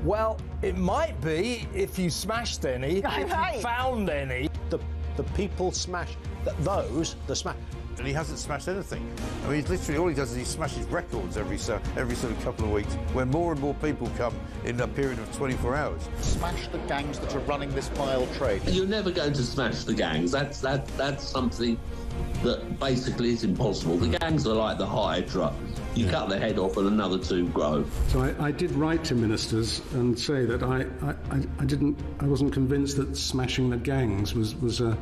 Well, it might be if you smashed any, if you found any. The people smash those. The smash. And he hasn't smashed anything. I mean, literally all he does is he smashes records every sort of couple of weeks, where more and more people come in a period of 24 hours. Smash the gangs that are running this vile trade. You're never going to smash the gangs. That's something that basically is impossible. The gangs are like the Hydra. You cut the head off and another two grow. So I did write to ministers and say that I wasn't convinced that smashing the gangs was the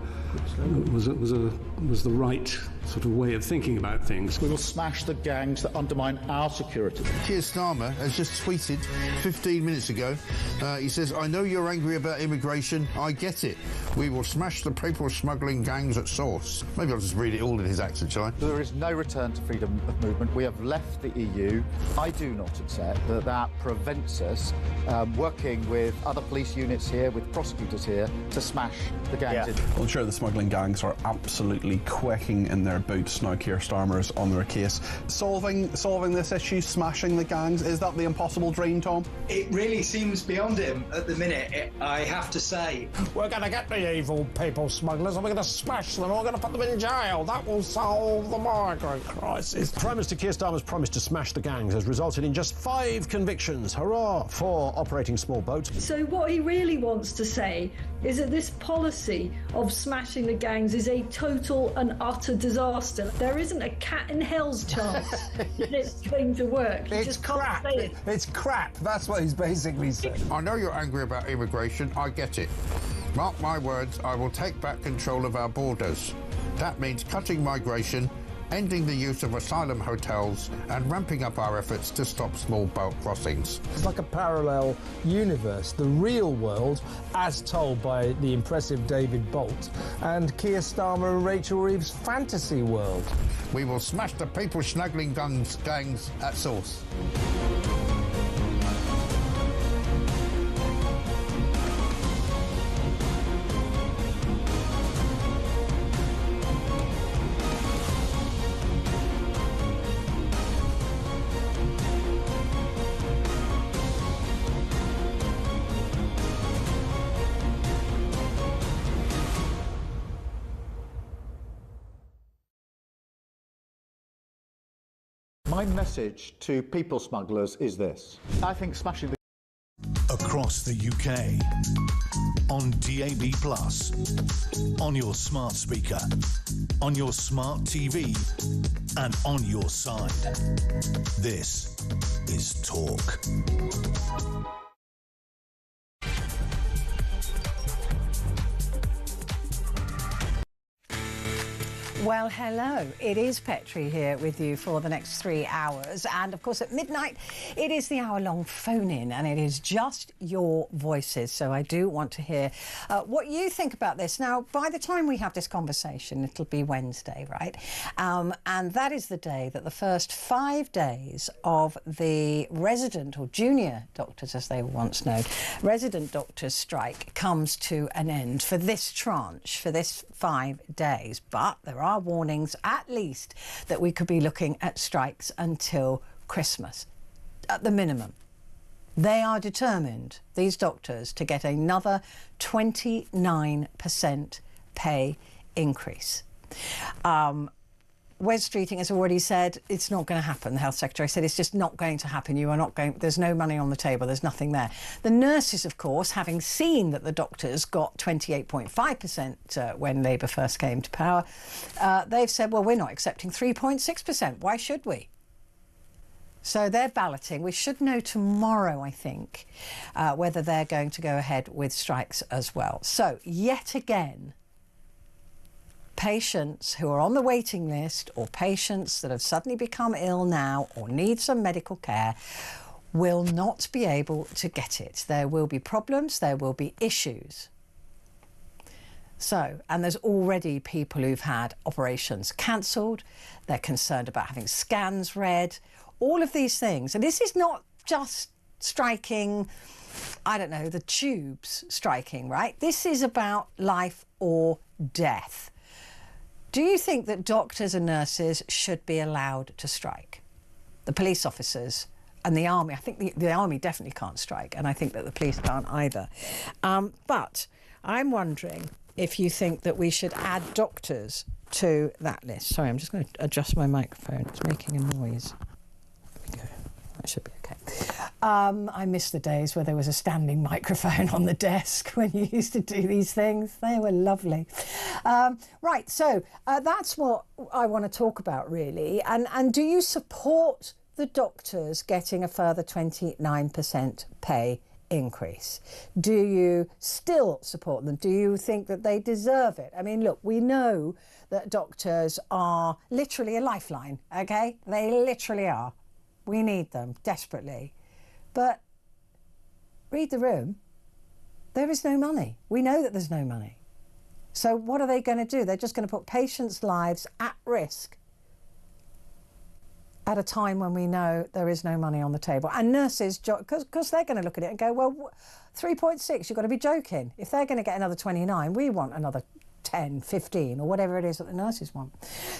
right sort of way of thinking about things. We will smash the gangs that undermine our security. Keir Starmer has just tweeted 15 minutes ago. He says, "I know you're angry about immigration. I get it. We will smash the people smuggling gangs at source." Maybe I'll just read it all in his accent, shall I? There is no return to freedom of movement. We have left the EU. I do not accept that prevents us working with other police units here, with prosecutors here, to smash the gangs. Yeah. Well, sure, the smuggling gangs are absolutely quaking in their boots now. Keir Starmer is on their case. Solving this issue, smashing the gangs, is that the impossible dream, Tom? It really seems beyond him at the minute, I have to say. We're going to get the evil people smugglers and we're going to smash them and we're going to put them in jail. That will solve the migrant crisis. Prime Minister Keir Starmer's promise to smash the gangs has resulted in just 5 convictions. Hurrah for operating small boats. So what he really wants to say is that this policy of smashing the gangs is a total and utter disaster. There isn't a cat in hell's chance that it's going to work. You It's just can't crap. say it. It's crap. That's what he's basically saying. I know you're angry about immigration. I get it. Mark my words, I will take back control of our borders. That means cutting migration, ending the use of asylum hotels and ramping up our efforts to stop small boat crossings. It's like a parallel universe, the real world, as told by the impressive David Bolt, and Keir Starmer and Rachel Reeves' fantasy world. We will smash the people smuggling gangs at source. My message to people smugglers is this. I think smashing the across the UK, on DAB+, on your smart speaker, on your smart TV, and on your side. This is Talk. Well, hello. It is Petrie here with you for the next 3 hours. And, of course, at midnight, it is the hour-long phone-in, and it is just your voices. So I do want to hear what you think about this. Now, by the time we have this conversation, it'll be Wednesday, right? And that is the day that the first 5 days of the resident, or junior doctors, as they were once known, resident doctors' strike comes to an end for this tranche, for this 5 days. But there are warnings, at least, that we could be looking at strikes until Christmas, at the minimum. They are determined, these doctors, to get another 29% pay increase. Wes Streeting has already said it's not going to happen. The Health Secretary said it's just not going to happen. You are not going, there's no money on the table, there's nothing there. The nurses, of course, having seen that the doctors got 28.5% when Labour first came to power, they've said, well, we're not accepting 3.6%. Why should we? So they're balloting. We should know tomorrow, I think, whether they're going to go ahead with strikes as well. So, yet again, patients who are on the waiting list, or patients that have suddenly become ill now or need some medical care, will not be able to get it. There will be problems, there will be issues. So, and there's already people who've had operations cancelled, they're concerned about having scans read, all of these things. And this is not just striking, I don't know, the tubes striking, right? This is about life or death. Do you think that doctors and nurses should be allowed to strike? The police officers And the army, I think the army definitely can't strike, and I think that the police can't either. But I'm wondering if you think that we should add doctors to that list. Sorry, I'm just going to adjust my microphone. It's making a noise. There we go. That should be okay. I miss the days where there was a standing microphone on the desk when you used to do these things. They were lovely. Right, so that's what I want to talk about, really. And do you support the doctors getting a further 29% pay increase? Do you still support them? Do you think that they deserve it? I mean, look, we know that doctors are literally a lifeline, okay? They literally are. We need them desperately. But read the room. There is no money. We know that there's no money. So what are they going to do? They're just going to put patients' lives at risk at a time when we know there is no money on the table. And nurses, because they're going to look at it and go, well, 3.6, you've got to be joking. If they're going to get another 29, we want another 10, 15, or whatever it is that the nurses want.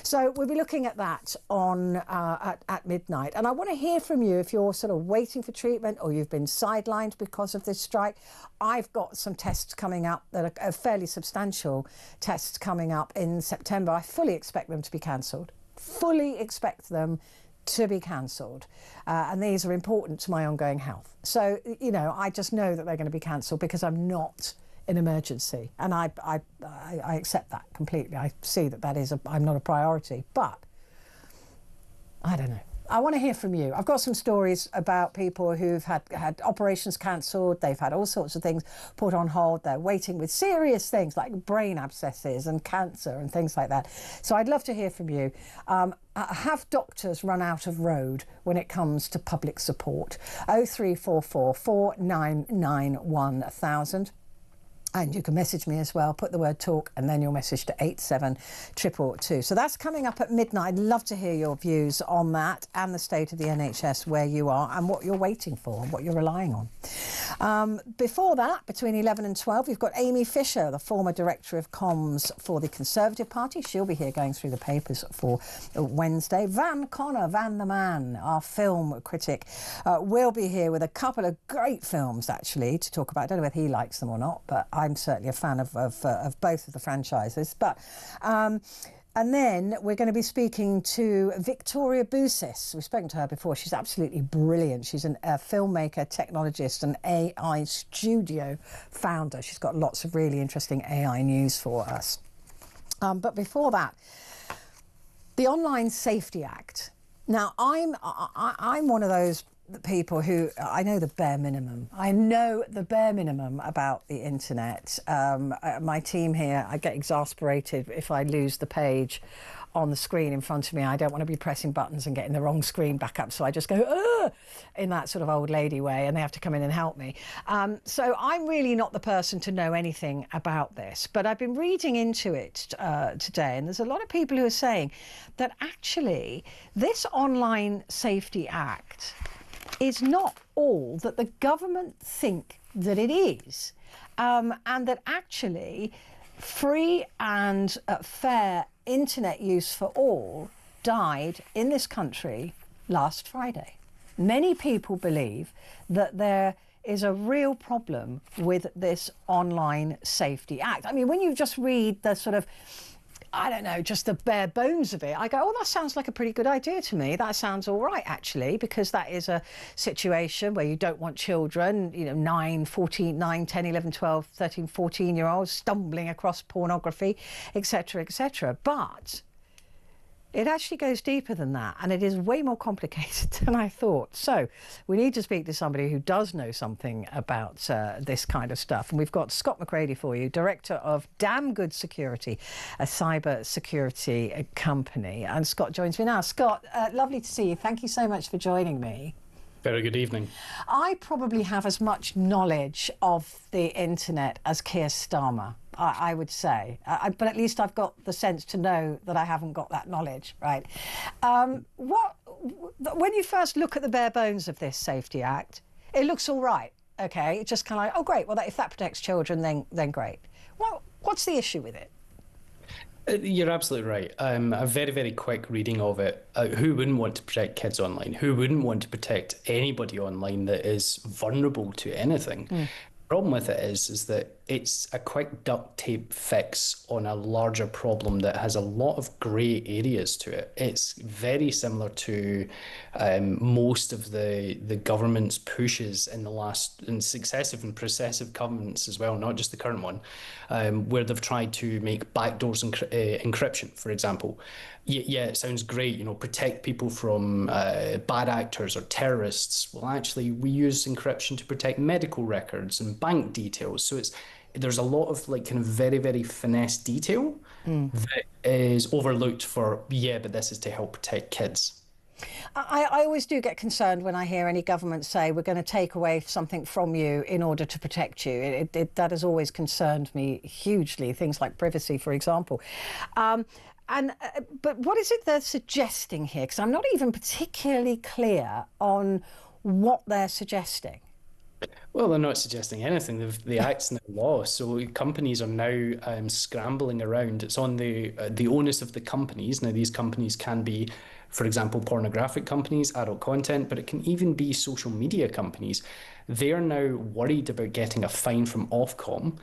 So we'll be looking at that on at midnight. And I want to hear from you if you're sort of waiting for treatment or you've been sidelined because of this strike. I've got some tests coming up that are fairly substantial tests coming up in September. I fully expect them to be cancelled. Fully expect them to be cancelled. And these are important to my ongoing health. So, you know, I just know that they're going to be cancelled because I'm not an emergency, and I accept that completely. I see that is I'm not a priority, but I don't know. I want to hear from you. I've got some stories about people who've had operations cancelled. They've had all sorts of things put on hold. They're waiting with serious things like brain abscesses and cancer and things like that. So I'd love to hear from you. Have doctors run out of road when it comes to public support? 0344 499 1000. And you can message me as well, put the word talk and then your message to 87222. So that's coming up at midnight. I'd love to hear your views on that and the state of the NHS, where you are and what you're waiting for and what you're relying on. Before that, between 11 and 12, we've got Amy Fisher, the former Director of Comms for the Conservative Party. She'll be here going through the papers for Wednesday. Van Connor, Van the Man, our film critic, will be here with a couple of great films, actually, to talk about. I don't know whether he likes them or not, but I'm certainly a fan of both of the franchises. But and then we're going to be speaking to Victoria Bousis. We've spoken to her before. She's absolutely brilliant. She's a filmmaker, technologist, and AI studio founder. She's got lots of really interesting AI news for us. But before that, the Online Safety Act. Now, I'm one of those people who I know the bare minimum. I know the bare minimum about the internet. My team here, I get exasperated if I lose the page on the screen in front of me. I don't want to be pressing buttons and getting the wrong screen back up, so I just go ugh, in that sort of old lady way, and they have to come in and help me. So I'm really not the person to know anything about this, but I've been reading into it today, and there's a lot of people who are saying that actually this Online Safety Act is not all that the government think that it is, and that actually free and fair internet use for all died in this country last Friday. Many people believe that there is a real problem with this Online Safety Act. I mean, when you just read the sort of, I don't know, just the bare bones of it, I go, oh, that sounds like a pretty good idea to me. That sounds all right, actually, because that is a situation where you don't want children, you know, 9, 10, 11, 12, 13, 14-year-olds stumbling across pornography, etc., etc. But it actually goes deeper than that, and it is way more complicated than I thought. So we need to speak to somebody who does know something about this kind of stuff. And we've got Scott McCready for you, Director of Damn Good Security, a cyber security company. And Scott joins me now. Scott, lovely to see you. Thank you so much for joining me. Very good evening. I probably have as much knowledge of the internet as Keir Starmer, I would say, but at least I've got the sense to know that I haven't got that knowledge, right? When you first look at the bare bones of this Safety Act, it looks all right, okay? It's just kind of like, oh, great, well, if that protects children, then great. Well, what's the issue with it? You're absolutely right. A very, very quick reading of it. Who wouldn't want to protect kids online? Who wouldn't want to protect anybody online that is vulnerable to anything? Problem with it is that it's a quick duct tape fix on a larger problem that has a lot of grey areas to it. It's very similar to most of the government's pushes in the last, in successive and processive governments as well, not just the current one, where they've tried to make backdoors encryption, for example. Yeah, it sounds great, protect people from bad actors or terrorists. Well, actually, we use encryption to protect medical records and bank details. So there's a lot of kind of very, very finesse detail that is overlooked but this is to help protect kids. I always do get concerned when I hear any government say we're going to take away something from you in order to protect you. That has always concerned me hugely, things like privacy, for example. But what is it they're suggesting here? Because I'm not even particularly clear on what they're suggesting. Well, they're not suggesting anything. The act's now law, so companies are now scrambling around. It's on the onus of the companies. Now, these companies can be, for example, pornographic companies, adult content, but it can even be social media companies. They are now worried about getting a fine from Ofcom.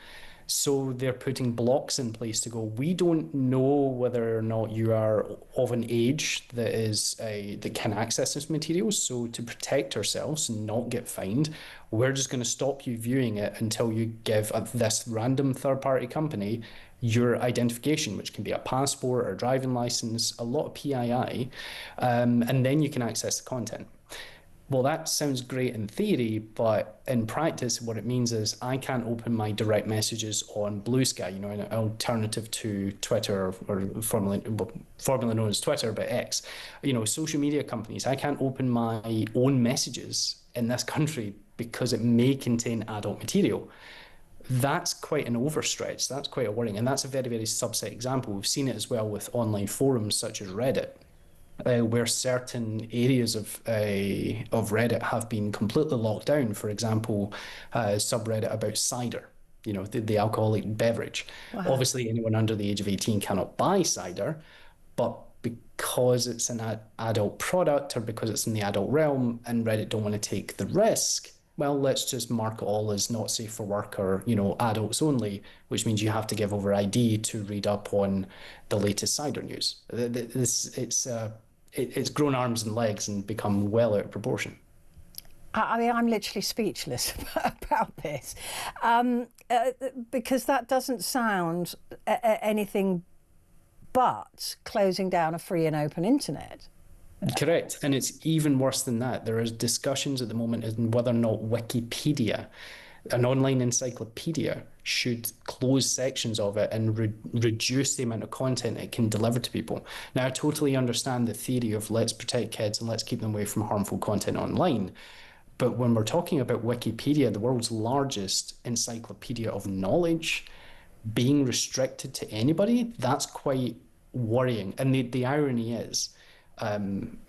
So they're putting blocks in place to go, we don't know whether or not you are of an age that can access this material. So to protect ourselves and not get fined, we're just going to stop you viewing it until you give this random third-party company your identification, which can be a passport or a driving license, a lot of PII, and then you can access the content. Well, that sounds great in theory, but in practice, what it means is I can't open my direct messages on Blue Sky, an alternative to Twitter, or formerly known as Twitter, but X. Social media companies, I can't open my own messages in this country because it may contain adult material. That's quite an overstretch. That's quite a worrying, and that's a very, very subset example. We've seen it as well with online forums such as Reddit. Where certain areas of Reddit have been completely locked down. For example, subreddit about cider, the alcoholic beverage. Wow. Obviously, anyone under the age of 18 cannot buy cider, but because it's an adult product or because it's in the adult realm and Reddit don't want to take the risk, well, let's just mark it all as not safe for work or, adults only, which means you have to give over ID to read up on the latest cider news. It's grown arms and legs and become well out of proportion. I'm literally speechless about this because that doesn't sound anything but closing down a free and open internet. Correct. And it's even worse than that. There is discussions at the moment as whether or not Wikipedia, an online encyclopedia, should close sections of it and reduce the amount of content it can deliver to people. Now, I totally understand the theory of let's protect kids and let's keep them away from harmful content online. But when we're talking about Wikipedia, the world's largest encyclopedia of knowledge, being restricted to anybody, that's quite worrying. And the irony is,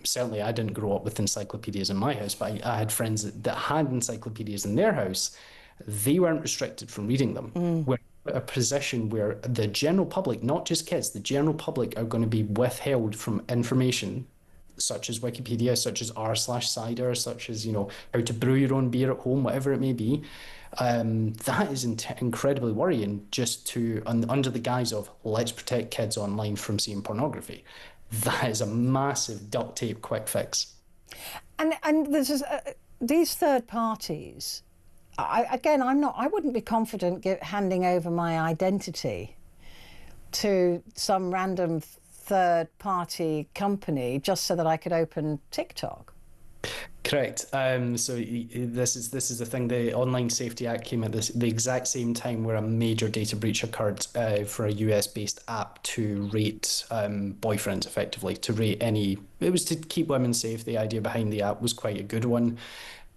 certainly I didn't grow up with encyclopedias in my house, but I had friends that had encyclopedias in their house. They weren't restricted from reading them. We're in a position where the general public, not just kids, the general public are going to be withheld from information such as Wikipedia, such as r/cider, such as, how to brew your own beer at home, whatever it may be. That is incredibly worrying, just under the guise of let's protect kids online from seeing pornography. That is a massive duct tape quick fix. And there's these third parties. I wouldn't be confident handing over my identity to some random third-party company just so that I could open TikTok. Correct. So this is the thing. The Online Safety Act came at the exact same time where a major data breach occurred for a US-based app to rate boyfriends, effectively, to rate any. It was to keep women safe. The idea behind the app was quite a good one,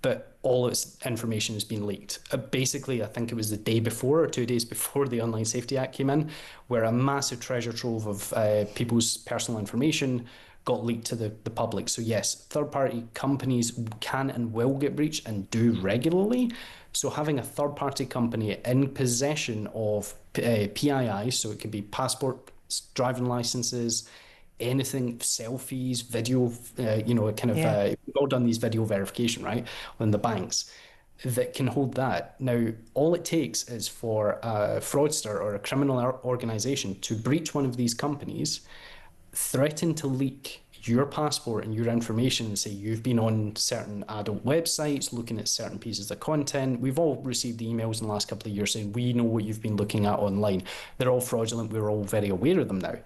but all its information has been leaked. Basically, I think it was the day before or 2 days before the Online Safety Act came in, where a massive treasure trove of people's personal information got leaked to the public. So yes, third-party companies can and will get breached and do regularly. So having a third-party company in possession of PII, so it could be passport, driving licenses, anything, selfies, video, we've all done these video verification, right, on the banks that can hold that. Now, all it takes is for a fraudster or a criminal organization to breach one of these companies, threaten to leak your passport and your information and say you've been on certain adult websites looking at certain pieces of content. We've all received emails in the last couple of years saying we know what you've been looking at online. They're all fraudulent. We're all very aware of them now.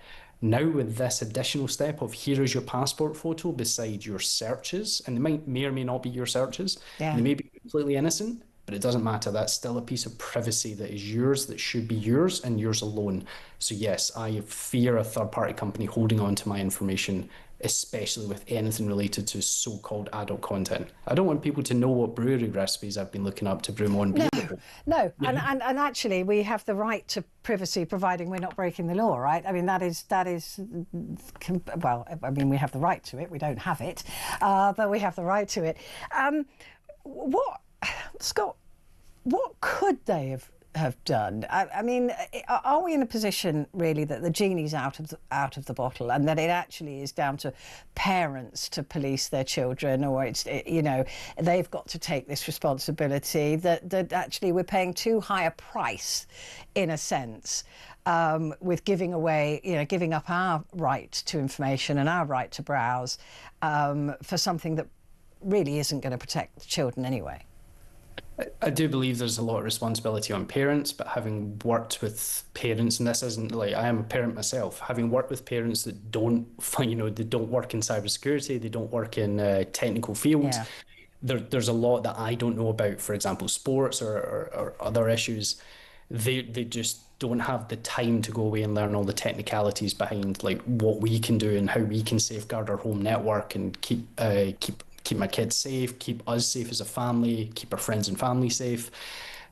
Now with this additional step of here is your passport photo beside your searches, and they may or may not be your searches, they may be completely innocent, but it doesn't matter. That's still a piece of privacy that is yours, that should be yours and yours alone. So yes, I fear a third-party company holding on to my information, especially with anything related to so-called adult content. I don't want people to know what brewery recipes I've been looking up to brew my own beer. No. And actually we have the right to privacy providing we're not breaking the law, right? I mean, that is well, I mean, we have the right to it, we don't have it, but we have the right to it. Scott, what could they have done? I mean, are we in a position really that the genie's out of the bottle, and that it actually is down to parents to police their children, or it's they've got to take this responsibility, that actually we're paying too high a price, in a sense, with giving up our right to information and our right to browse for something that really isn't going to protect the children anyway? I do believe there's a lot of responsibility on parents, but having worked with parents, and this isn't like, I am a parent myself, having worked with parents that don't, they don't work in cybersecurity, they don't work in technical fields, there's a lot that I don't know about, for example, sports or other issues. They just don't have the time to go away and learn all the technicalities behind like what we can do and how we can safeguard our home network and keep my kids safe, keep us safe as a family, keep our friends and family safe.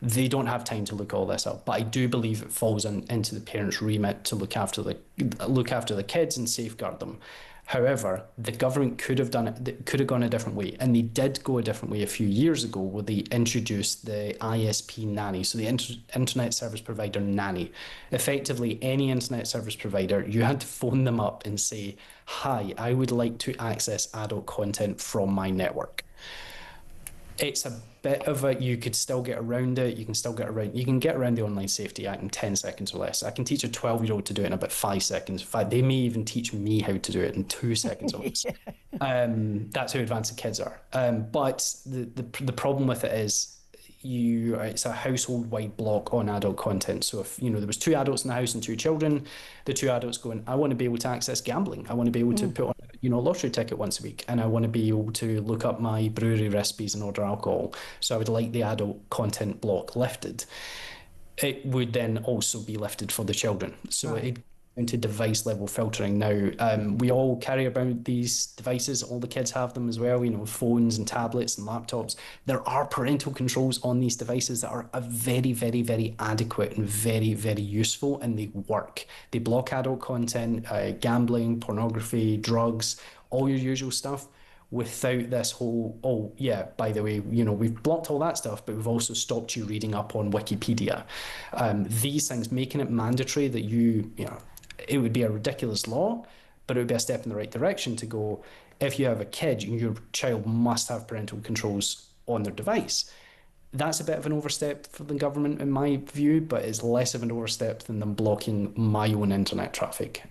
They don't have time to look all this up, but I do believe it falls into the parents' remit to look after the kids and safeguard them. However, the government could have done it, could have gone a different way, and they did go a different way a few years ago, where they introduced the ISP nanny, so the internet service provider nanny. Effectively, any internet service provider, you had to phone them up and say, "Hi, I would like to access adult content from my network." It's a bit of a, you could still get around it. You can get around the Online Safety Act in 10 seconds or less. I can teach a 12-year-old to do it in about 5 seconds. In fact, they may even teach me how to do it in 2 seconds or less. That's how advanced the kids are. But the problem with it is, it's a household-wide block on adult content. So if there was 2 adults in the house and 2 children, the 2 adults going, I want to be able to access gambling. I want to be able to put on a lottery ticket once a week, and I want to be able to look up my brewery recipes and order alcohol. So I would like the adult content block lifted. It would then also be lifted for the children. So it into device level filtering now. We all carry about these devices. All the kids have them as well, phones and tablets and laptops. There are parental controls on these devices that are very, very, very adequate and very, very useful, and they work. They block adult content, gambling, pornography, drugs, all your usual stuff, without this whole, by the way, we've blocked all that stuff, but we've also stopped you reading up on Wikipedia. These things, making it mandatory that it would be a ridiculous law, but it would be a step in the right direction to go, if you have a kid, your child must have parental controls on their device. That's a bit of an overstep for the government, in my view, but it's less of an overstep than them blocking my own internet traffic.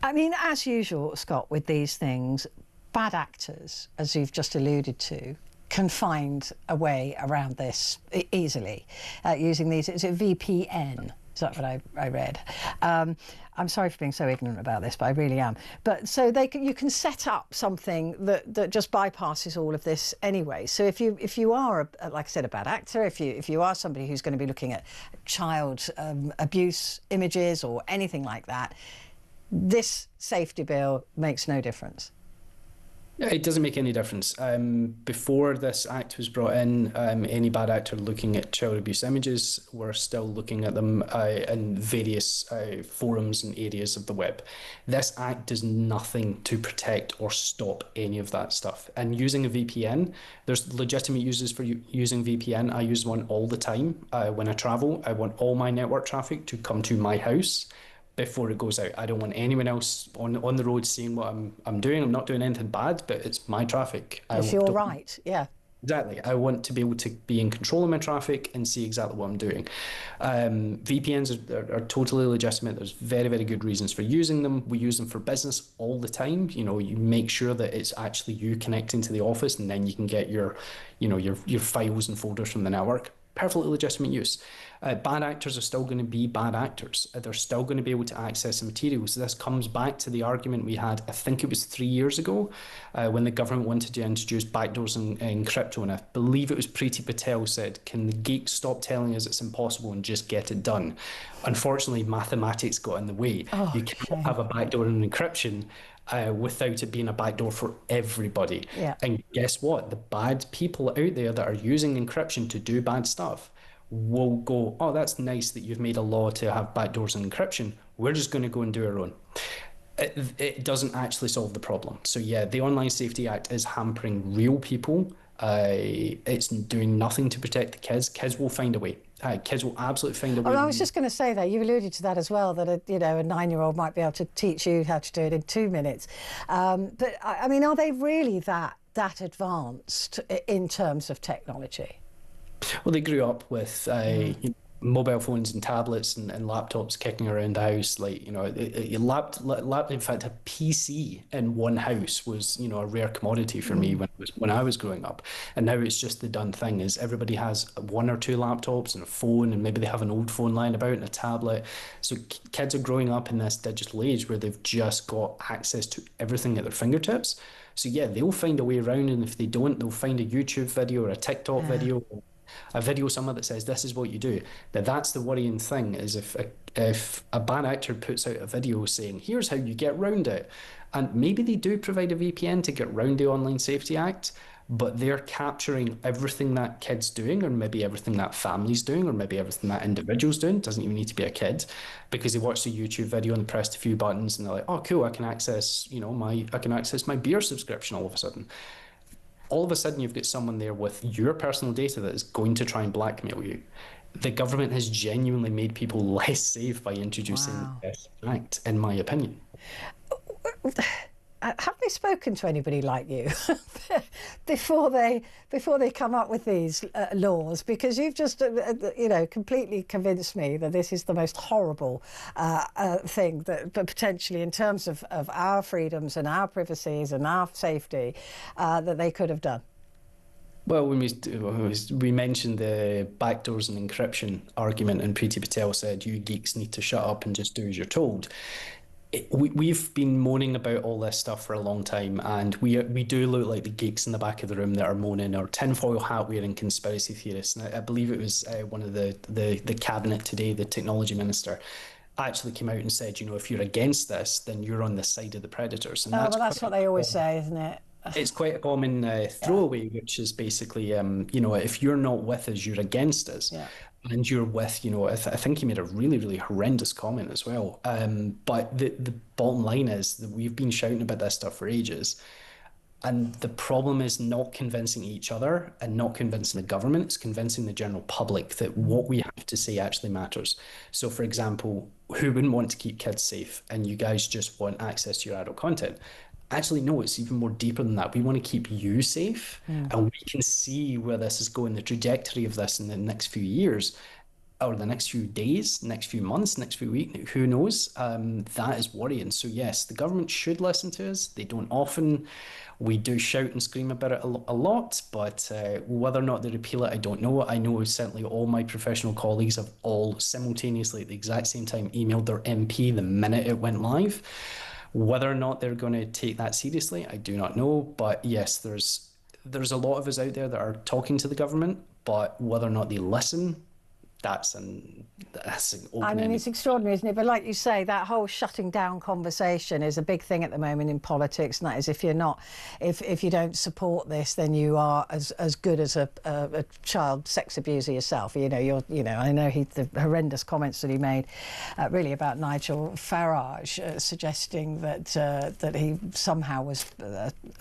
I mean, as usual, Scott, with these things, bad actors, as you've just alluded to, can find a way around this easily using these. Is it VPN? Is that what I read? I'm sorry for being so ignorant about this, but I really am. But so you can set up something that just bypasses all of this anyway. So if you are, like I said, a bad actor, if you are somebody who's going to be looking at child abuse images or anything like that, this safety bill makes no difference. It doesn't make any difference. Before this act was brought in, any bad actor looking at child abuse images were still looking at them in various forums and areas of the web. This act does nothing to protect or stop any of that stuff. And using a VPN, there's legitimate uses for using VPN. I use one all the time when I travel. I want all my network traffic to come to my house. before it goes out. I don't want anyone else on the road seeing what I'm doing. I'm not doing anything bad, but it's my traffic. It's your right, yeah. Exactly. I want to be able to be in control of my traffic and see exactly what I'm doing. VPNs are totally legitimate. There's very, very good reasons for using them. We use them for business all the time. You know, you make sure that it's actually you connecting to the office, and then you can get your files and folders from the network. Perfectly legitimate use. Bad actors are still going to be bad actors. They're still going to be able to access the materials. This comes back to the argument we had, I think it was 3 years ago, when the government wanted to introduce backdoors in crypto. And I believe it was Petrie Patel said, can the geeks stop telling us it's impossible and just get it done? Unfortunately, mathematics got in the way. You can't have a backdoor in encryption without it being a backdoor for everybody. Yeah. And guess what? The bad people out there that are using encryption to do bad stuff will go, oh, that's nice that you've made a law to have backdoors in encryption. We're just going to go and do our own. It doesn't actually solve the problem. So yeah, the Online Safety Act is hampering real people. It's doing nothing to protect the kids. Kids will find a way. Kids will absolutely find a way. I was just going to say that you alluded to that as well, that a 9-year-old might be able to teach you how to do it in 2 minutes. But I mean, are they really that advanced in terms of technology? Well, they grew up with mobile phones and tablets and laptops kicking around the house. Like, you know, in fact, a PC in one house was, you know, a rare commodity for me when I was growing up. And now it's just the done thing is everybody has 1 or 2 laptops and a phone, and maybe they have an old phone lying about and a tablet. So kids are growing up in this digital age where they've just got access to everything at their fingertips. So yeah, they'll find a way around, and if they don't, they'll find a YouTube video or a TikTok video, a video somewhere that says this is what you do. That's the worrying thing, is if a bad actor puts out a video saying here's how you get round it, and maybe they do provide a VPN to get round the Online Safety Act, but they're capturing everything that kid's doing, or maybe everything that family's doing, or maybe everything that individual's doing. It doesn't even need to be a kid, because they watched a YouTube video and pressed a few buttons and they're like, oh cool, I can access my beer subscription all of a sudden. All of a sudden, you've got someone there with your personal data that is going to try and blackmail you. The government has genuinely made people less safe by introducing this act, in my opinion. Have they spoken to anybody like you before they come up with these laws? Because you've just completely convinced me that this is the most horrible thing that potentially, in terms of our freedoms and our privacies and our safety, that they could have done. Well, when we mentioned the backdoors and encryption argument, and Petrie Patel said, you geeks need to shut up and just do as you're told. We've been moaning about all this stuff for a long time, and we do look like the geeks in the back of the room that are moaning, or tinfoil hat wearing conspiracy theorists. And I believe it was one of the cabinet today, the technology minister, actually came out and said, you know, if you're against this, then you're on the side of the predators. And that's what they always say, isn't it? It's quite a common throwaway, which is basically, if you're not with us, you're against us. Yeah. And you're with, I think he made a really, really horrendous comment as well. But the bottom line is that we've been shouting about this stuff for ages. And the problem is not convincing each other and not convincing the government. It's convincing the general public that what we have to say actually matters. So, for example, who wouldn't want to keep kids safe? And you guys just want access to your adult content. Actually, no, it's even more deeper than that. We want to keep you safe, and we can see where this is going, the trajectory of this in the next few years, or the next few days, next few months, next few weeks, who knows? That is worrying. So yes, the government should listen to us. They don't often. We do shout and scream about it a lot, but whether or not they repeal it, I don't know. I know certainly all my professional colleagues have all simultaneously at the exact same time emailed their MP the minute it went live. Whether or not they're going to take that seriously, I do not know. But yes, there's a lot of us out there that are talking to the government, but whether or not they listen, that's an open. I mean, it's extraordinary, isn't it? But like you say, that whole shutting down conversation is a big thing at the moment in politics. And that is, if you don't support this, then you are as good as a child sex abuser yourself. I know the horrendous comments that he made, really about Nigel Farage, suggesting that he somehow was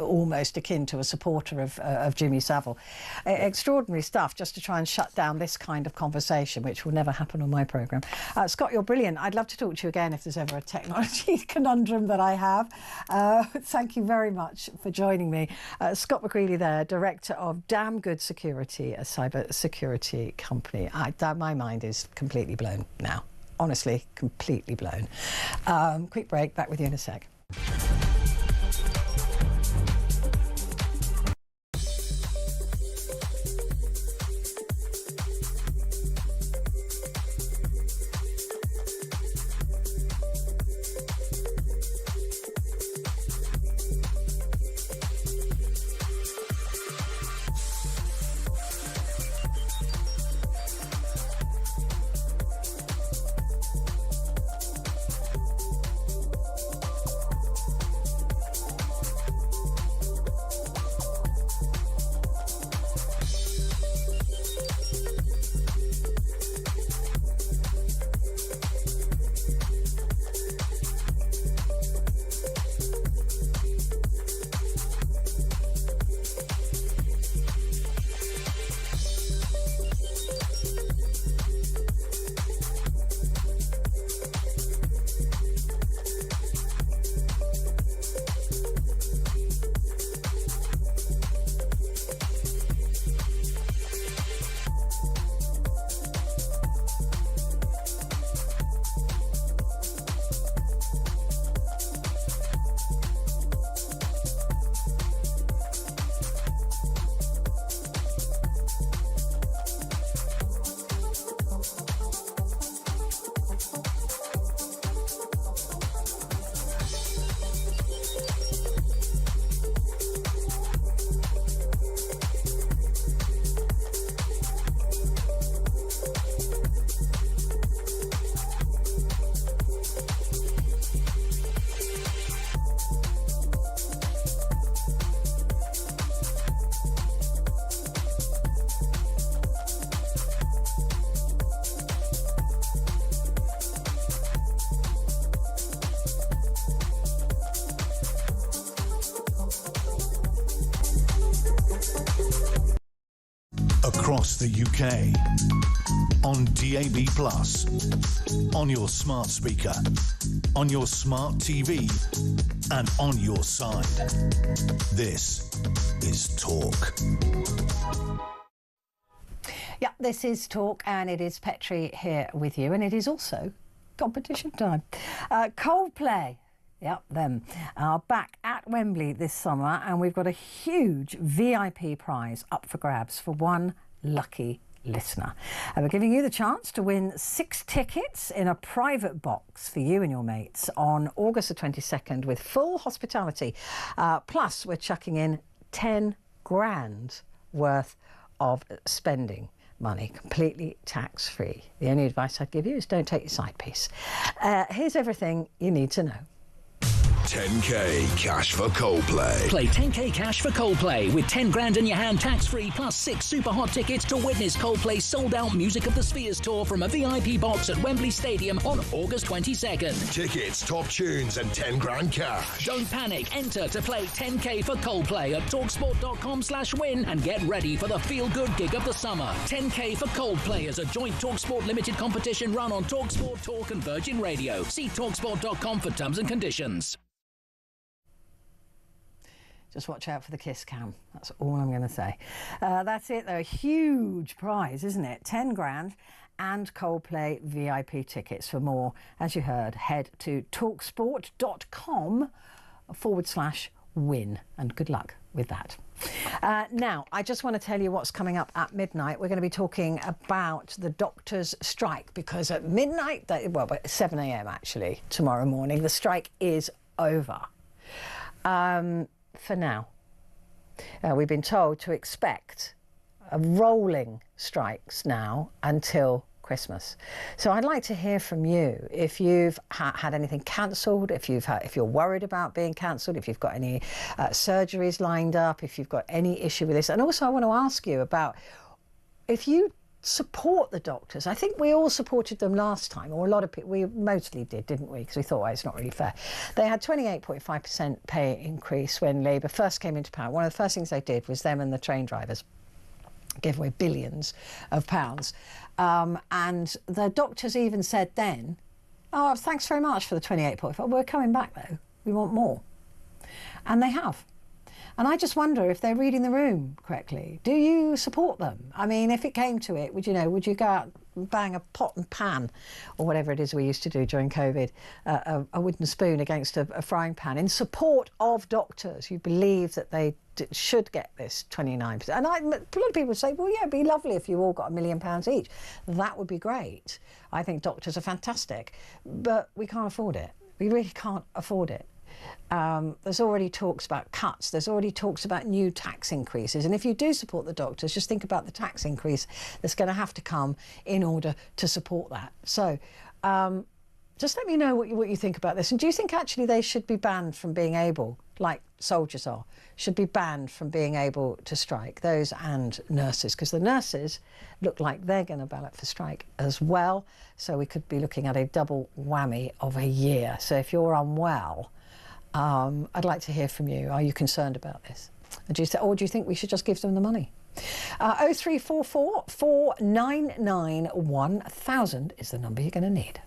almost akin to a supporter of Jimmy Savile. Extraordinary stuff, just to try and shut down this kind of conversation. information, which will never happen on my programme. Scott, you're brilliant. I'd love to talk to you again if there's ever a technology conundrum that I have. Thank you very much for joining me. Scott McGreely there, Director of Damn Good Security, a cyber security company. My mind is completely blown now. Honestly, completely blown. Quick break, back with you in a sec. Across the UK, on DAB+, on your smart speaker, on your smart TV, and on your side. This is Talk. Yeah, this is Talk, and it is Petrie here with you, and it is also competition time. Coldplay. Yep, them are back at Wembley this summer, and we've got a huge VIP prize up for grabs for one lucky listener. And we're giving you the chance to win 6 tickets in a private box for you and your mates on August the 22nd with full hospitality. Plus, we're chucking in 10 grand worth of spending money, completely tax-free. The only advice I'd give you is don't take your side piece. Here's everything you need to know. 10k cash for Coldplay. Play 10k cash for Coldplay with 10 grand in your hand, tax-free, plus 6 super hot tickets to witness Coldplay's sold-out Music of the Spheres tour from a VIP box at Wembley Stadium on August 22nd. Tickets, top tunes and 10 grand cash. Don't panic. Enter to play 10k for Coldplay at talksport.com/win and get ready for the feel-good gig of the summer. 10k for Coldplay is a joint TalkSport Limited competition run on TalkSport, Talk and Virgin Radio. See talksport.com for terms and conditions. Just watch out for the kiss cam. That's all I'm going to say. That's it, though. A huge prize, isn't it? 10 grand and Coldplay VIP tickets. For more, as you heard, head to talksport.com/win. And good luck with that. Now, I just want to tell you what's coming up at midnight. We're going to be talking about the doctors' strike, because at midnight, well, 7 a.m. actually, tomorrow morning, the strike is over. For now. We've been told to expect rolling strikes now until Christmas. So I'd like to hear from you if you've had anything cancelled, if you're worried about being cancelled, if you've got any surgeries lined up, if you've got any issue with this. And also I want to ask you about if you support the doctors. I think we all supported them last time, or a lot of people, we mostly did, didn't we? Because we thought, well, it's not really fair. They had 28.5% pay increase when Labour first came into power. One of the first things they did was them and the train drivers give away billions of pounds. And the doctors even said then, oh, thanks very much for the 28.5. We're coming back though. We want more. And they have. And I just wonder if they're reading the room correctly. Do you support them? I mean, if it came to it, would you go out and bang a pot and pan, or whatever it is we used to do during COVID, a wooden spoon against a frying pan, in support of doctors who believe that they should get this 29%? And a lot of people say, well, yeah, it'd be lovely if you all got £1 million each. That would be great. I think doctors are fantastic, but we can't afford it. We really can't afford it. There's already talks about cuts, there's already talks about new tax increases, and if you do support the doctors, just think about the tax increase that's going to have to come in order to support that. So just let me know what you think about this. And do you think actually they should be banned from being able, like soldiers are, should be banned from being able to strike, those and nurses? Because the nurses look like they're going to ballot for strike as well, so we could be looking at a double whammy of a year. So if you're unwell, I'd like to hear from you. Are you concerned about this? Or do you think we should just give them the money? 0344 499 1000 is the number you're going to need.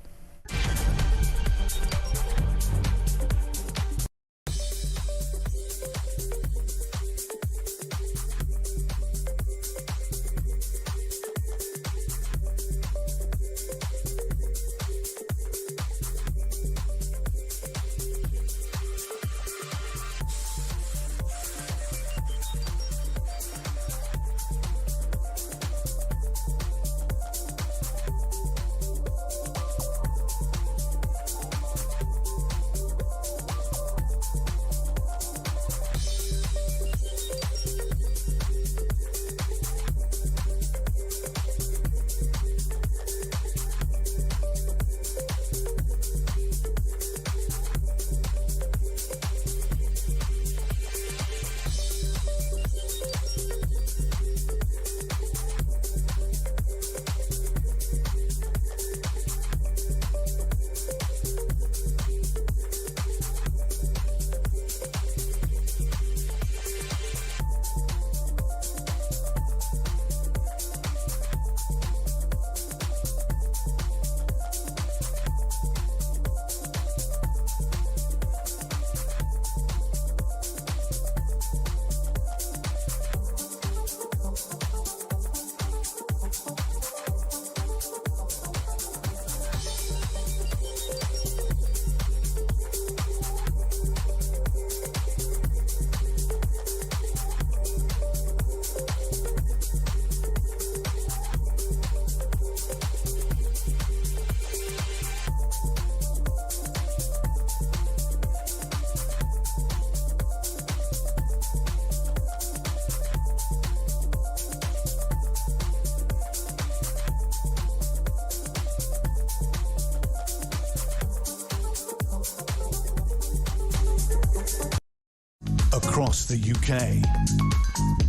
Across the UK,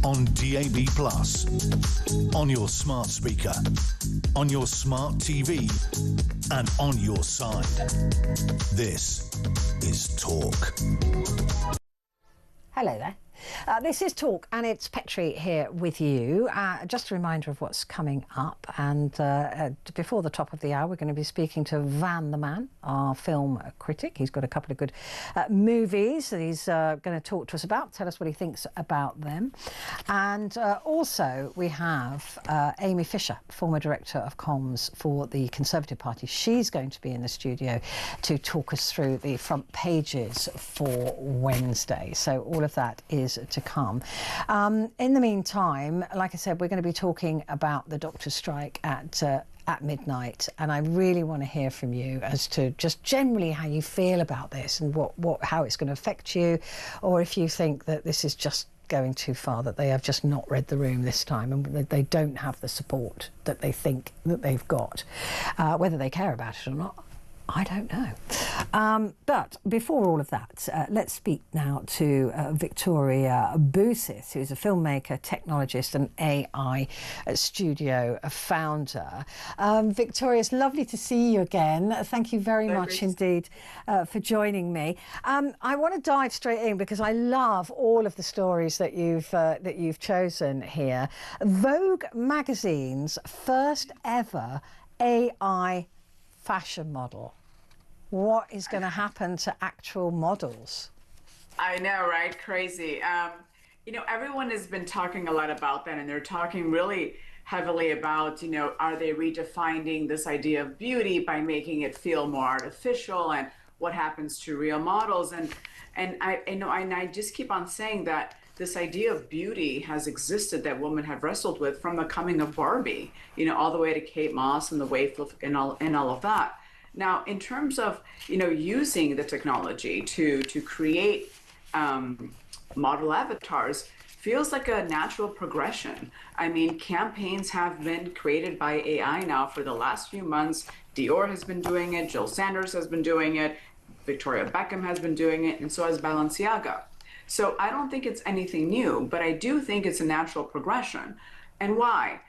on DAB+, on your smart speaker, on your smart TV, and on your side. This is Talk. Hello there. This is Talk, and it's Petrie here with you. Just a reminder of what's coming up, and before the top of the hour we're going to be speaking to Van the Man, our film critic. He's got a couple of good movies that he's going to talk to us about, tell us what he thinks about them. And also we have Amy Fisher, former Director of Comms for the Conservative Party. She's going to be in the studio to talk us through the front pages for Wednesday. So all of that is to come. In the meantime, like I said, we're going to be talking about the doctor's strike at midnight, and I really want to hear from you as to just generally how you feel about this and how it's going to affect you, or if you think that this is just going too far, that they have just not read the room this time and that they don't have the support that they think that they've got. Whether they care about it or not, I don't know. But before all of that, let's speak now to Victoria Boothith, who's a filmmaker, technologist and AI studio founder. Victoria, it's lovely to see you again. Thank you very much indeed for joining me. I want to dive straight in because I love all of the stories that you've chosen here. Vogue magazine's first ever AI fashion model. What is going to happen to actual models? I know, right? Crazy. You know, everyone has been talking a lot about that, and they're talking really heavily about, you know, are they redefining this idea of beauty by making it feel more artificial, and what happens to real models? And I just keep on saying that this idea of beauty has existed, that women have wrestled with from the coming of Barbie, you know, all the way to Kate Moss and the wave and all of that. Now, in terms of, you know, using the technology to create model avatars, feels like a natural progression. I mean, campaigns have been created by AI now for the last few months. Dior has been doing it, Jill Sanders has been doing it, Victoria Beckham has been doing it, and so has Balenciaga. So I don't think it's anything new, but I do think it's a natural progression. And why?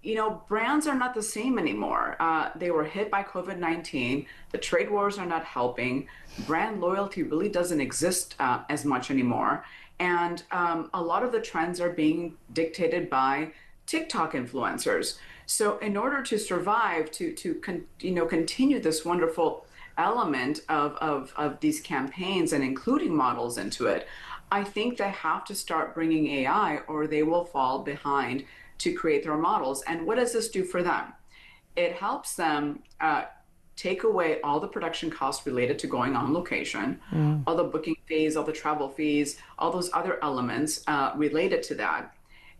You know, brands are not the same anymore. They were hit by COVID-19. The trade wars are not helping. Brand loyalty really doesn't exist as much anymore. And a lot of the trends are being dictated by TikTok influencers. So in order to survive, to continue this wonderful element of these campaigns and including models into it, I think they have to start bringing AI or they will fall behind to create their models. And what does this do for them? It helps them take away all the production costs related to going on location, all the booking fees, all the travel fees, all those other elements related to that,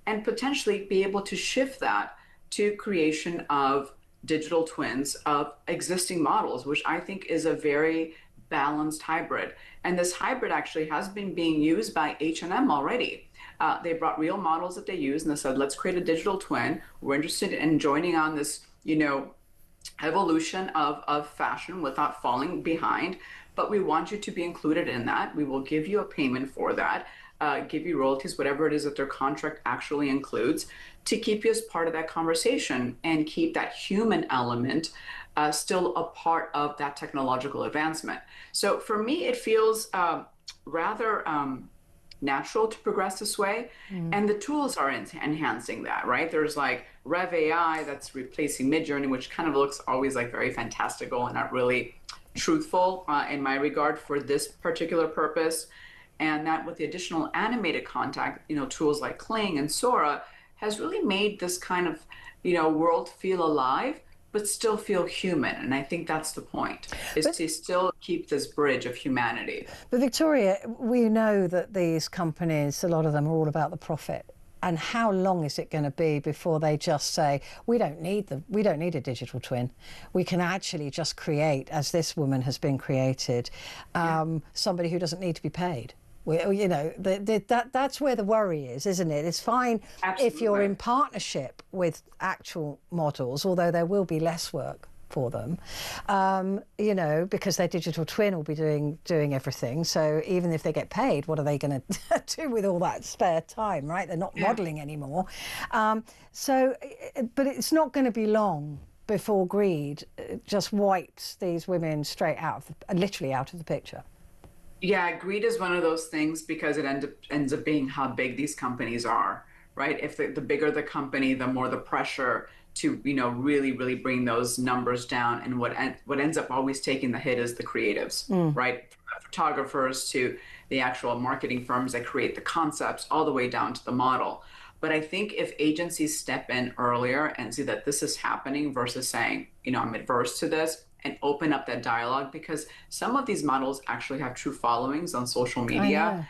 and potentially be able to shift that to creation of digital twins of existing models, which I think is a very balanced hybrid. And this hybrid actually has been being used by H&M already. They brought real models that they use and they said, let's create a digital twin. We're interested in joining on this, you know, evolution of fashion without falling behind, but we want you to be included in that. We will give you a payment for that, give you royalties, whatever it is that their contract actually includes, to keep you as part of that conversation and keep that human element still a part of that technological advancement. So for me, it feels rather natural to progress this way. And the tools are enhancing that, right? There's like Rev AI that's replacing Midjourney, which kind of looks always like very fantastical and not really truthful in my regard for this particular purpose. And that with the additional animated content, you know, tools like Kling and Sora has really made this kind of, you know, world feel alive, but still feel human. And I think that's the point, is to still keep this bridge of humanity. But Victoria, we know that these companies, a lot of them are all about the profit. And how long is it going to be before they just say, we don't need a digital twin. We can actually just create, as this woman has been created, somebody who doesn't need to be paid. You know, that's where the worry is, isn't it? It's fine if you're in partnership with actual models, although there will be less work for them, you know, because their digital twin will be doing everything. So even if they get paid, what are they going to do with all that spare time, right? They're not modelling anymore. But it's not going to be long before greed just wipes these women straight out, literally out of the picture. Yeah, greed is one of those things because it ends up being how big these companies are, right? If the bigger the company, the more the pressure to, you know, really, really bring those numbers down. And what ends up always taking the hit is the creatives, right? From photographers to the actual marketing firms that create the concepts, all the way down to the model. But I think if agencies step in earlier and see that this is happening versus saying, you know, I'm adverse to this, and open up that dialogue, because some of these models actually have true followings on social media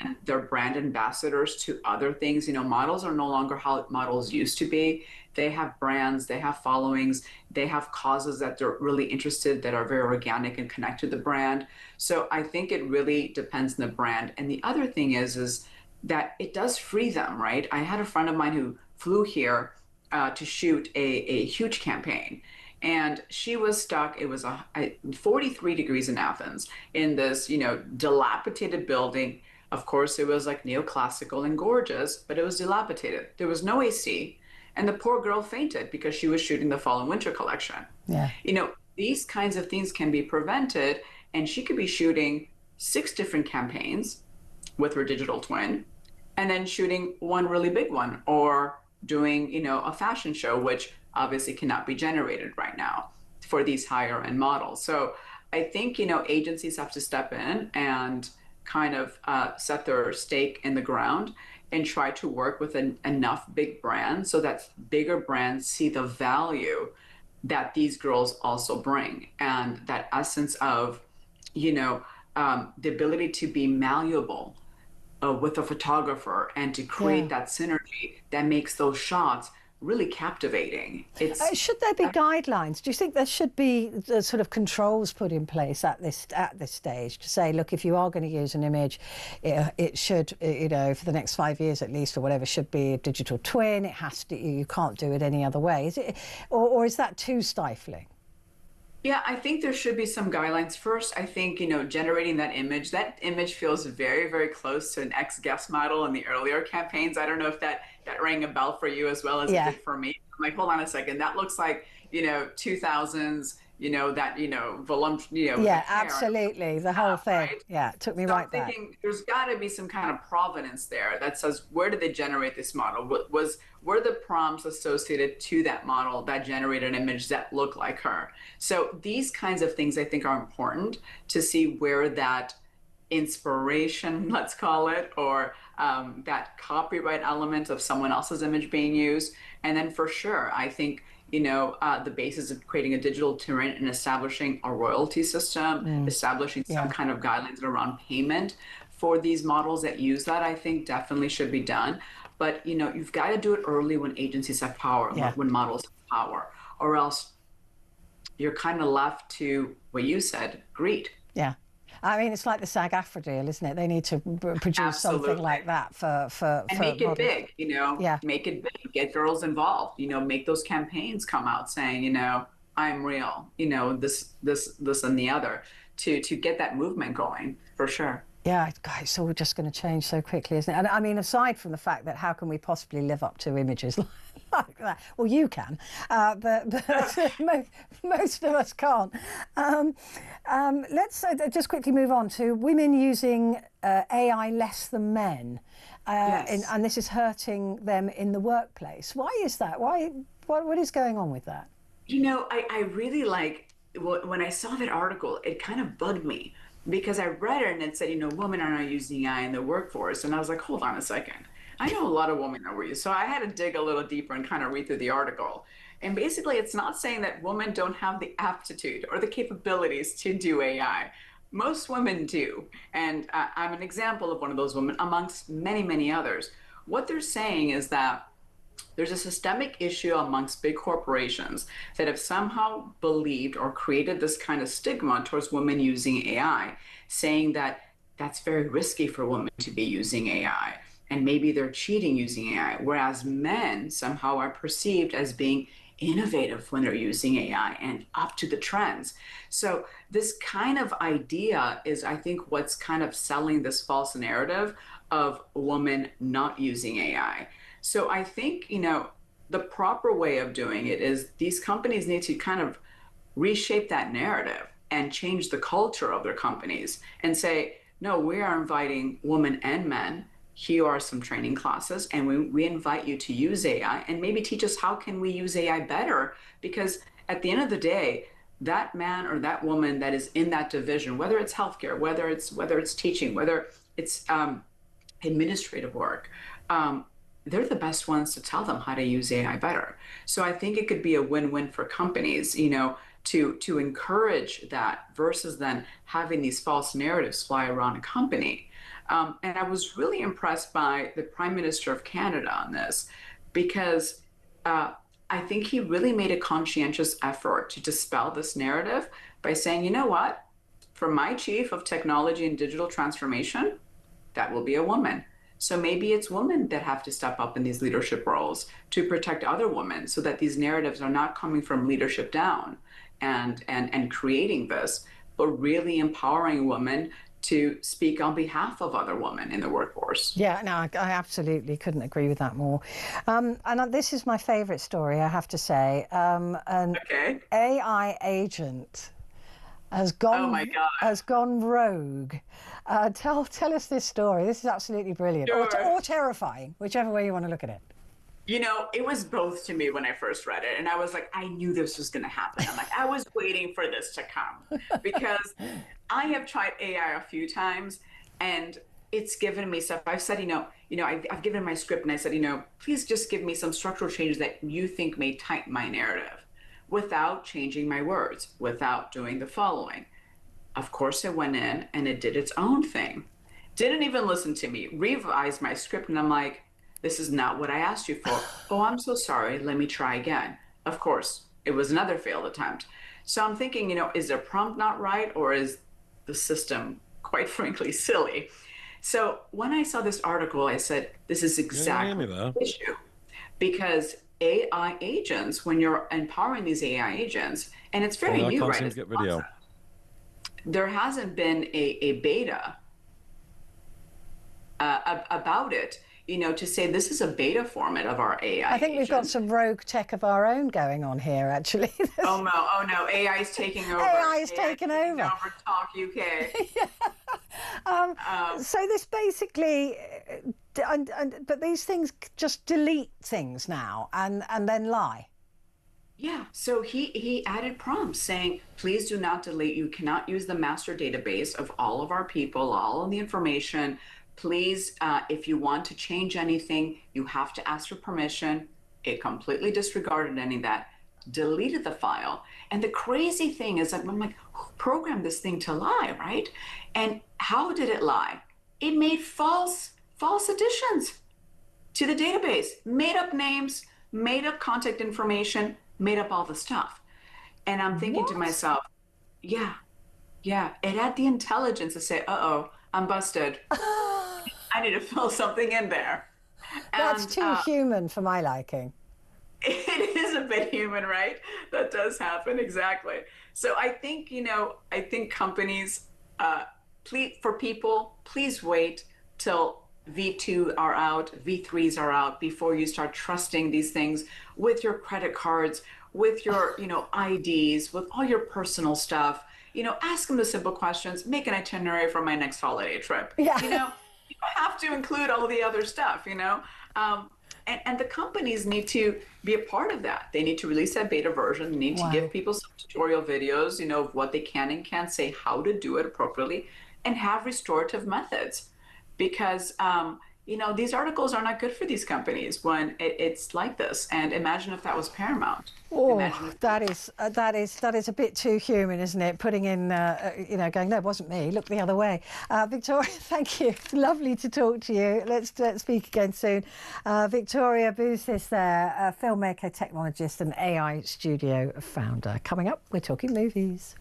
and they're brand ambassadors to other things. You know, models are no longer how models used to be. They have brands, they have followings, they have causes that they're really interested, that are very organic and connect to the brand. So I think it really depends on the brand. And the other thing is that it does free them, right? I had a friend of mine who flew here to shoot a huge campaign. And she was stuck. It was 43 degrees in Athens in this, dilapidated building. Of course, it was like neoclassical and gorgeous, but it was dilapidated. There was no AC. And the poor girl fainted because she was shooting the fall and winter collection. Yeah. These kinds of things can be prevented. And she could be shooting 6 different campaigns with her digital twin and then shooting one really big one, or doing, a fashion show, which obviously cannot be generated right now for these higher end models. So I think, agencies have to step in and kind of set their stake in the ground and try to work with enough big brands so that bigger brands see the value that these girls also bring, and that essence of, the ability to be malleable with a photographer and to create that synergy that makes those shots really captivating. Should there be guidelines? Do you think there should be the sort of controls put in place at this stage to say, look, if you are going to use an image, it should, for the next 5 years at least, or whatever, should be a digital twin. It has to. You can't do it any other way. Is it, or is that too stifling? Yeah, I think there should be some guidelines. First, I think, generating that image feels very, very close to an ex-guest model in the earlier campaigns. I don't know if that rang a bell for you as well as it did for me. I'm like, hold on a second, that looks like, 2000s, voluptuous, yeah, absolutely, the whole thing. Right? Yeah, it took me right back. There's got to be some kind of provenance there that says, where did they generate this model? Were the prompts associated to that model that generated an image that looked like her? So these kinds of things I think are important to see where that inspiration, let's call it, or that copyright element of someone else's image being used. And then for sure, I think, the basis of creating a digital twin and establishing a royalty system, establishing some kind of guidelines around payment for these models that use that, I think definitely should be done. But, you've got to do it early when agencies have power, when models have power, or else you're kind of left to what you said, greed. Yeah. I mean, it's like the SAG-AFTRA deal, isn't it? They need to produce something like that for and make it models. big, make it big, get girls involved, make those campaigns come out saying, I'm real, this and the other, to get that movement going, for sure. Yeah, God, it's all just going to change so quickly, isn't it? And I mean, aside from the fact that how can we possibly live up to images like that? Well, you can, but most of us can't. Let's just quickly move on to women using AI less than men. And this is hurting them in the workplace. Why is that? What is going on with that? I really when I saw that article, it kind of bugged me. Because I read it and it said, women are not using AI in the workforce. And I was like, hold on a second. I know a lot of women are using. So I had to dig a little deeper and kind of read through the article. And basically, it's not saying that women don't have the aptitude or the capabilities to do AI. Most women do. And I'm an example of one of those women amongst many, many others. What they're saying is that there's a systemic issue amongst big corporations that have somehow believed or created this kind of stigma towards women using AI, saying that that's very risky for women to be using AI, and maybe they're cheating using AI, whereas men somehow are perceived as being innovative when they're using AI and up to the trends. So this kind of idea is, I think, what's kind of selling this false narrative of women not using AI. So I think, the proper way of doing it is these companies need to kind of reshape that narrative and change the culture of their companies and say, no, we are inviting women and men. Here are some training classes, and we invite you to use AI and maybe teach us how can we use AI better, because at the end of the day, that man or that woman that is in that division, whether it's healthcare, whether it's teaching, whether it's administrative work, they're the best ones to tell them how to use AI better. So I think it could be a win-win for companies, to encourage that versus then having these false narratives fly around a company. And I was really impressed by the Prime Minister of Canada on this, because I think he really made a conscientious effort to dispel this narrative by saying, you know what, for my chief of technology and digital transformation, that will be a woman. So maybe it's women that have to step up in these leadership roles to protect other women so that these narratives are not coming from leadership down and creating this, but really empowering women to speak on behalf of other women in the workforce. Yeah, no, I absolutely couldn't agree with that more. And this is my favourite story, I have to say. An AI agent has gone rogue. Tell us this story. This is absolutely brilliant, or terrifying, whichever way you want to look at it. You know, it was both to me when I first read it, and I was like, I knew this was going to happen. I'm like, I was waiting for this to come, because I have tried AI a few times, and it's given me stuff. I've said, I've given my script, and I said, please just give me some structural changes that you think may tighten my narrative, without changing my words, without doing the following. Of course, it went in and it did its own thing. Didn't even listen to me, revised my script, and I'm like, this is not what I asked you for. Oh, I'm so sorry. Let me try again. Of course, it was another failed attempt. So I'm thinking, is the prompt not right, or is the system, quite frankly, silly? So when I saw this article, I said, this is exactly the issue. Because AI agents, when you're empowering these AI agents, and it's very new, right? There hasn't been a beta about it, to say this is a beta format of our AI. I think we've got some rogue tech of our own going on here, actually. Oh no, AI is taking over. AI is taking over. Talk UK. So this basically, but these things just delete things now and then lie. Yeah, so he added prompts saying, please do not delete. You cannot use the master database of all of our people, all of the information. Please, if you want to change anything, you have to ask for permission. It completely disregarded any of that, deleted the file. And the crazy thing is that I'm like, who programmed this thing to lie, right? And how did it lie? It made false additions to the database, made up names, made up contact information, made up all the stuff. And I'm thinking to myself, yeah, it had the intelligence to say, uh-oh, I'm busted. I need to fill something in there. That's too human for my liking. It is a bit human, right? That does happen, exactly. So I think, I think companies, please wait till V2 are out, V3s are out before you start trusting these things with your credit cards, with your, IDs, with all your personal stuff. Ask them the simple questions, make an itinerary for my next holiday trip. Yeah. You don't have to include all the other stuff, And the companies need to be a part of that. They need to release that beta version. They need to give people some tutorial videos, of what they can and can't say, how to do it appropriately, and have restorative methods. Because, these articles are not good for these companies when it's like this. And imagine if that was paramount. Oh, that is a bit too human, isn't it? Putting in, going, no, it wasn't me. Look the other way. Victoria, thank you. Lovely to talk to you. Let's speak again soon. Victoria Booth is there, a filmmaker, technologist, and AI studio founder. Coming up, we're talking movies.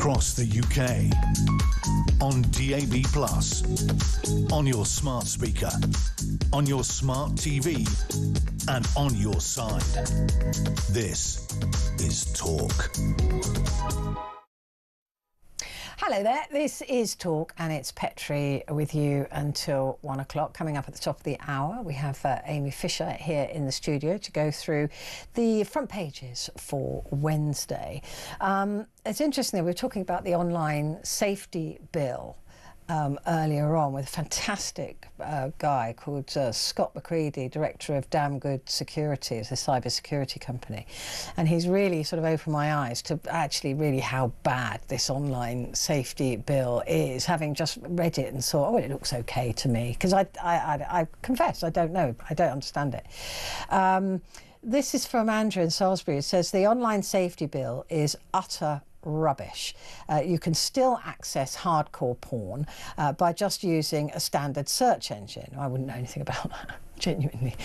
across the UK. On DAB+, on your smart speaker, on your smart TV, and on your side. This is Talk. Hello there, this is Talk and it's Petrie with you until 1 o'clock. Coming up at the top of the hour, we have Amy Fisher here in the studio to go through the front pages for Wednesday. It's interesting that we were talking about the online safety bill earlier on with a fantastic guy called Scott McCready, director of Damn Good Security, it's a cyber security company, and he's really sort of opened my eyes to actually really how bad this online safety bill is, having just read it and thought, oh, it looks okay to me, because I confess I don't know, I don't understand it. This is from Andrew in Salisbury. It says the online safety bill is utter rubbish. You can still access hardcore porn by just using a standard search engine. I wouldn't know anything about that, genuinely.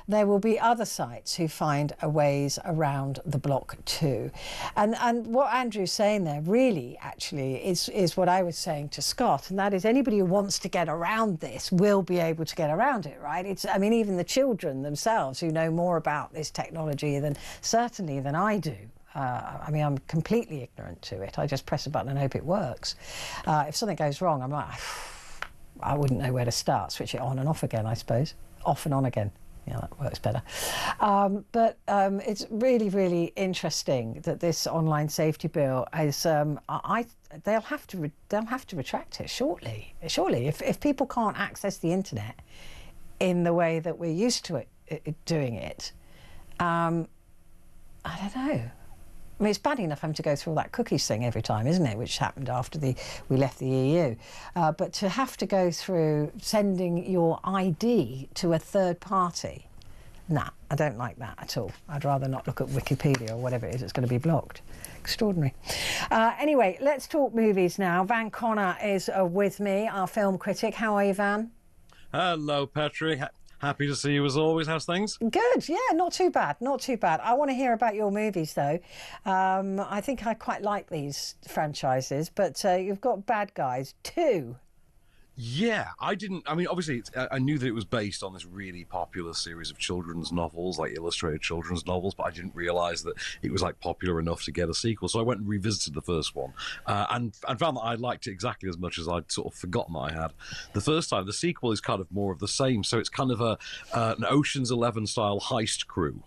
There will be other sites who find ways around the block too. And what Andrew's saying there really actually is what I was saying to Scott, and that is anybody who wants to get around this will be able to get around it, right? I mean, even the children themselves who know more about this technology than I do. I mean, I'm completely ignorant to it. I just press a button and hope it works. If something goes wrong, I'm like, I wouldn't know where to start. Switch it on and off again, I suppose. Off and on again. Yeah, that works better. But it's really, really interesting that this online safety bill is. They'll have to retract it shortly. Surely, if people can't access the internet in the way that we're used to doing it, I don't know. I mean, it's bad enough having to go through all that cookies thing every time, isn't it? Which happened after we left the EU. But to have to go through sending your ID to a third party, nah, I don't like that at all. I'd rather not look at Wikipedia or whatever it is that's going to be blocked. Extraordinary. Anyway, let's talk movies now. Van Connor is with me, our film critic. How are you, Van? Hello, Petrie. Happy to see you as always. How's things? Good, yeah, not too bad, not too bad. I want to hear about your movies, though. I think I quite like these franchises, but you've got Bad Guys 2. Yeah, I mean, obviously, I knew that it was based on this really popular series of children's novels, like illustrated children's novels, but I didn't realise that it was, like, popular enough to get a sequel. So I went and revisited the first one and found that I liked it exactly as much as I'd sort of forgotten that I had the first time. The sequel is kind of more of the same. So it's kind of an Ocean's 11-style heist crew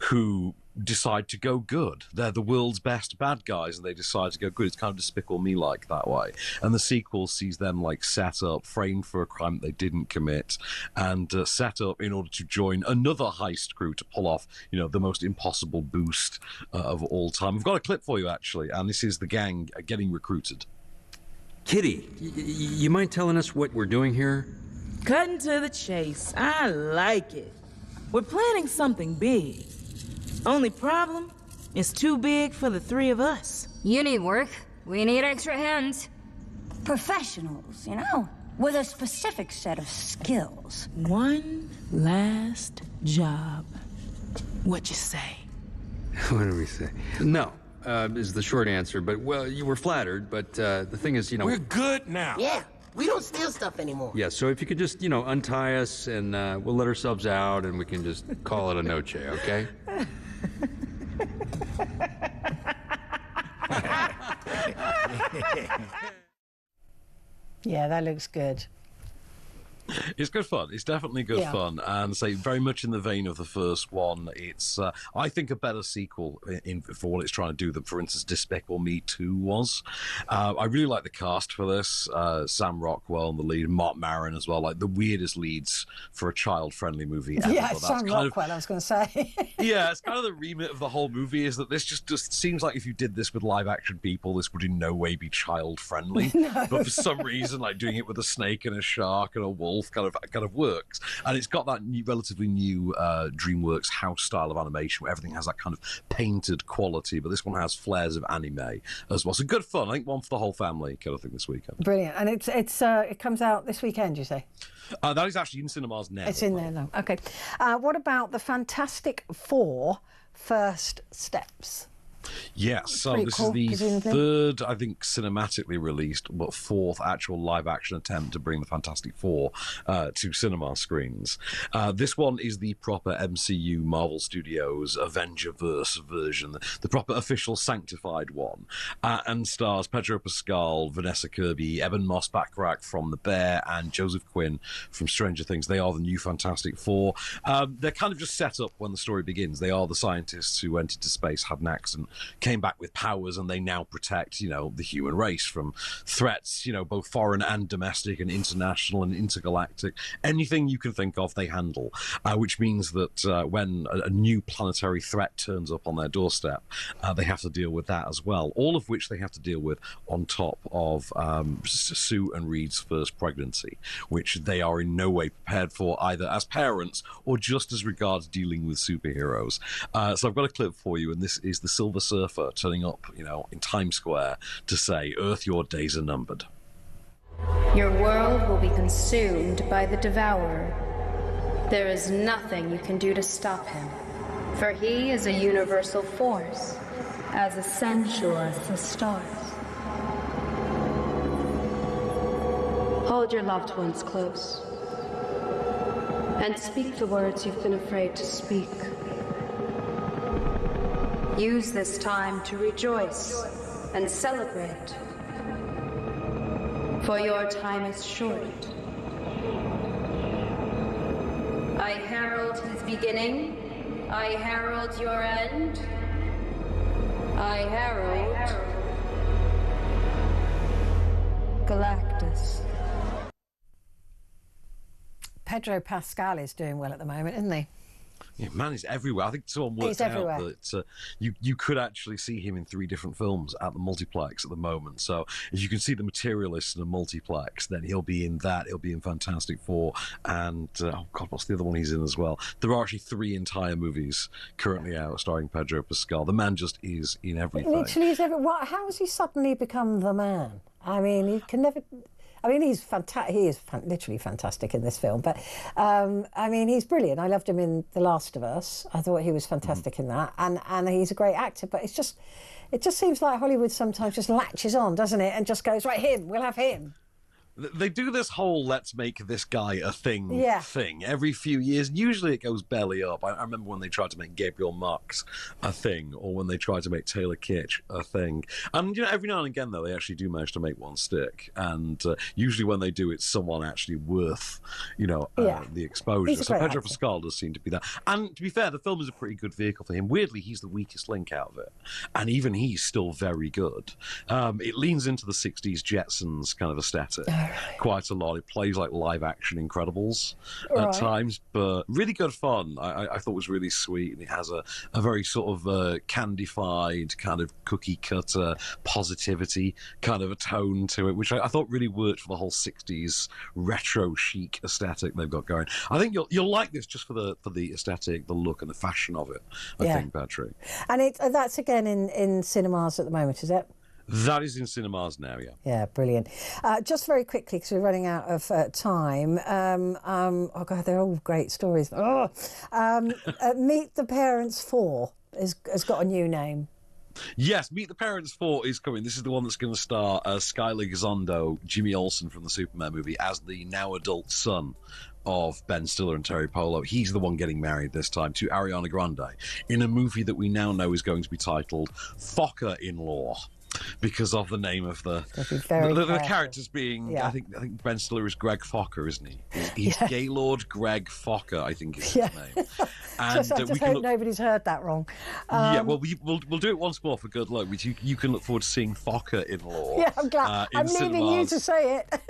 who decide to go good. They're the world's best bad guys and they decide to go good. It's kind of Despicable Me like that way. And the sequel sees them like set up, framed for a crime that they didn't commit, and set up in order to join another heist crew to pull off, you know, the most impossible boost of all time. I've got a clip for you actually, and this is the gang getting recruited. Kitty, you mind telling us what we're doing here? Cutting to the chase. I like it. We're planning something big. Only problem, it's too big for the three of us. You need work. We need extra hands. Professionals, you know, with a specific set of skills. One last job. What you say? What do we say? No, is the short answer, but, well, you were flattered, but the thing is, you know... We're good now. Yeah, we don't steal stuff anymore. Yeah, so if you could just, you know, untie us and we'll let ourselves out and we can just call it a noche, okay? Yeah, that looks good. It's good fun. It's definitely good fun, and say very much in the vein of the first one. It's I think a better sequel for what it's trying to do than, for instance, Despicable Me 2 was. I really like the cast for this. Sam Rockwell in the lead, Mark Maron as well. Like the weirdest leads for a child-friendly movie ever. Yeah, Sam Rockwell. I was going to say. Yeah, it's kind of the remit of the whole movie is that this just seems like if you did this with live-action people, this would in no way be child-friendly. No. But for some reason, like doing it with a snake and a shark and a wolf kind of works, and it's got that relatively new DreamWorks house style of animation where everything has that kind of painted quality, but this one has flares of anime as well. So good fun. I think one for the whole family kind of thing this weekend. Brilliant. And it comes out this weekend, you say? That is actually in cinemas now. It's in there now. Okay. What about the Fantastic Four First Steps? Yes, so Pretty this cool, is the presumably. third, I think, cinematically released, but fourth actual live-action attempt to bring the Fantastic Four to cinema screens. This one is the proper MCU Marvel Studios Avengerverse version, the proper official sanctified one, and stars Pedro Pascal, Vanessa Kirby, Eben Moss-Backrack from The Bear, and Joseph Quinn from Stranger Things. They are the new Fantastic Four. They're kind of just set up when the story begins. They are the scientists who went into space, had an accident, came back with powers, and they now protect, the human race from threats, both foreign and domestic and international and intergalactic. Anything you can think of, they handle, which means that when a new planetary threat turns up on their doorstep, they have to deal with that as well, all of which they have to deal with on top of Sue and Reed's first pregnancy, which they are in no way prepared for, either as parents or just as regards dealing with superheroes. So I've got a clip for you, and this is the Silver Surfer turning up, in Times Square to say, "Earth, your days are numbered." Your world will be consumed by the Devourer. There is nothing you can do to stop him, for he is a universal force, as essential as the stars. Hold your loved ones close, and speak the words you've been afraid to speak. Use this time to rejoice and celebrate, for your time is short. I herald his beginning, I herald your end, I herald Galactus. Pedro Pascal is doing well at the moment, isn't he? Yeah, man, he's everywhere. I think someone worked out that you could actually see him in 3 different films at the multiplex at the moment. So if you can see The Materialist in a multiplex, then he'll be in that. He'll be in Fantastic Four. And, what's the other one he's in as well? There are actually 3 entire movies currently out starring Pedro Pascal. The man just is in everything. Literally is everything. How has he suddenly become the man? I mean, he can never... I mean, he's fantastic. He is literally fantastic in this film. But I mean, he's brilliant. I loved him in The Last of Us. I thought he was fantastic in that, and he's a great actor. But it just seems like Hollywood sometimes just latches on, doesn't it, and just goes, right, him. We'll have him. They do this whole "let's make this guy a thing" thing every few years. Usually it goes belly up. I remember when they tried to make Gabriel Marx a thing, or when they tried to make Taylor Kitsch a thing. And every now and again, though, they actually do manage to make one stick. And usually when they do, it's someone actually worth, the exposure. So Pedro Pascal does seem to be that. And to be fair, the film is a pretty good vehicle for him. Weirdly, he's the weakest link out of it, and even he's still very good. It leans into the '60s Jetsons kind of aesthetic. Quite a lot. It plays like live-action Incredibles at times, but really good fun. I thought was really sweet, and it has a very sort of candified, kind of cookie-cutter positivity kind of a tone to it, which I thought really worked for the whole '60s retro chic aesthetic they've got going. I think you'll like this just for the aesthetic, the look, and the fashion of it. I think, Patrick. And that's again in cinemas at the moment, is it? That is in cinemas now, yeah. Yeah, brilliant. Just very quickly, because we're running out of time. Oh, God, they're all great stories. Meet the Parents 4 has got a new name. Yes, Meet the Parents 4 is coming. This is the one that's going to star Skylar Gisondo, Jimmy Olsen from the Superman movie, as the now adult son of Ben Stiller and Terry Polo. He's the one getting married this time to Ariana Grande in a movie that we now know is going to be titled Focker-in-Law, because of the name of the characters being, I think Ben Stiller is Greg Focker, isn't he? He's Gaylord Greg Focker, I think is his name. And I just hope nobody's heard that wrong. We'll do it once more for good luck. You can look forward to seeing Focker-in-Law. Yeah, I'm glad. I'm leaving you to say it.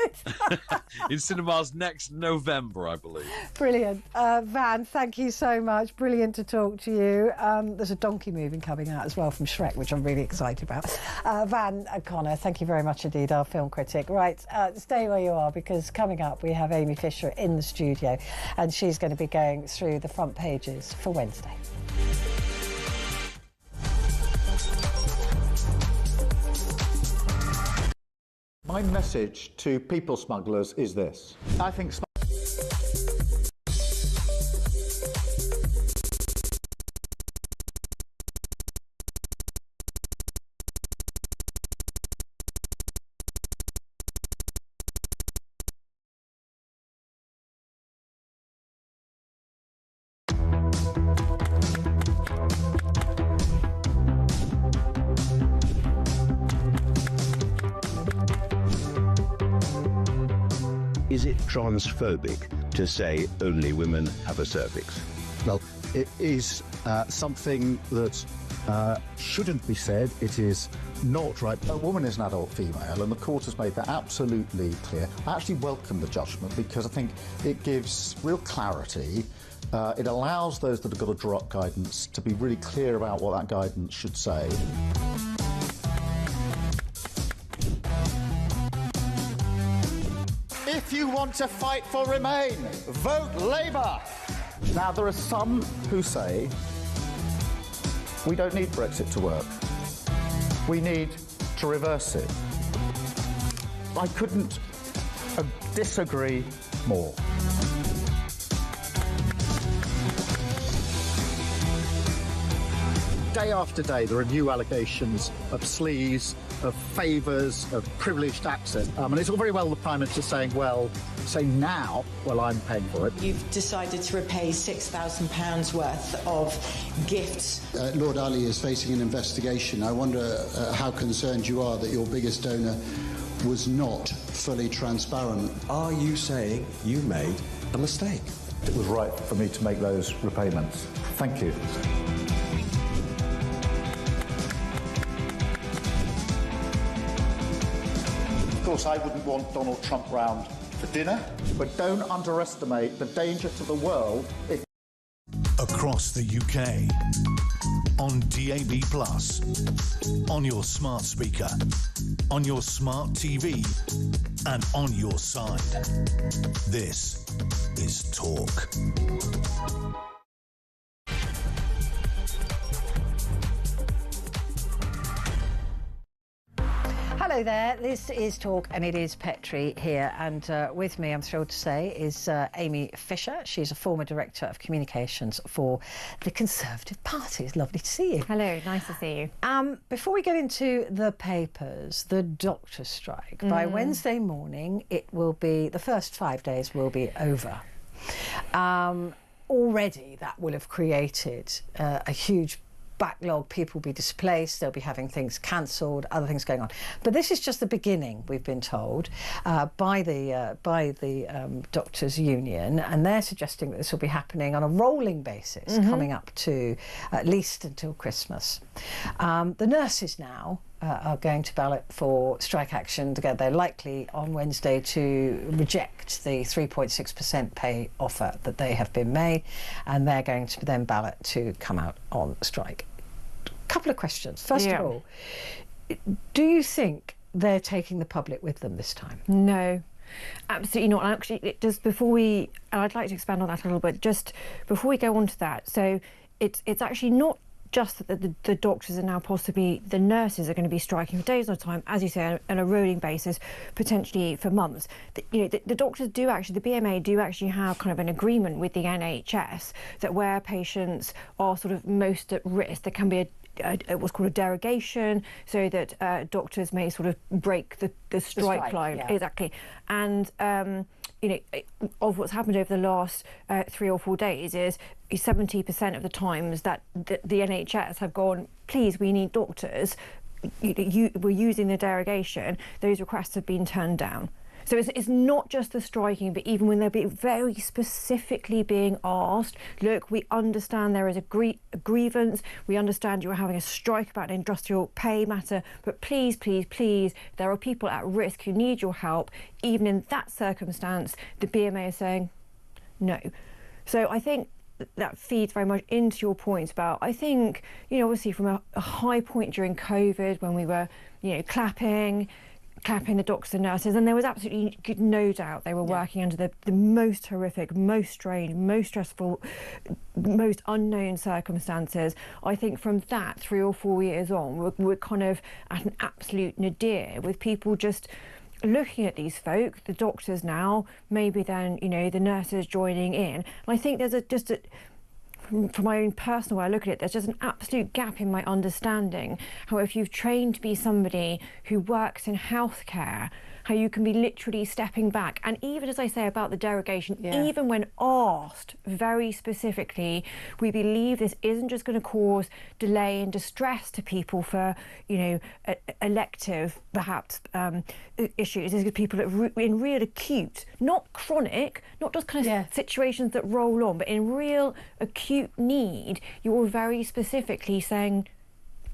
In cinemas next November, I believe. Brilliant. Van, thank you so much. Brilliant to talk to you. There's a donkey movie coming out as well from Shrek, which I'm really excited about. Van Connor, thank you very much indeed, our film critic. Right, stay where you are, because coming up we have Amy Fisher in the studio, and she's going to be going through the front pages for Wednesday. My message to people smugglers is this. I think is it transphobic to say only women have a cervix? Well, it is something that shouldn't be said. It is not right. A woman is an adult female, and the court has made that absolutely clear. I actually welcome the judgment because I think it gives real clarity. It allows those that have got to draw up guidance to be really clear about what that guidance should say. If you want to fight for Remain, vote Labour. Now, there are some who say we don't need Brexit to work. We need to reverse it. I couldn't disagree more. Day after day, there are new allegations of sleaze, of favours, of privileged access. And it's all very well the Prime Minister saying, well, say now, well, I'm paying for it. You've decided to repay £6,000 worth of gifts. Lord Ali is facing an investigation. I wonder how concerned you are that your biggest donor was not fully transparent. Are you saying you made a mistake? It was right for me to make those repayments. Thank you. Of course, I wouldn't want Donald Trump round for dinner, but don't underestimate the danger to the world if... Across the UK, on DAB+, on your smart speaker, on your smart TV, and on your side. This is Talk. Hello there, this is Talk and it is Petrie here, and with me, I'm thrilled to say, is Amy Fisher. She's a former Director of Communications for the Conservative Party. It's lovely to see you. Hello, nice to see you. Before we get into the papers, the doctor's strike, by Wednesday morning it will be, the first 5 days will be over. Already that will have created a huge backlog. People will be displaced, they'll be having things cancelled, other things going on. But this is just the beginning, we've been told, by the Doctors' Union, and they're suggesting that this will be happening on a rolling basis, coming up to at least until Christmas. The nurses now are going to ballot for strike action together. They're likely on Wednesday to reject the 3.6% pay offer that they have been made, and they're going to then ballot to come out on strike. Couple of questions. First of all, do you think they're taking the public with them this time? No, absolutely not. Actually, just before we, I'd like to expand on that a little bit, just before we go on to that. So it's actually not just that the doctors are now, possibly the nurses are going to be striking for days at a time, as you say, on a rolling basis, potentially for months. The doctors do actually, the BMA do actually have kind of an agreement with the NHS that where patients are sort of most at risk, there can be what's called a derogation, so that doctors may sort of break the strike line. Yeah. Exactly. And you know, of what's happened over the last 3 or 4 days is 70% of the times that the NHS have gone, please, we need doctors, we're using the derogation, those requests have been turned down. So it's not just the striking, but even when they're very specifically being asked, look, we understand there is a grievance, we understand you're having a strike about an industrial pay matter, but please, please, please, there are people at risk who need your help. Even in that circumstance, the BMA is saying no. So I think that feeds very much into your points about, I think, you know, obviously from a high point during COVID when we were, you know, clapping the doctors and nurses, and there was absolutely no doubt they were working under the most horrific, most strange, most stressful, most unknown circumstances. I think from that, 3 or 4 years on, we're kind of at an absolute nadir with people just looking at these folk, the doctors now, maybe then, you know, the nurses joining in. And I think there's from my own personal way I look at it, there's just an absolute gap in my understanding how if you've trained to be somebody who works in healthcare, how you can be literally stepping back. And even as I say about the derogation, even when asked very specifically, we believe this isn't just going to cause delay and distress to people for, you know, elective, perhaps, issues. This is people that in real acute, not chronic, not just kind of situations that roll on, but in real acute need, you're very specifically saying,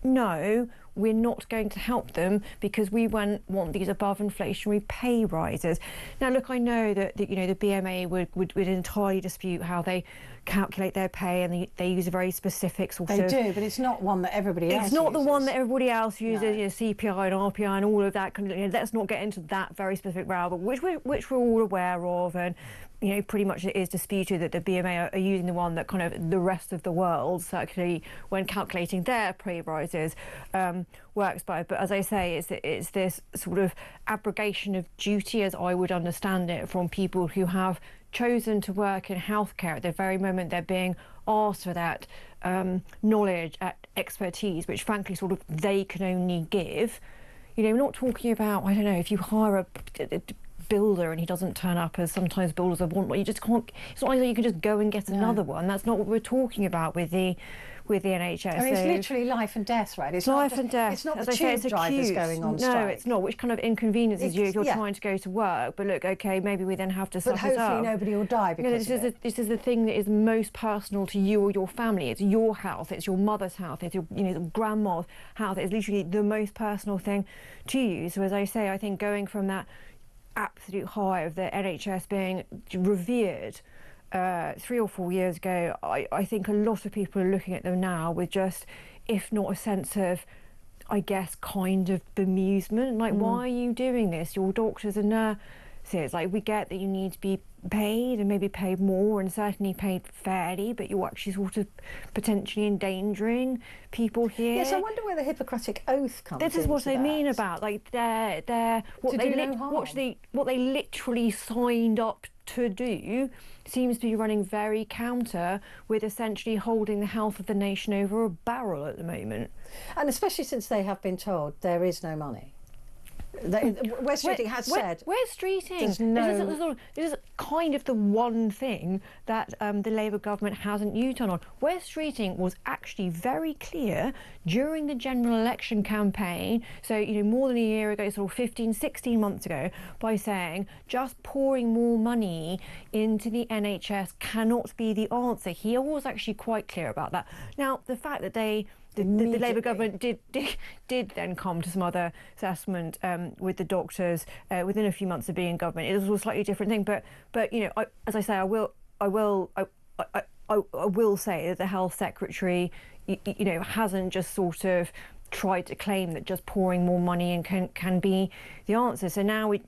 no, we're not going to help them because we want these above inflationary pay rises. Now, look, I know that you know the BMA would entirely dispute how they calculate their pay, and they use a very specific sort of... They do, but it's not one that everybody else uses. It's not the one that everybody else uses, you know, CPI and RPI and all of that. Kind of, you know, let's not get into that very specific row, but which we're all aware of, and you know, pretty much it is disputed that the BMA are using the one that kind of the rest of the world, certainly when calculating their pay rises, works by. But as I say, it's this sort of abrogation of duty, as I would understand it, from people who have chosen to work in healthcare at the very moment they're being asked for that knowledge, expertise, which frankly sort of they can only give. You know, we're not talking about, I don't know, if you hire a builder and he doesn't turn up, as sometimes builders want, you just can't, it's not like you can just go and get another one. That's not what we're talking about with the NHS. I mean, it's literally life and death, right? It's life and death. It's not the tube drivers going on strike. No, it's not, which kind of inconveniences you if you're trying to go to work. But look, OK, maybe we then have to suck it up. But hopefully nobody will die because of it. This is the thing that is most personal to you or your family. It's your health, it's your mother's health, it's your grandma's health. It's literally the most personal thing to you. So as I say, I think going from that absolute high of the NHS being revered 3 or 4 years ago, I think a lot of people are looking at them now with just, if not a sense of, I guess, kind of bemusement. Like, why are you doing this? Your doctors and nurses, like, we get that you need to be paid and maybe paid more and certainly paid fairly, but you're actually sort of potentially endangering people here. Yes, I wonder where the Hippocratic Oath comes in. This is what I mean about, like, what they literally signed up to do seems to be running very counter with essentially holding the health of the nation over a barrel at the moment. And especially since they have been told there is no money. West Streeting has said... West Streeting? This is kind of the one thing that the Labour government hasn't U-turned on. West Streeting was actually very clear during the general election campaign, so, you know, more than a year ago, sort of 15, 16 months ago, by saying just pouring more money into the NHS cannot be the answer. He was actually quite clear about that. Now, the fact that the Labour government did then come to some other assessment with the doctors within a few months of being in government. It was a slightly different thing, but you know, as I say, I will say that the Health Secretary, you know, hasn't just sort of tried to claim that just pouring more money in can be the answer. So now we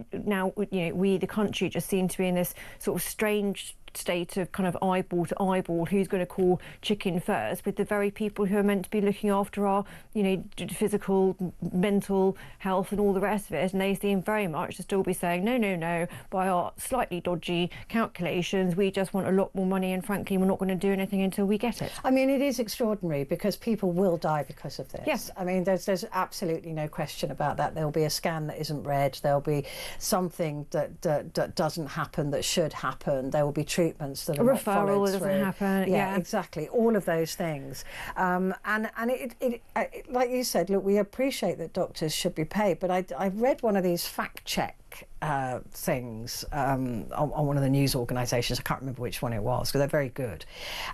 the country just seem to be in this sort of strange state of kind of eyeball to eyeball, who's going to call chicken first, with the very people who are meant to be looking after our, you know, physical, mental health and all the rest of it, and they seem very much to still be saying no, by our slightly dodgy calculations, we just want a lot more money, and frankly we're not going to do anything until we get it. I mean, it is extraordinary because people will die because of this. Yes. I mean, there's absolutely no question about that. There'll be a scan that isn't read, there'll be something that doesn't happen that should happen, there will be treatments that are not followed referral that through. doesn't happen. Yeah, exactly. All of those things. And it, like you said, look, we appreciate that doctors should be paid, but I read one of these fact check things on one of the news organisations. I can't remember which one it was, because they're very good.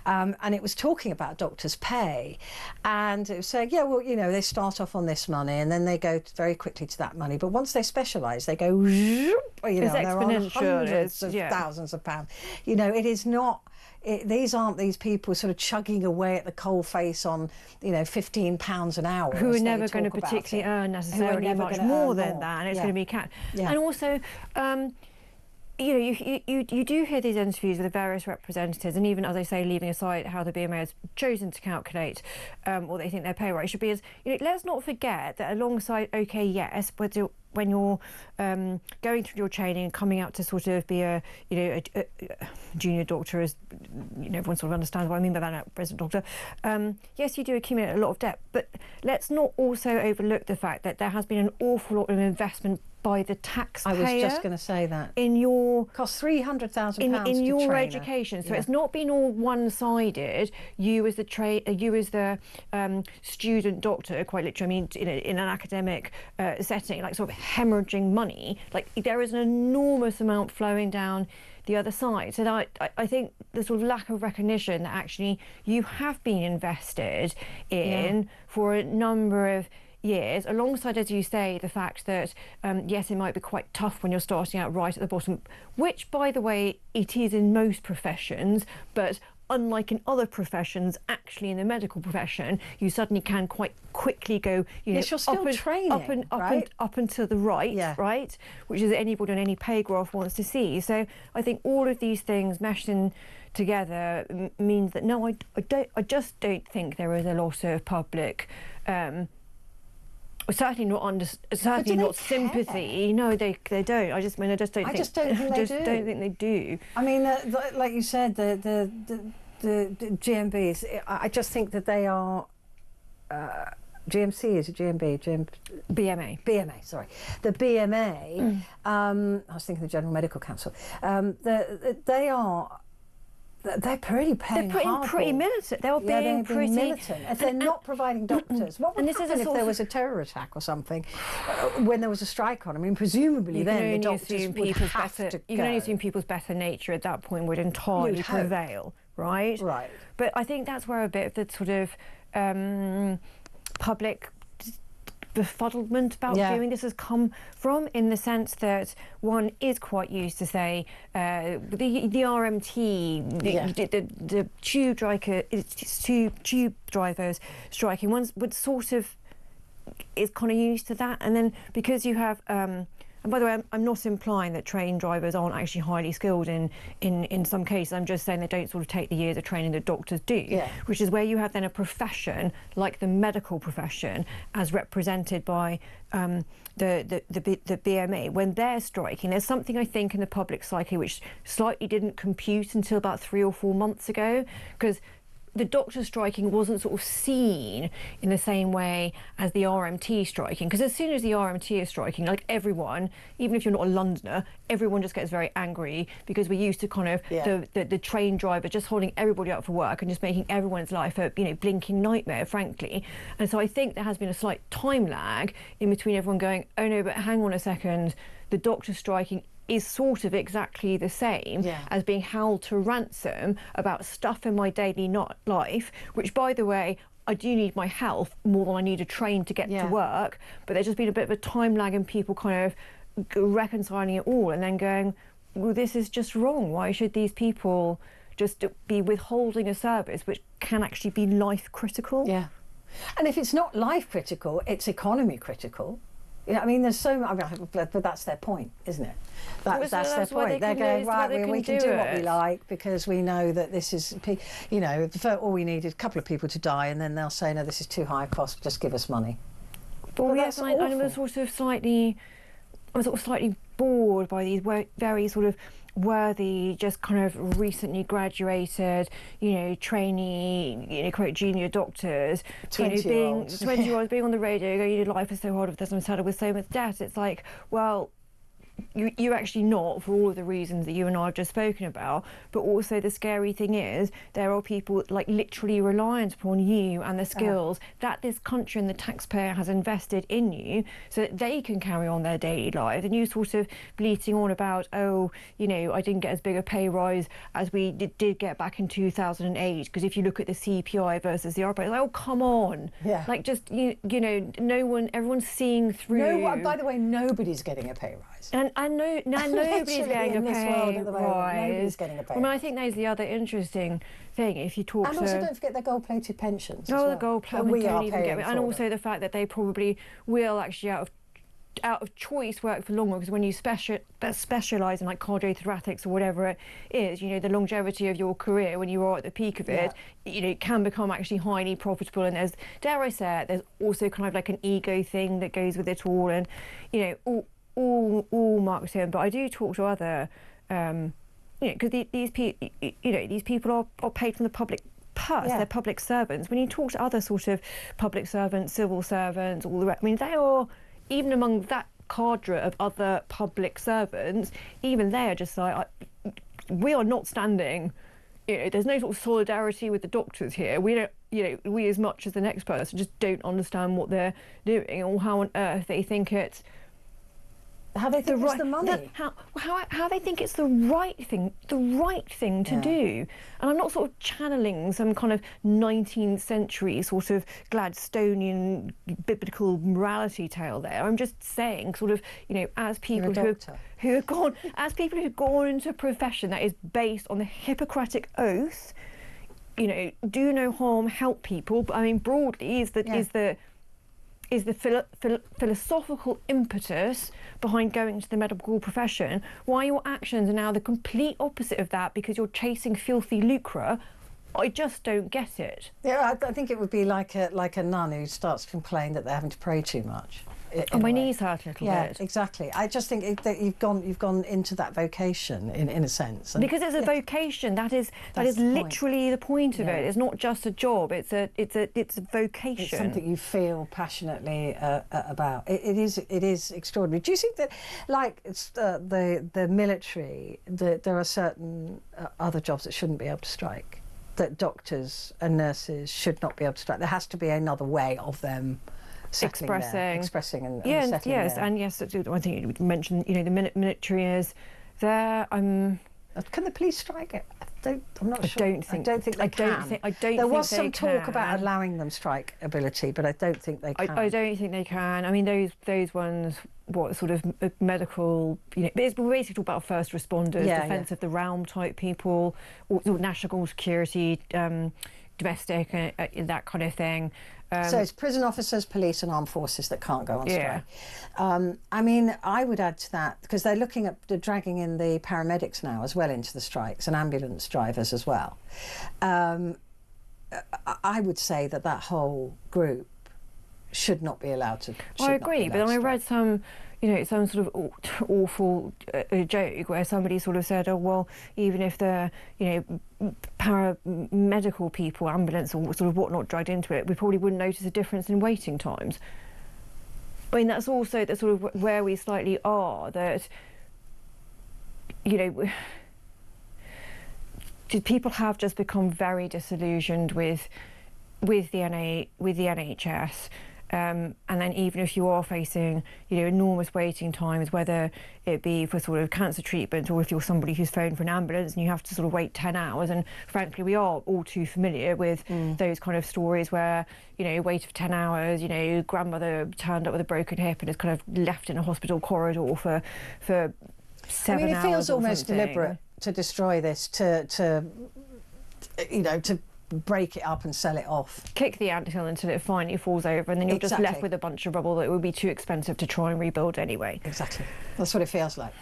And it was talking about doctors' pay, and it was saying, yeah, well, you know, they start off on this money and then they go very quickly to that money, but once they specialise, they go, you know, they're on hundreds of thousands of pounds. You know, it is not. These aren't these people sort of chugging away at the coalface on, you know, £15 an hour. Who are never going to particularly earn necessarily much more than that, and it's going to be capped. Yeah. And also, you know, you do hear these interviews with the various representatives, and even, as I say, leaving aside how the BMA has chosen to calculate what they think their pay rate should be, is, you know, let's not forget that alongside, OK, yes, when you're going through your training and coming out to sort of be a junior doctor, as you know, everyone sort of understands what I mean by that now, resident doctor. Yes, you do accumulate a lot of debt, but let's not also overlook the fact that there has been an awful lot of investment by the taxpayer. I was just going to say that. In your cost £300,000 in your trainer. education, so Yeah. it's not been all one-sided. You as the student doctor, quite literally, I mean, in an academic setting, like sort of hemorrhaging money. Like there is an enormous amount flowing down the other side. So that I think the sort of lack of recognition that actually you have been invested in for a number of years, alongside, as you say, the fact that yes, it might be quite tough when you're starting out right at the bottom, which, by the way, it is in most professions, but unlike in other professions, actually in the medical profession, you suddenly can quite quickly go, Yes, you're still training, right? up and to the right, right, which is anybody on any pay graph wants to see. So I think all of these things meshed in together means that no, I just don't think there is a lot of public. Certainly not sympathy. No, they don't. I just don't think. I just don't think they do. Don't think they do. I mean, like you said, the GMBs. I just think that they are. GMC is a GMB. BMA. Sorry, the BMA. I was thinking the General Medical Council. They are. They're pretty paying They're pretty militant. They're being pretty militant. If they're not providing doctors, what would happen if there was a terror attack or something when there was a strike on? I mean, presumably then the doctors would have to go. You can only assume people's better nature at that point would entirely prevail, right? Right. But I think that's where a bit of the sort of public befuddlement about doing this has come from, in the sense that one is quite used to, say, the RMT, the tube drivers striking. One would sort of is kind of used to that, and then because you have. And by the way, I'm not implying that train drivers aren't actually highly skilled in some cases. I'm just saying they don't sort of take the years of training that doctors do, which is where you have then a profession like the medical profession, as represented by the BMA. When they're striking, there's something, I think, in the public psyche which slightly didn't compute until about 3 or 4 months ago, because the doctor striking wasn't sort of seen in the same way as the RMT striking, because as soon as the RMT is striking, like everyone, even if you're not a Londoner, everyone just gets very angry, because we're used to kind of the train driver just holding everybody up for work and just making everyone's life a blinking nightmare, frankly. And so I think there has been a slight time lag in between everyone going, oh no, but hang on a second, the doctor striking is sort of exactly the same as being held to ransom about stuff in my daily life, which, by the way, I do need my health more than I need a train to get to work. But there's just been a bit of a time lag in people kind of reconciling it all and then going, well, this is just wrong. Why should these people just be withholding a service which can actually be life critical? Yeah. And if it's not life critical, it's economy critical. Yeah, I mean, there's so much, but that's their point, isn't it? That's their point. They're going, right, we can do what we like because we know that this is, all we need is a couple of people to die, and then they'll say, no, this is too high a cost, just give us money. Well, yes, I was sort of slightly bored by these very sort of worthy, just kind of recently graduated, trainee, quote, junior doctors, 20-year-olds being on the radio going, your life is so hard, I'm saddled with so much debt. It's like, well, you're actually not, for all of the reasons that you and I have just spoken about. But also the scary thing is there are people like literally reliant upon you and the skills that this country and the taxpayer has invested in you so that they can carry on their daily lives. And you sort of bleating on about, I didn't get as big a pay rise as we did get back in 2008, because if you look at the CPI versus the RPI, it's like, oh, come on. Yeah. Like, just, everyone's seeing through. By the way, nobody's nobody's getting a pay rise. And nobody's getting a pay rise. Nobody's getting a pay rise. I mean, I think that is the other interesting thing. If you talk and to... also don't forget their gold-plated pensions. The gold-plated, we don't even get it. And also the fact that they probably will actually out of choice work for longer, because when you specialise in like cardiothoracics or whatever it is, the longevity of your career when you are at the peak of it, it can become actually highly profitable. And there's, dare I say it, there's also kind of like an ego thing that goes with it all, and all marks in. But I do talk to other, because these people are paid from the public purse. They're public servants. When you talk to other sort of public servants, civil servants, all the rest, I mean, they are, even among that cadre of other public servants, even they are just like, we are not standing. There's no sort of solidarity with the doctors here. We don't, we as much as the next person just don't understand what they're doing or how on earth they think it's. How they think it's the money. How they think it's the right thing to do. And I'm not sort of channeling some kind of 19th century sort of Gladstonian biblical morality tale there. I'm just saying, sort of, as people who have gone into a profession that is based on the Hippocratic Oath, do no harm, help people. But I mean, broadly, is the philosophical impetus behind going into the medical profession, why your actions are now the complete opposite of that because you're chasing filthy lucre. I just don't get it. Yeah, I think it would be like a nun who starts to complain that they're having to pray too much. My knees hurt a little bit. Yeah, exactly. I just think that you've gone into that vocation in a sense. And because it's a vocation, that is literally the point of it. It's not just a job. It's a vocation. It's something you feel passionately about. It is extraordinary. Do you think that, like it's the military, there are certain other jobs that shouldn't be able to strike? That doctors and nurses should not be able to strike. There has to be another way of them expressing and settling yes, there. And yes, I think you mentioned, the military is there. Can the police strike it? I'm not sure. I don't think they can. There was some talk about allowing them strike ability, but I don't think they can. I don't think they can. I mean, those ones, what sort of medical, it's basically talk about first responders, defence of the realm type people, or national security, domestic, that kind of thing. So it's prison officers, police and armed forces that can't go on strike. I mean, I would add to that, because they're looking at dragging in the paramedics now as well into the strikes, and ambulance drivers as well. I would say that whole group should not be allowed to. I agree, but I read some sort of awful joke where somebody sort of said, oh, well, even if the, paramedical people, ambulance or sort of whatnot dragged into it, we probably wouldn't notice a difference in waiting times. I mean, that's also the sort of where we slightly are, that, people have just become very disillusioned with the NHS. And then even if you are facing, enormous waiting times, whether it be for sort of cancer treatment or if you're somebody who's phoned for an ambulance and you have to sort of wait 10 hours. And frankly, we are all too familiar with those kind of stories where, wait for 10 hours, grandmother turned up with a broken hip and is kind of left in a hospital corridor for 7 hours. It feels almost deliberate to destroy this, to break it up and sell it off. Kick the anthill until it finally falls over, and then you're just left with a bunch of rubble that would be too expensive to try and rebuild anyway. Exactly. That's what it feels like.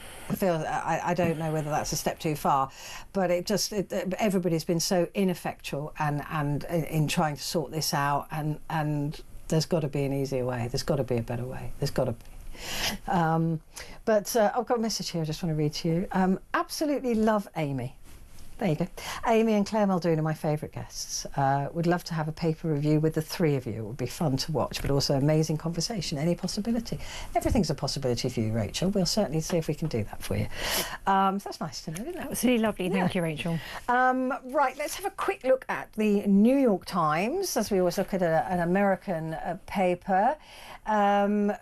I don't know whether that's a step too far, but everybody's been so ineffectual and in trying to sort this out, and there's got to be an easier way. There's got to be a better way. There's got to be. But I've got a message here I just want to read to you. Absolutely love Amy. There you go. Amy and Claire Muldoon are my favourite guests. Would love to have a paper review with the three of you. It would be fun to watch, but also amazing conversation. Any possibility? Everything's a possibility for you, Rachel. We'll certainly see if we can do that for you. So that's nice to know, isn't it? Absolutely lovely. Thank you, Rachel. Right, let's have a quick look at the New York Times, as we always look at an American paper. Where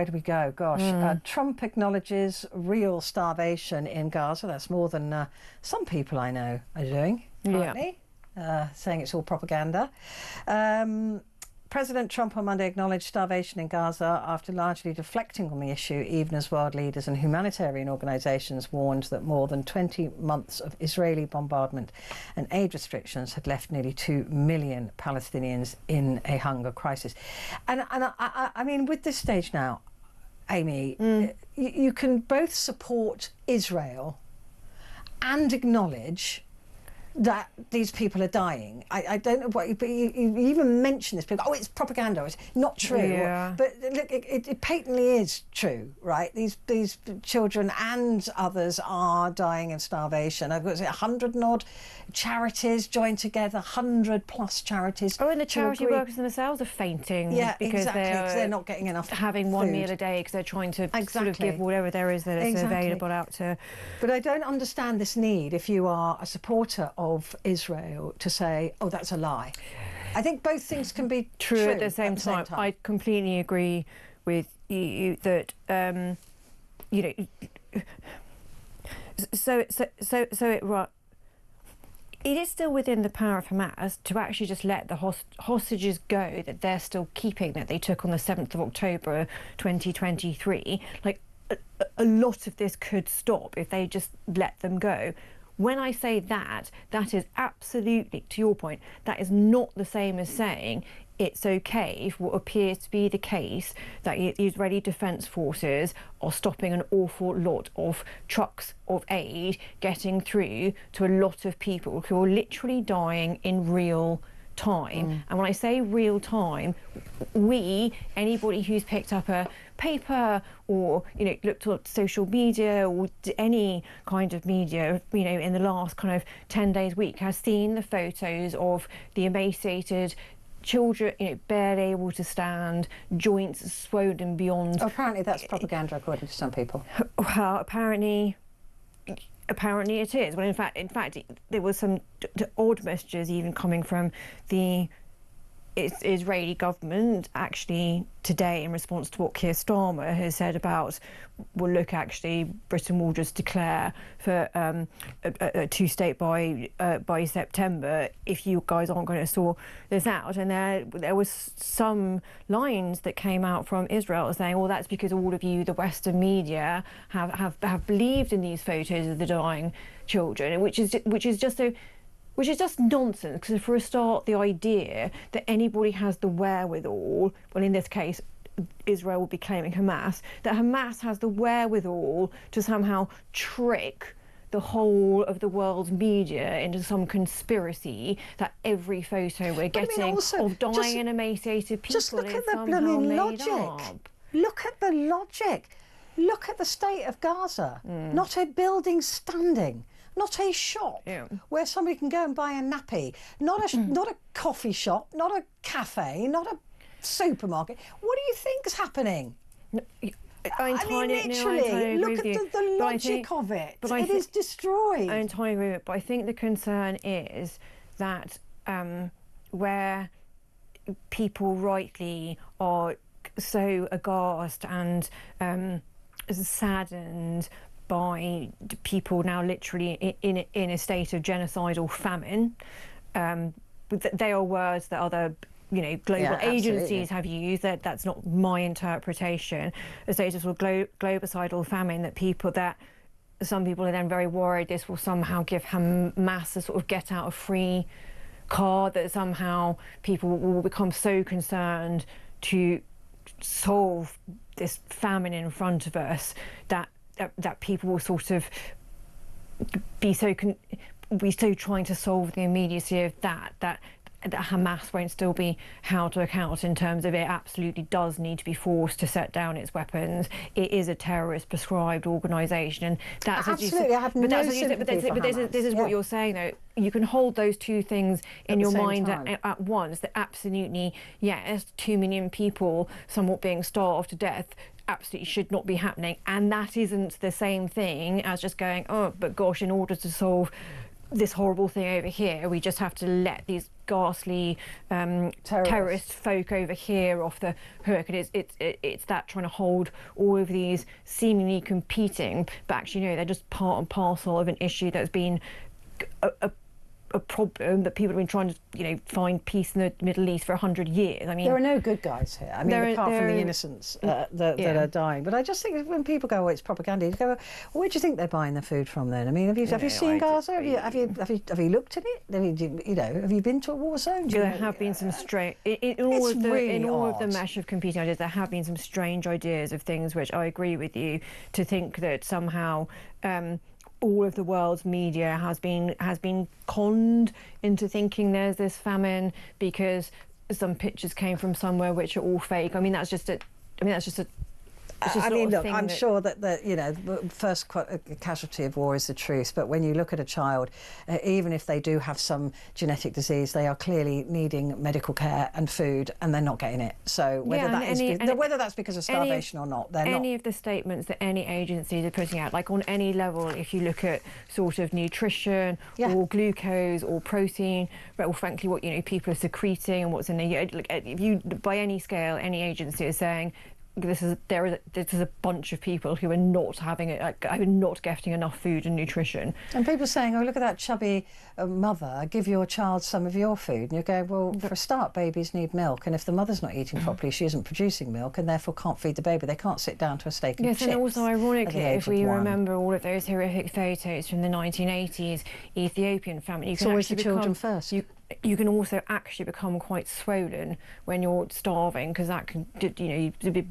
do we go? Gosh. Trump acknowledges real starvation in Gaza. That's more than some people I know are doing, apparently. Saying it's all propaganda. President Trump on Monday acknowledged starvation in Gaza after largely deflecting on the issue, even as world leaders and humanitarian organisations warned that more than 20 months of Israeli bombardment and aid restrictions had left nearly 2 million Palestinians in a hunger crisis. And I mean, with this stage now, Amy, you can both support Israel and acknowledge that these people are dying. I don't know what, but you even mention this. People, oh, it's propaganda. It's not true. Yeah. But look, it patently is true, right? These children and others are dying of starvation. I've got 100 and odd charities joined together, 100+ charities. Oh, and the charity workers themselves are fainting. Yeah, because exactly. They're not getting enough. Having one food. meal a day because they're trying to Exactly. sort of give whatever there is that is available out to. But I don't understand this need, if you are a supporter of Israel, to say, oh, that's a lie. I think both things can be true at the same time. I completely agree with you that you know. So it is still within the power of Hamas to actually just let the hostages go that they're still keeping, that they took on the 7th of October 2023. Like, a lot of this could stop if they just let them go. When I say that, that is absolutely, to your point, that is not the same as saying it's okay for what appears to be the case, that the Israeli Defence Forces are stopping an awful lot of trucks of aid getting through to a lot of people who are literally dying in real time. And when I say real time, anybody who's picked up a paper or, you know, looked at social media or any kind of media, you know, in the last kind of 10 days, week, has seen the photos of the emaciated children, you know, barely able to stand, joints swollen beyond. Oh, apparently that's propaganda, according to some people. Well, apparently it is. Well, in fact, there was some odd messages even coming from the Israeli government actually today in response to what Keir Starmer has said about, well, look, actually Britain will just declare for a two-state by September if you guys aren't going to sort this out. And there was some lines that came out from Israel saying, well, that's because all of you, the Western media, have believed in these photos of the dying children, which is just nonsense, because for a start, the idea that anybody has the wherewithal, well, in this case, Israel will be claiming Hamas, that Hamas has the wherewithal to somehow trick the whole of the world's media into some conspiracy that every photo we're getting of dying and emaciated people just look is at the somehow blooming made logic. up. Look at the logic. Look at the state of Gaza. Not a building standing. Not a shop where somebody can go and buy a nappy. Not a coffee shop. Not a cafe. Not a supermarket. What do you think is happening? I mean, literally, look at the logic of it. It is destroyed. I entirely agree with it, but I think the concern is that where people rightly are so aghast and saddened by people now literally in a state of genocidal famine. They are words that other, you know, global agencies have used. That's not my interpretation. A state of sort of globicidal famine, that some people are then very worried this will somehow give Hamas a sort of get out of free card, that somehow people will become so concerned to solve this famine in front of us that people will sort of be so trying to solve the immediacy of that Hamas won't still be held to account in terms of it absolutely does need to be forced to set down its weapons. It is a terrorist prescribed organisation, and that's absolutely. I have no sympathy for Hamas. This is what you're saying, though. You can hold those two things in your mind at once. That absolutely, yes, 2 million people somewhat being starved to death absolutely should not be happening, and that isn't the same thing as just going, oh, but gosh, in order to solve this horrible thing over here, we just have to let these ghastly terrorist folk over here off the hook. And it's that trying to hold all of these seemingly competing, but actually, no, they're just part and parcel of an issue that's been a problem, that people have been trying to, you know, find peace in the Middle East for 100 years. I mean, there are no good guys here. I mean, apart from the innocents that are dying. But I just think when people go, "Oh, it's propaganda," you go, well, where do you think they're buying their food from then? I mean, have you seen Gaza? Have you looked at it? Have you been to a war zone? There have been some strange in all of the mesh of competing ideas. There have been some strange ideas of things which I agree with you, to think that somehow all of the world's media has been conned into thinking there's this famine because some pictures came from somewhere which are all fake. I mean, that's just a. I mean, look, I'm sure that the first casualty of war is the truth, but when you look at a child, even if they do have some genetic disease, they are clearly needing medical care and food, and they're not getting it. So whether whether that's because of starvation or not, they're not. Any of the statements that any agencies are putting out, like on any level, if you look at sort of nutrition or glucose or protein, or frankly what people are secreting and what's in there, if you by any scale, any agency is saying this is a bunch of people who are not having it, who are not getting enough food and nutrition. And people saying, "Oh, look at that chubby mother. Give your child some of your food." And you go, "Well, for a start, babies need milk, and if the mother's not eating properly, she isn't producing milk, and therefore can't feed the baby. They can't sit down to a steak and chips." Yes, and also ironically, if we remember all of those horrific photos from the 1980s, Ethiopian famine, it's always the children first. You can also actually become quite swollen when you're starving, because that can,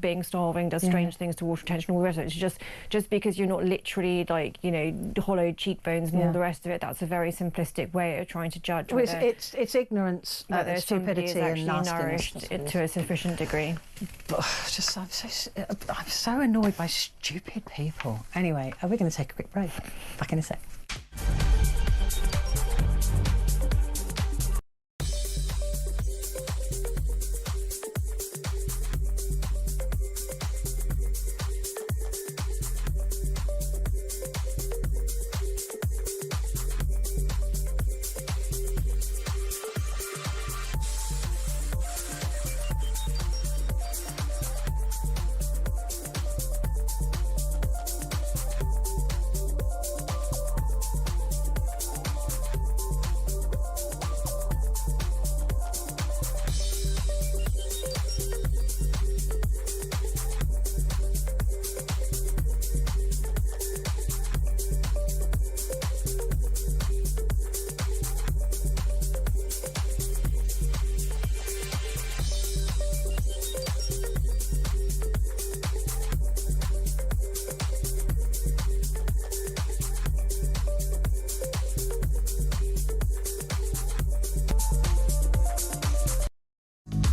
being starving does strange things to water retention and all the rest of it. It's just because you're not literally hollowed cheekbones and all the rest of it. That's a very simplistic way of trying to judge. Well, it's ignorance, stupidity, and nastiness nourished to a sufficient degree. I'm so annoyed by stupid people. Anyway, we're going to take a quick break. Back in a sec.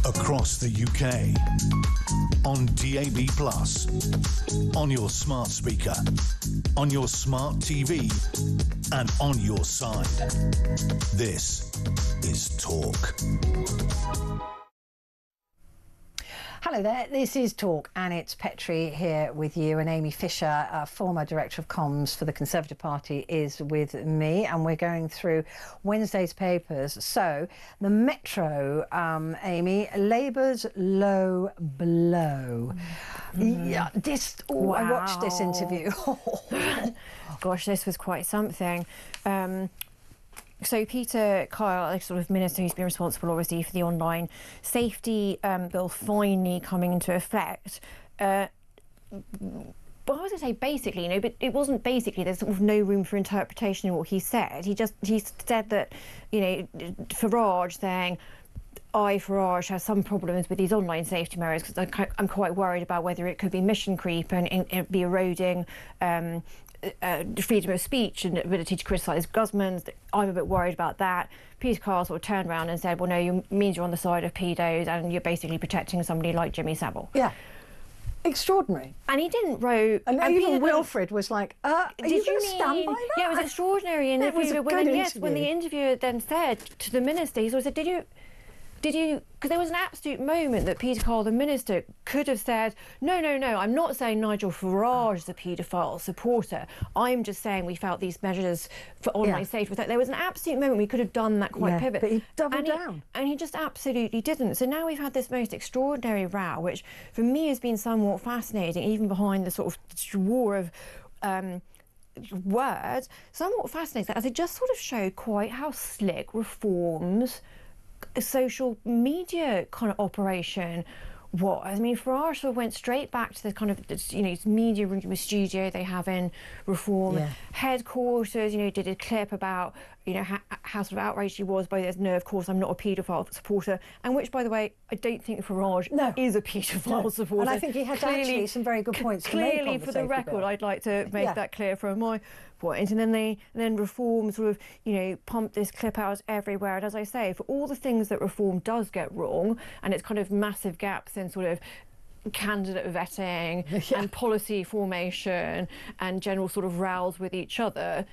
Across the UK, on DAB+, on your smart speaker, on your smart TV, and on your side. This is Talk. Hello there, this is Talk, and it's Petrie here with you, and Amy Fisher, former Director of Comms for the Conservative Party, is with me, and we're going through Wednesday's papers. So, the Metro, Amy, Labour's low blow. Yeah, Wow. I watched this interview. Gosh, this was quite something. So Peter Kyle, sort of minister who's been responsible obviously for the online safety bill finally coming into effect. But I was going to say basically, but it wasn't basically. There's sort of no room for interpretation in what he said. He said that, Farage saying, Farage has some problems with these online safety measures because I'm quite worried about whether it could be mission creep and it be eroding freedom of speech and ability to criticise governments. I'm a bit worried about that. Peter Carr sort of turned around and said, well, no, you means you're on the side of pedos and you're basically protecting somebody like Jimmy Savile. Yeah. Extraordinary. And he didn't row. And even Wilfred was like, are you going to stand by that? Yeah, it was extraordinary. And it was a good interview. When the interviewer then said to the minister, he sort of said, did you, because there was an absolute moment that Peter Carr, the minister, could have said, no, I'm not saying Nigel Farage is a paedophile supporter. I'm just saying we felt these measures for online safety. There was an absolute moment we could have done that quite pivot. But he doubled down. And he just absolutely didn't. So now we've had this most extraordinary row, which for me has been somewhat fascinating, even behind the sort of war of words, somewhat fascinating, as it just sort of showed quite how slick reforms a social media kind of operation was. I mean, Farage sort of went straight back to the kind of, media room studio they have in Reform headquarters, did a clip about you know, how sort of outraged he was by this. No, of course, I'm not a paedophile supporter. And which, by the way, I don't think Farage is a paedophile supporter. And I think he had actually some very good points to make on Clearly, the for the record, I'd like to make that clear from my point. And then Reform sort of, you know, pumped this clip out everywhere. And as I say, for all the things that Reform does get wrong, and its kind of massive gaps in sort of candidate vetting and policy formation and general sort of rows with each other,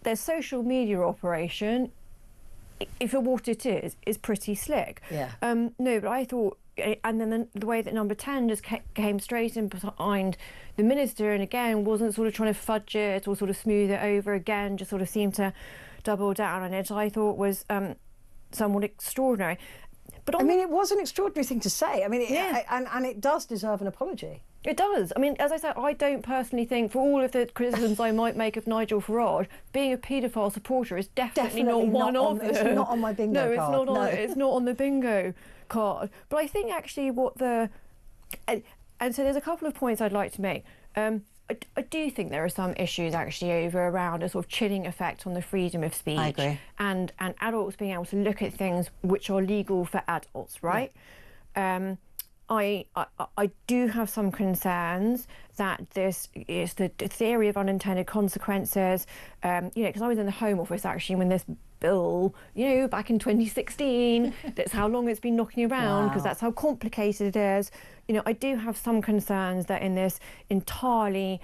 their social media operation, for what it is pretty slick. No, but I thought, and then the way that Number 10 just came straight in behind the minister, and again wasn't sort of trying to fudge it or sort of smooth it over, again just sort of seemed to double down on it, I thought was somewhat extraordinary. But I mean, it was an extraordinary thing to say. I mean, and it does deserve an apology. It does. I mean, as I said, I don't personally think, for all of the criticisms I might make of Nigel Farage, being a paedophile supporter is definitely not one of them. It's not on my bingo card. It's not on the bingo card. But I think actually and so there's a couple of points I'd like to make. I do think there are some issues actually around a sort of chilling effect on the freedom of speech. I agree. And adults being able to look at things which are legal for adults, right? Yeah. I do have some concerns that this is the theory of unintended consequences. You know, because I was in the Home Office actually when this bill, you know, back in 2016, that's how long it's been knocking around, because that's how complicated it is. You know, I do have some concerns that in this entirely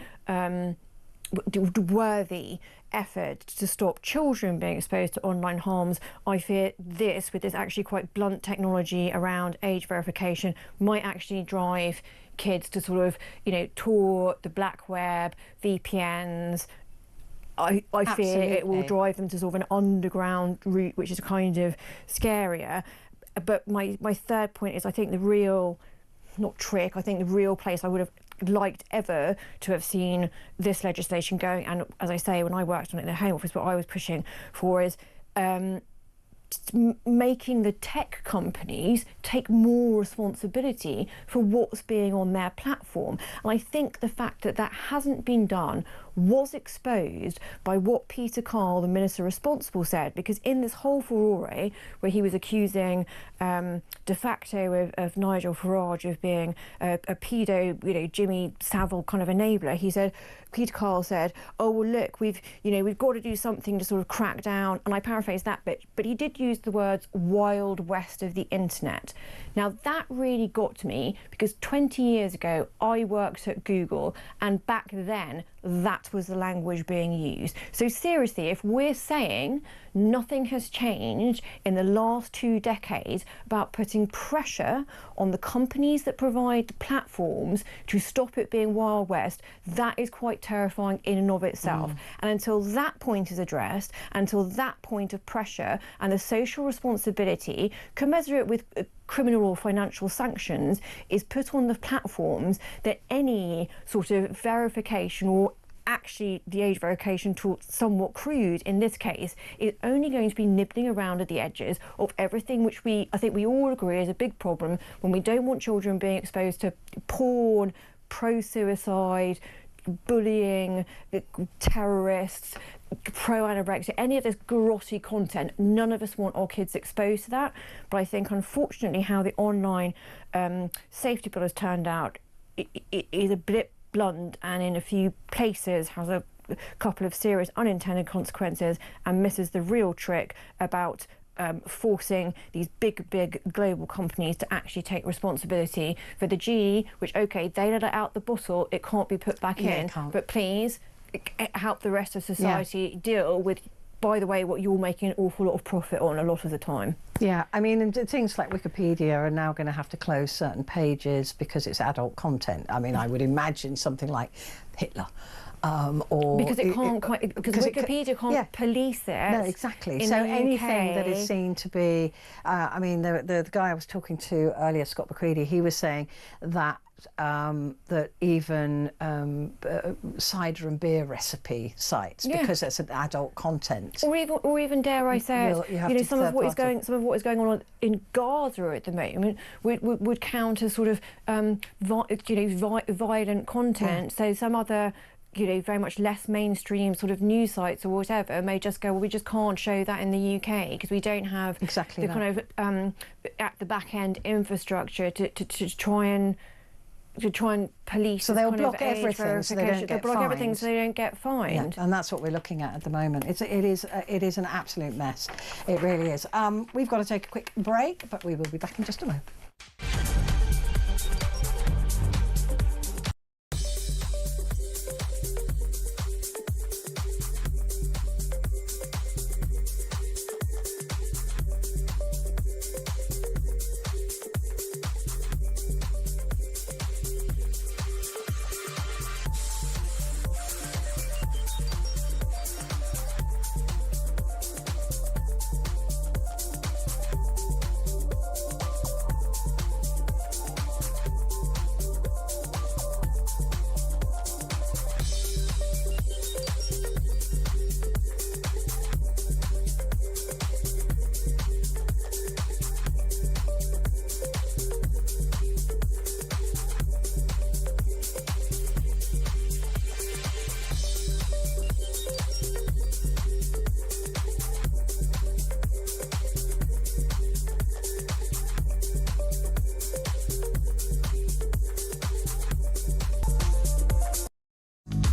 worthy effort to stop children being exposed to online harms, I fear this, with this actually quite blunt technology around age verification, might actually drive kids to sort of, you know, tour the black web, VPNs. I fear it will drive them to sort of an underground route, which is kind of scarier. But my third point is, I think the real, not trick, I think the real place I would have liked ever to have seen this legislation going, and as I say, when I worked on it in the Home Office, what I was pushing for is making the tech companies take more responsibility for what's being on their platform. And I think the fact that that hasn't been done was exposed by what Peter Carl, the minister responsible, said, because in this whole furore where he was accusing de facto of Nigel Farage of being a pedo, you know, Jimmy Savile kind of enabler, he said, Peter Carl said, oh well, look, we've got to do something to sort of crack down, and I paraphrase that bit, but he did use the words wild west of the internet. Now that really got to me, because 20 years ago I worked at Google, and back then that was the language being used. So seriously, if we're saying nothing has changed in the last 2 decades about putting pressure on the companies that provide the platforms to stop it being Wild West, that is quite terrifying in and of itself. And until that point is addressed, until that point of pressure and the social responsibility, commensurate with criminal or financial sanctions, is put on the platforms, that any sort of verification, or actually the age verification tool, somewhat crude in this case, is only going to be nibbling around at the edges of everything which I think we all agree is a big problem, when we don't want children being exposed to porn, pro-suicide, bullying, terrorists, pro-anorexia, any of this grotty content. None of us want our kids exposed to that. But I think, unfortunately, how the online safety bill has turned out, it is a bit blunt, and in a few places has a couple of serious unintended consequences, and misses the real trick about forcing these big global companies to actually take responsibility for the GE, which, okay, they let it out the bottle, it can't be put back in, but please help the rest of society deal with, by the way, what you're making an awful lot of profit on a lot of the time. Yeah, I mean, things like Wikipedia are now going to have to close certain pages because it's adult content. I mean, I would imagine something like Hitler. Or because Wikipedia can't police it. No, exactly. So anything that is seen to be, I mean, the guy I was talking to earlier, Scott McCready, he was saying that that even cider and beer recipe sites, because it's an adult content, or even dare I say it, some of what is going on in Gaza at the moment would count as sort of violent content. So some other very much less mainstream sort of news sites or whatever may just go, well, we just can't show that in the UK because we don't have exactly the kind of at the back end infrastructure to try and police. So they'll block everything so they don't get They'll block fined. everything so they don't get fined. Yeah, and that's what we're looking at the moment. It is an absolute mess. It really is. We've got to take a quick break, but we will be back in just a moment.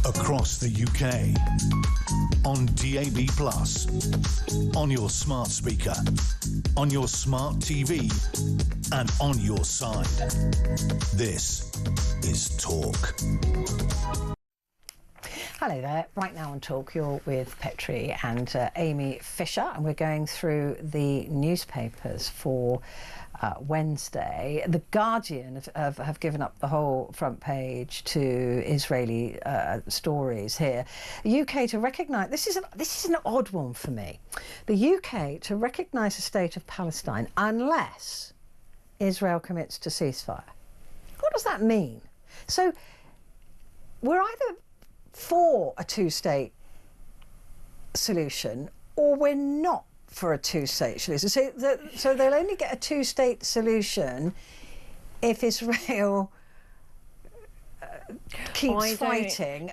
Across the UK, on DAB+, on your smart speaker, on your smart TV, and on your side. This is Talk. Hello there. Right now on Talk, you're with Petrie and Amy Fisher, and we're going through the newspapers for Wednesday. The Guardian have given up the whole front page to Israeli stories here. The UK to recognise, this is an odd one for me. The UK to recognise the state of Palestine unless Israel commits to ceasefire. What does that mean? So we're either for a two-state solution or we're not for a two-state solution. So they'll only get a two-state solution if Israel keeps fighting.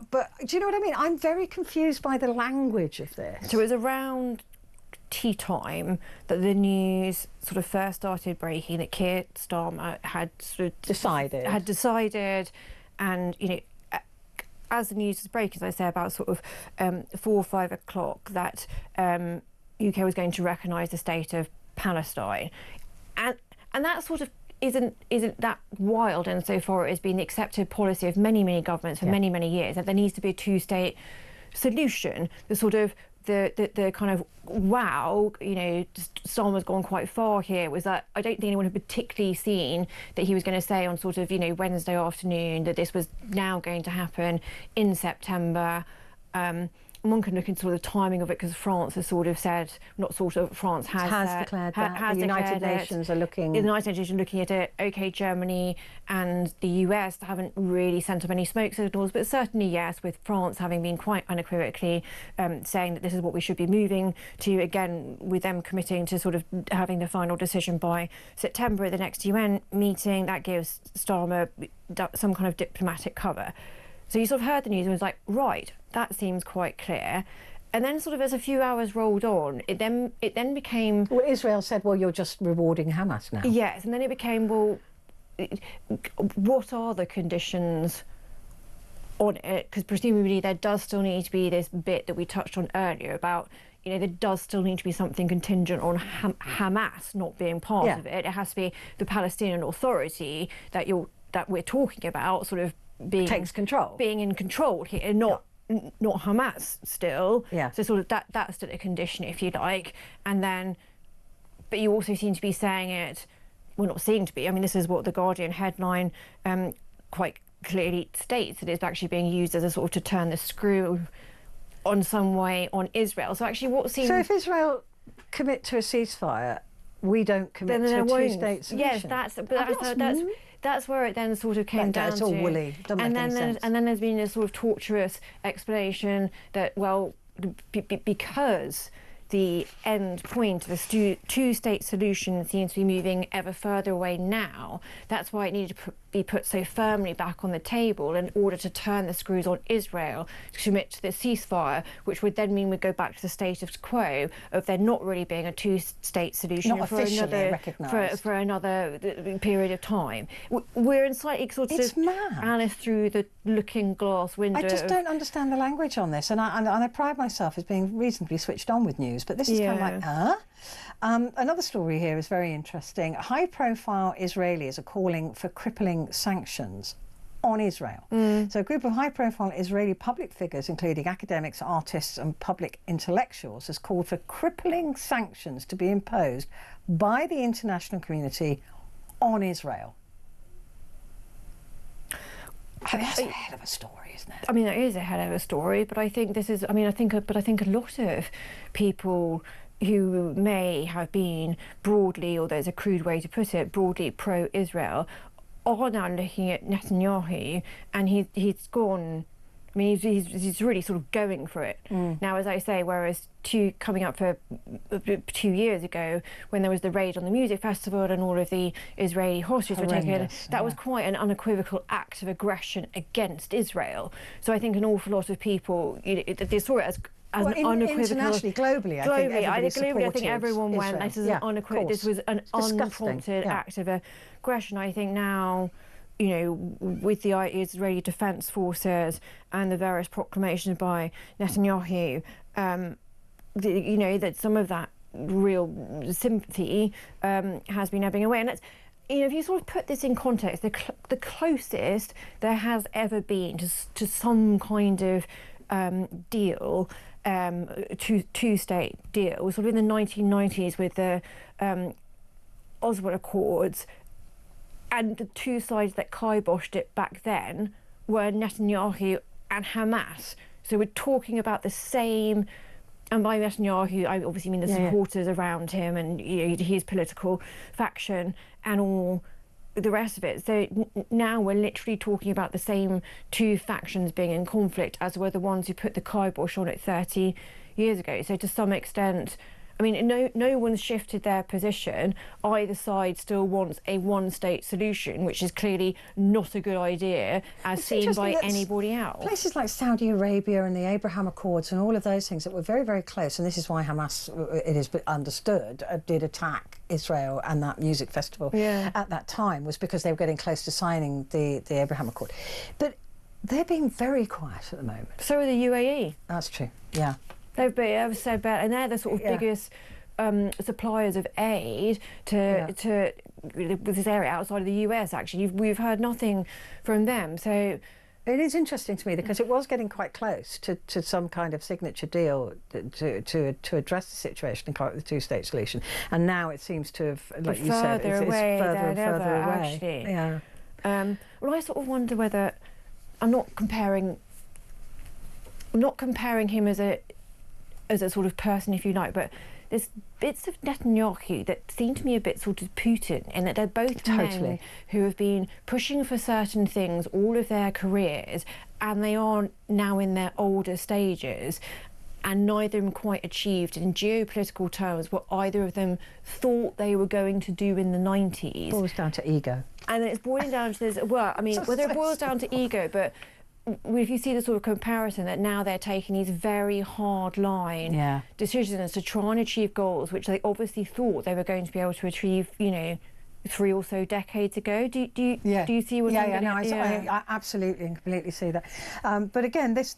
But do you know what I mean? I'm very confused by the language of this. So it was around tea time that the news sort of first started breaking that Keir Starmer had sort of decided, and as the news was breaking, as I say, about sort of 4 or 5 o'clock, that UK was going to recognise the state of Palestine, and that sort of isn't that wild insofar as being the accepted policy of many governments for many years, that there needs to be a two-state solution. The sort of the kind of wow, Starmer's gone quite far here, was that I don't think anyone had particularly seen that he was going to say on sort of Wednesday afternoon that this was now going to happen in September. One can look into sort of the timing of it because France has sort of said, France has declared that. The United Nations are looking. The United Nations are looking at it. OK, Germany and the US haven't really sent up any smoke signals, but certainly yes, with France having been quite unequivocally saying that this is what we should be moving to, again, with them committing to sort of having the final decision by September at the next UN meeting. That gives Starmer some kind of diplomatic cover. So you sort of heard the news and was like, right, that seems quite clear. And then sort of as a few hours rolled on, it then became... Well, Israel said, well, you're just rewarding Hamas now. Yes, and then it became, well, what are the conditions on it? Because presumably there does still need to be this bit that we touched on earlier about, there does still need to be something contingent on Hamas not being part of it. It has to be the Palestinian Authority that we're talking about sort of being in control here, not Hamas still. Yeah. So sort of that's still a condition, if you like. And then, but you also seem to be saying it. Well, not seem to be. I mean, this is what the Guardian headline quite clearly states, that it's actually being used as a sort of to turn the screw on some way on Israel. So actually, what seems... So if Israel commit to a ceasefire, we don't commit to a two-state solution. Yes, that's where it then sort of came down to. It's all woolly. Doesn't make any sense. And then there's been this sort of tortuous explanation that, well, because the end point of the two-state solution seems to be moving ever further away now, that's why it needed to be put so firmly back on the table in order to turn the screws on Israel to commit to the ceasefire, which would then mean we go back to the status quo of there not really being a two-state solution Not officially recognised. for another period of time. We're in slightly sort of Alice through the looking glass window. I just don't understand the language on this, and I pride myself as being reasonably switched on with news, but this is kind of like, another story here is very interesting. High-profile Israelis are calling for crippling sanctions on Israel. So a group of high-profile Israeli public figures, including academics, artists and public intellectuals, has called for crippling sanctions to be imposed by the international community on Israel. That's a hell of a story, isn't it? I mean, it is a hell of a story, but I think this is, I think a lot of people who may have been broadly, or there's a crude way to put it, broadly pro-Israel, are now looking at Netanyahu, and he's gone. I mean, he's really sort of going for it now, as I say. Whereas coming up for 2 years ago, when there was the raid on the music festival and all of the Israeli hostages were taken, that was quite an unequivocal act of aggression against Israel. So I think an awful lot of people, they saw it as internationally, globally, I think everyone went, this is an unequivocal, this was an unprompted act of aggression. I think now, you know, with the Israeli Defence Forces and the various proclamations by Netanyahu, you know, that some of that real sympathy has been ebbing away. And it's, you know, if you sort of put this in context, the closest there has ever been to some kind of deal, two-state deal, was sort of in the 1990s with the Oslo Accords, and the two sides that kiboshed it back then were Netanyahu and Hamas. So we're talking about the same, and by Netanyahu I obviously mean the supporters around him and, you know, his political faction and all the rest of it. So now we're literally talking about the same two factions being in conflict as were the ones who put the kibosh on it 30 years ago. So to some extent, I mean, no one's shifted their position. Either side still wants a one-state solution, which is clearly not a good idea, as seen by anybody else. Places like Saudi Arabia and the Abraham Accords and all of those things that were very, very close, and this is why Hamas, it is understood, did attack Israel and that music festival at that time, was because they were getting close to signing the Abraham Accord. But they're being very quiet at the moment. So are the UAE. That's true, yeah. They've been ever so bad, and they're the sort of biggest suppliers of aid to this area outside of the US. Actually, we've heard nothing from them. So it is interesting to me because it was getting quite close to some kind of signature deal to address the situation and come up with a two-state solution. And now it seems to have, like you said, it's further and further away. Actually. Yeah. Well, I sort of wonder whether I'm not comparing him as a sort of person, if you like, but there's bits of Netanyahu that seem to me a bit sort of Putin, in that they're both men who have been pushing for certain things all of their careers, and they are now in their older stages, and neither of them quite achieved in geopolitical terms what either of them thought they were going to do in the 90s. It boils down to ego. And it's boiling down to this, well, I mean, whether it boils down to ego, but if you see the sort of comparison that now they're taking these very hard line decisions to try and achieve goals which they obviously thought they were going to be able to achieve, you know, 3 or so decades ago. Do you see what I'm getting at? I absolutely and completely see that. But again, this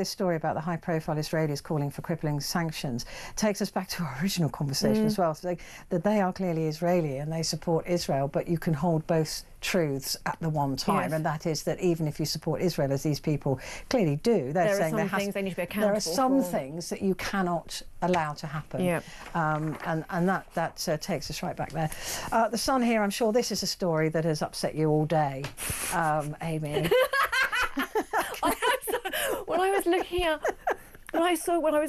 story about the high-profile Israelis calling for crippling sanctions takes us back to our original conversation as well. So that they are clearly Israeli and they support Israel, but you can hold both truths at the one time, and that is that even if you support Israel, as these people clearly do, there are some things they need to be accountable for. There are some things that you cannot allow to happen, and that takes us right back there. The Sun here, I'm sure this is a story that has upset you all day, Amy. When I was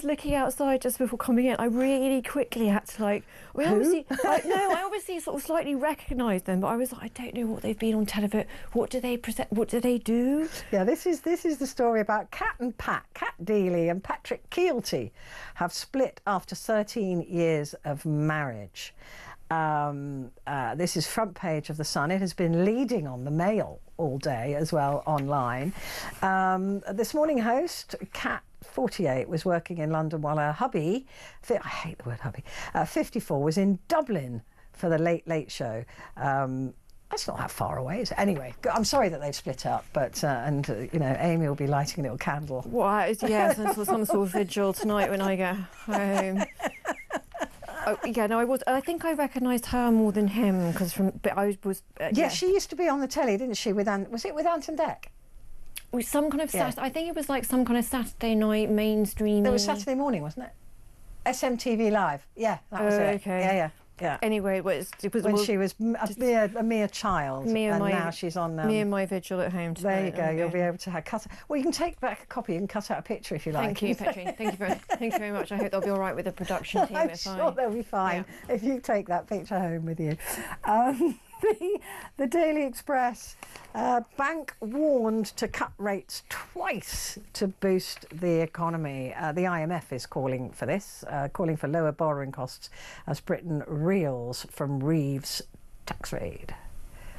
looking outside just before coming in, I really quickly had to I obviously sort of slightly recognised them, but I was like, I don't know what they've been on television. What do they present? What do they do? Yeah, this is the story about Kat and Pat. Kat Deely and Patrick Keelty have split after 13 years of marriage. This is front page of The Sun. It has been leading on the Mail all day as well online. This morning host, Kat, 48, was working in London while her hubby, I hate the word hubby, 54, was in Dublin for the Late Late Show. That's not that far away, is it? Anyway, I'm sorry that they've split up, but, you know, Amy will be lighting a little candle. Well, yeah, some sort of vigil tonight when I get home. Oh, yeah, no, I think I recognised her more than him, because yeah, she used to be on the telly, didn't she, was it with Ant and Dec? With some kind of I think it was like some kind of Saturday night mainstream. It was Saturday morning, wasn't it? SMTV Live. Yeah, that was it. Okay. Yeah. Anyway, it was when she was a mere child, now she's on. Me and my vigil at home tonight. There you go. You'll be able to cut. Well, you can take back a copy and cut out a picture if you like. Thank you, Petrie. Thank you very much. I hope they'll be all right with the production team. I'm sure they'll be fine if you take that picture home with you. The Daily Express. Bank warned to cut rates twice to boost the economy. The IMF is calling for this, calling for lower borrowing costs as Britain reels from Reeves' tax raid.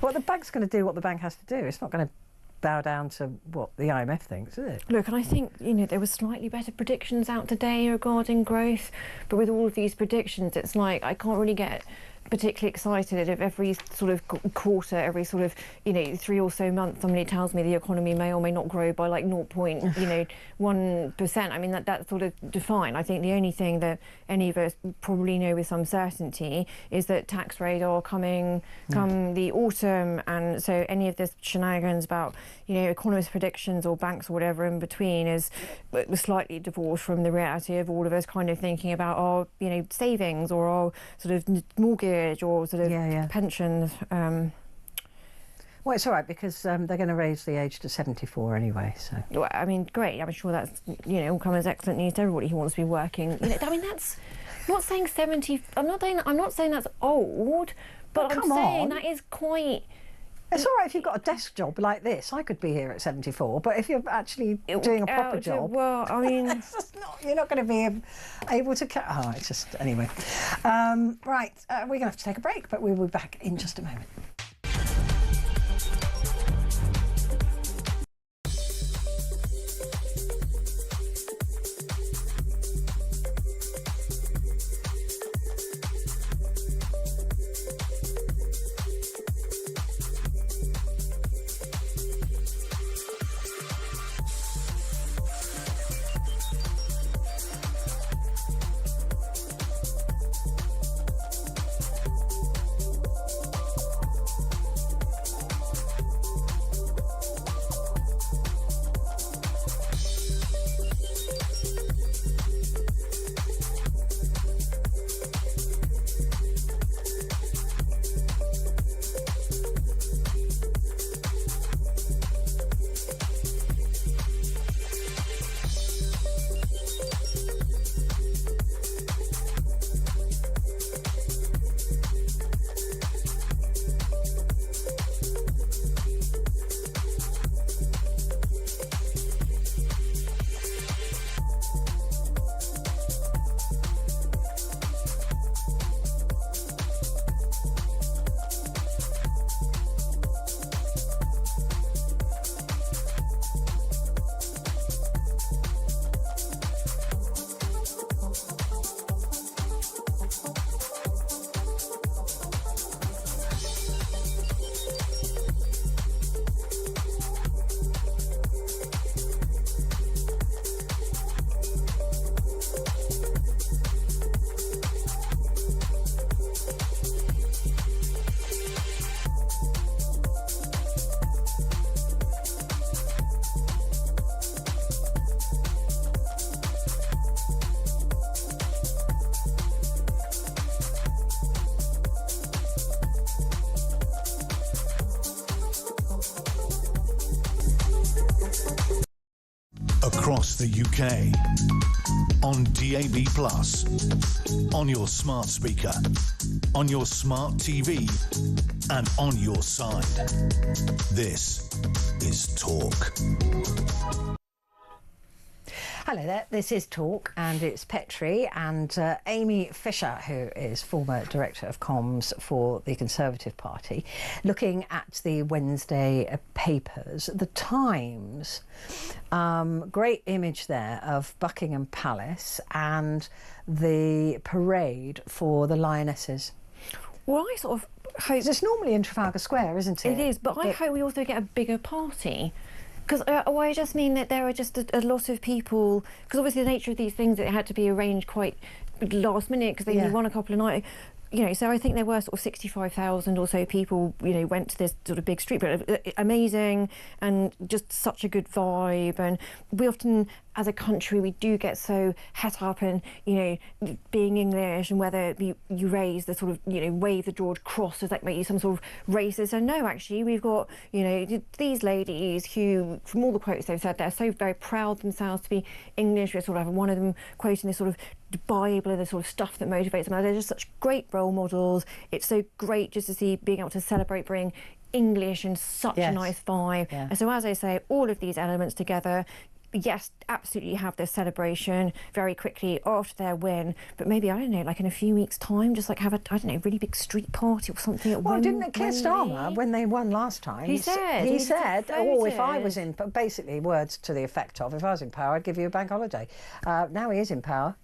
Well, the bank's going to do what the bank has to do. It's not going to bow down to what the IMF thinks, is it? Look, and I think, you know, there were slightly better predictions out today regarding growth, but with all of these predictions, it's like I can't really get particularly excited if every sort of quarter, every sort of, you know, 3 or so months, somebody tells me the economy may or may not grow by like 0.1%. I mean, that's sort of fine. I think the only thing that any of us probably know with some certainty is that tax rates are coming come the autumn, and so any of this shenanigans about, you know, economist predictions or banks or whatever in between is slightly divorced from the reality of all of us kind of thinking about our, you know, savings or our sort of mortgage or sort of pensions. Well, it's all right because they're going to raise the age to 74 anyway. So, well, I mean, great. I'm sure that's, you know, will come as excellent news to everybody who wants to be working. You know, I mean, that's I'm not saying 70. I'm not saying that's old, but I'm saying that is quite. It's all right if you've got a desk job like this. I could be here at 74, but if you're actually doing a proper job, well, I mean, you're not going to be able to. It's just anyway. Right, we're going to have to take a break, but we'll be back in just a moment. Across the UK, on DAB+, on your smart speaker, on your smart TV, and on your side. This is Talk. Hello there, this is Talk, and it's Petrie and Amy Fisher, who is former Director of Comms for the Conservative Party, looking at the Wednesday papers. The Times, great image there of Buckingham Palace and the parade for the Lionesses. Well, I sort of hope... It's normally in Trafalgar Square, isn't it? It is, but I hope we also get a bigger party. Because I just mean that there are just a lot of people, because obviously the nature of these things, it had to be arranged quite last minute because they only won a couple of nights. You know, so I think there were sort of 65,000 or so people, you know, went to this sort of big street, but amazing and just such a good vibe. And we often, as a country, we do get so het up in, you know, being English and whether you raise the sort of, you know, wave the George Cross, does that make you some sort of racist? And no, actually, we've got, you know, these ladies who, from all the quotes they've said, they're so very proud themselves to be English. We sort of have one of them quoting this sort of Bible and the sort of stuff that motivates them. They're just such great role models. It's so great just to see being able to celebrate bring English and such a nice vibe. And so, as I say, all of these elements together, yes, absolutely have this celebration very quickly after their win, but maybe, I don't know, like in a few weeks' time, just like have a, I don't know, really big street party or something at Well, didn't Keir Starmer, when they won last time, he said, oh, if I was in, basically words to the effect of, if I was in power, I'd give you a bank holiday. Now he is in power.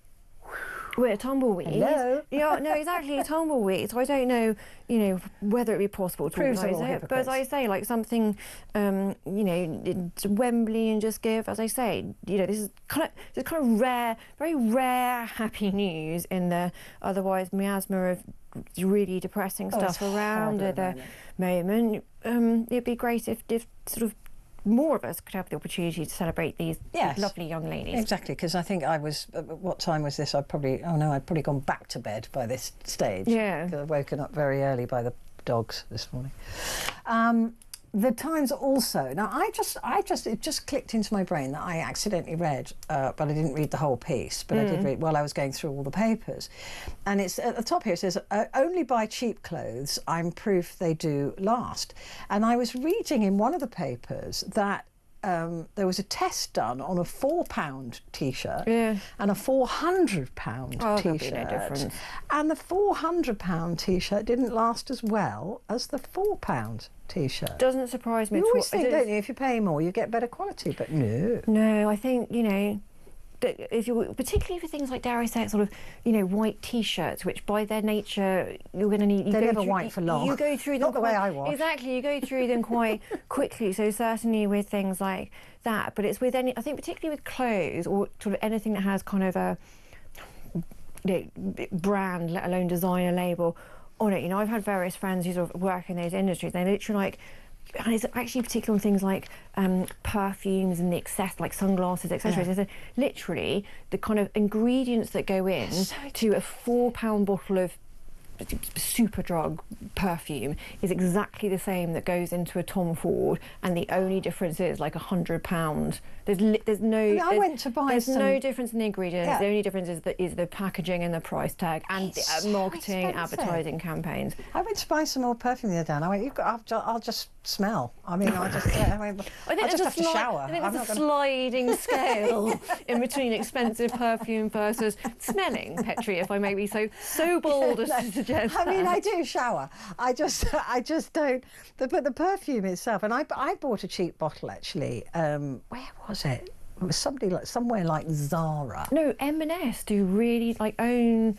We're a tumbleweed. Hello. Yeah, no, exactly, a tumbleweed. So I don't know, you know, whether it would be possible to organise it. But as I say, like something, you know, to Wembley and just give, as I say, you know, this is kind of rare, very rare happy news in the otherwise miasma of really depressing stuff around at the moment. It'd be great if sort of more of us could have the opportunity to celebrate these lovely young ladies. Exactly, because I think I was, what time was this? I'd probably gone back to bed by this stage. Yeah. Because I'd woken up very early by the dogs this morning. The Times also, now it just clicked into my brain that I accidentally read, but I didn't read the whole piece, but I did read while I was going through all the papers. And it's at the top here, it says, only buy cheap clothes, I'm proof they do last. And I was reading in one of the papers that there was a test done on a £4 T-shirt and a £400 T-shirt. And the £400 T-shirt didn't last as well as the £4 T-shirt. Doesn't surprise me at all. You always think, don't you, if you pay more, you get better quality, but no. No, I think, you know, if you're, particularly for things like, dare I say it, sort of, you know, white T-shirts, which by their nature you're going to need. They're never white for long. You go through them not the way I wash. Exactly, you go through them quite quickly. So certainly with things like that, but it's with any. I think particularly with clothes or sort of anything that has kind of a brand, let alone designer label on it. You know, I've had various friends who sort of work in those industries. They literally like. And it's actually particularly on things like perfumes and the excess, like sunglasses, etc. So literally, the kind of ingredients that go in to a £4 bottle of Superdrug perfume is exactly the same that goes into a Tom Ford, and the only difference is like £100. There's no. I mean, I went to buy There's no difference in the ingredients. Yeah. The only difference is the packaging and the price tag and the marketing, advertising campaigns. I went to buy some more perfume the other day, and I went, I'll just smell. I mean, I just have to shower. I think there's a sliding scale in between expensive perfume versus smelling, Petrie, if I may be so bold as to suggest. I mean, I do shower. I just don't. But the perfume itself, and I bought a cheap bottle actually. Where was it? It was somewhere like Zara. No, M&S do really like own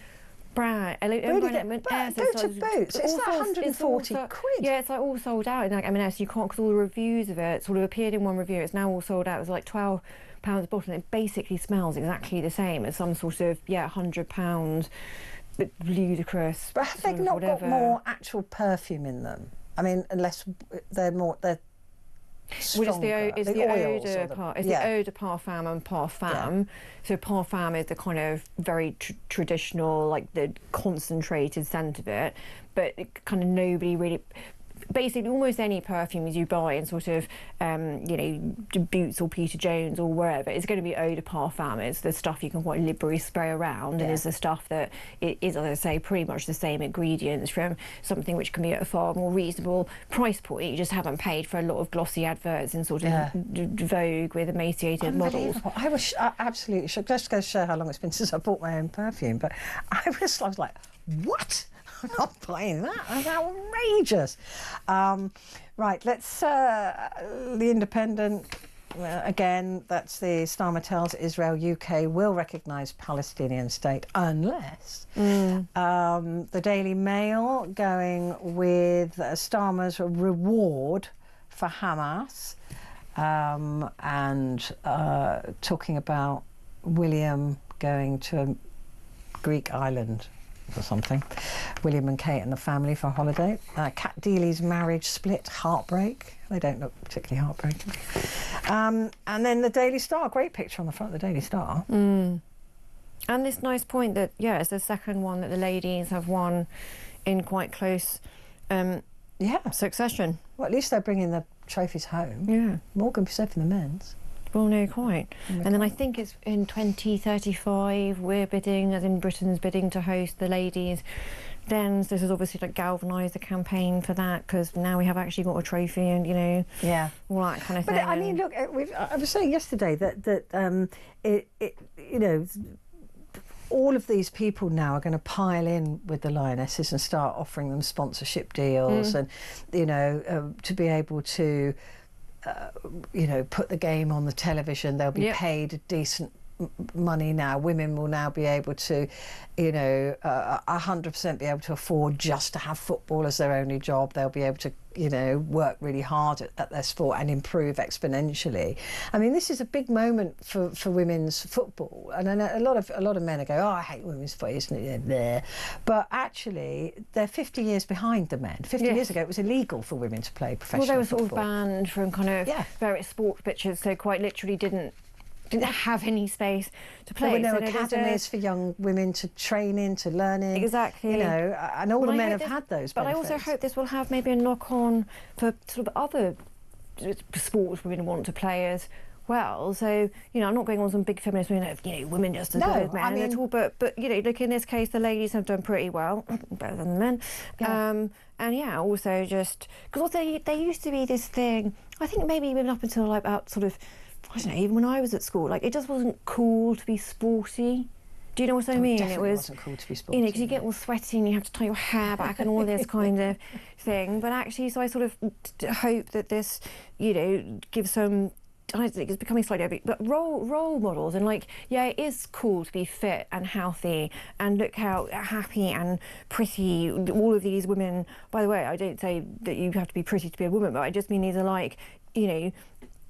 brand. Go to Boots. It's like 140 quid. Yeah, it's like all sold out in like M&S. You can't, because all the reviews of it sort of appeared in one review. It's now all sold out. It's like £12 a bottle, and it basically smells exactly the same as some sort of £100 ludicrous. But have they not got more actual perfume in them? I mean, unless they're stronger. It's the eau de parfum and parfum. Yeah. So parfum is the kind of very traditional, like the concentrated scent of it, but kind of nobody really. basically almost any perfumes you buy in sort of, Boots or Peter Jones or wherever, it's going to be eau de parfum. It's the stuff you can quite liberally spray around, and it's the stuff that it is, as I say, pretty much the same ingredients from something which can be at a far more reasonable price point. You just haven't paid for a lot of glossy adverts in sort of Vogue with emaciated models. I was absolutely shocked. Just to show how long it's been since I bought my own perfume, but I was like, what? I'm not buying that. That's outrageous. Right, let's... The Independent, again, that's the Starmer tells Israel UK will recognise Palestinian state unless. The Daily Mail going with Starmer's reward for Hamas and talking about William going to a Greek island or something. William and Kate and the family for a holiday. Kat Deely's marriage split, heartbreak. They don't look particularly heartbreaking. And then the Daily Star, great picture on the front of the Daily Star. And this nice point that, it's the second one that the ladies have won in quite close succession. Well, at least they're bringing the trophies home. Yeah. More can be said for the men's. Well, no, quite. And then I think it's in 2035 we're bidding, as in Britain's bidding to host the ladies. Then this has obviously like galvanised the campaign for that, because now we have actually got a trophy and, all that kind of thing. But I mean, look, I was saying yesterday that all of these people now are going to pile in with the Lionesses and start offering them sponsorship deals and, to be able to put the game on the television. They'll be paid decent money now. Women will now be able to, 100% be able to afford just to have football as their only job. They'll be able to, work really hard at their sport and improve exponentially. I mean, this is a big moment for women's football, and I know a lot of men are going, "Oh, I hate women's football, isn't it?" There, but actually, they're 50 years behind the men. 50 years ago, it was illegal for women to play professional football. football. Well, they were sort of banned from kind of various sports pitches, so quite literally didn't have any space to play. There were no academies for young women to train in, to learn in. Exactly. And all the men have had those benefits. But I also hope this will have maybe a knock-on for sort of other sports women want to play as well. So, I'm not going on some big feminist, women just as good as men at all. But look, in this case, the ladies have done pretty well, better than the men. Yeah. Also just... Because also there used to be this thing, I think maybe even up until like about sort of, I don't know, even when I was at school, like it just wasn't cool to be sporty. Do you know what I mean? It wasn't cool to be sporty. Because you get all sweaty and you have to tie your hair back and all this kind of thing. But actually, so I sort of hope that this, gives some... I think it's becoming slightly over, but role models, and it is cool to be fit and healthy, and look how happy and pretty all of these women. By the way, I don't say that you have to be pretty to be a woman, but I just mean these are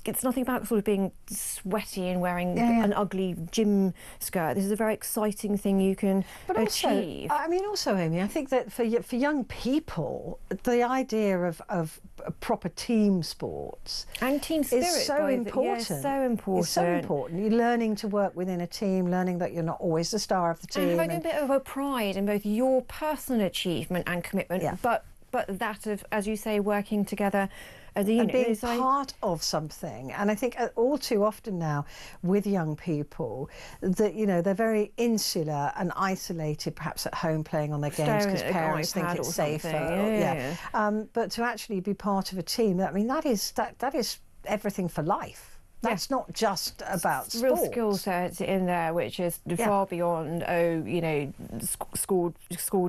it's nothing about sort of being sweaty and wearing an ugly gym skirt. This is a very exciting thing you can achieve. Also, Amy, I think that for young people, the idea of proper team sports and team spirit is so important. It's so important. It's so important. You're learning to work within a team, learning that you're not always the star of the team. And having a bit of a pride in both your personal achievement and commitment, but that of, as you say, working together as a unit. And being part of something. And I think all too often now with young people that, they're very insular and isolated, perhaps at home playing on their games because parents think it's safer. But to actually be part of a team, that is everything for life. That's not just about sport. Real skill sets in there, which is far beyond, scored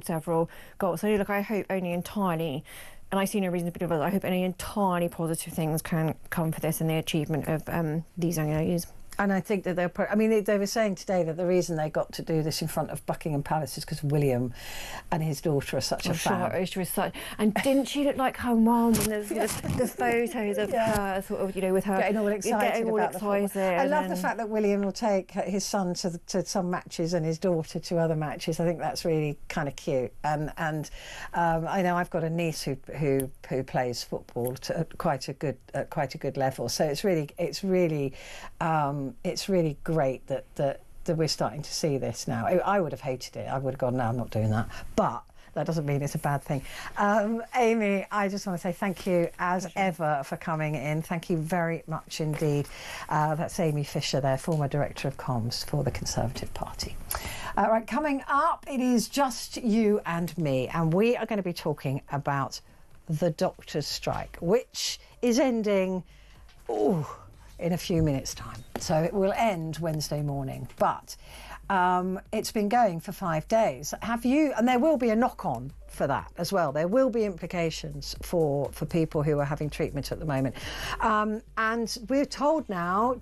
several goals. So look, I hope only entirely, and I see no reason to believe, I hope only entirely positive things can come for this and the achievement of these young ladies. And I think that they were saying today that the reason they got to do this in front of Buckingham Palace is because William and his daughter are such a fan. She was such, and didn't she look like her mum? And the photos of her, sort of, with her getting all excited. I love the fact that William will take his son to some matches and his daughter to other matches. I think that's really kind of cute. And I know I've got a niece who plays football at quite a good level. So it's really great that we're starting to see this now. I would have hated it. I would have gone, no, I'm not doing that. But That doesn't mean it's a bad thing. Amy, I just want to say thank you as ever for coming in. Thank you very much indeed. That's Amy Fisher there, former Director of Comms for the Conservative Party. Right, coming up, it is just you and me, and we are going to be talking about the doctors' strike, which is ending in a few minutes' time. So it will end Wednesday morning, but it's been going for 5 days. And there will be a knock-on for that as well. There will be implications for people who are having treatment at the moment. And we're told now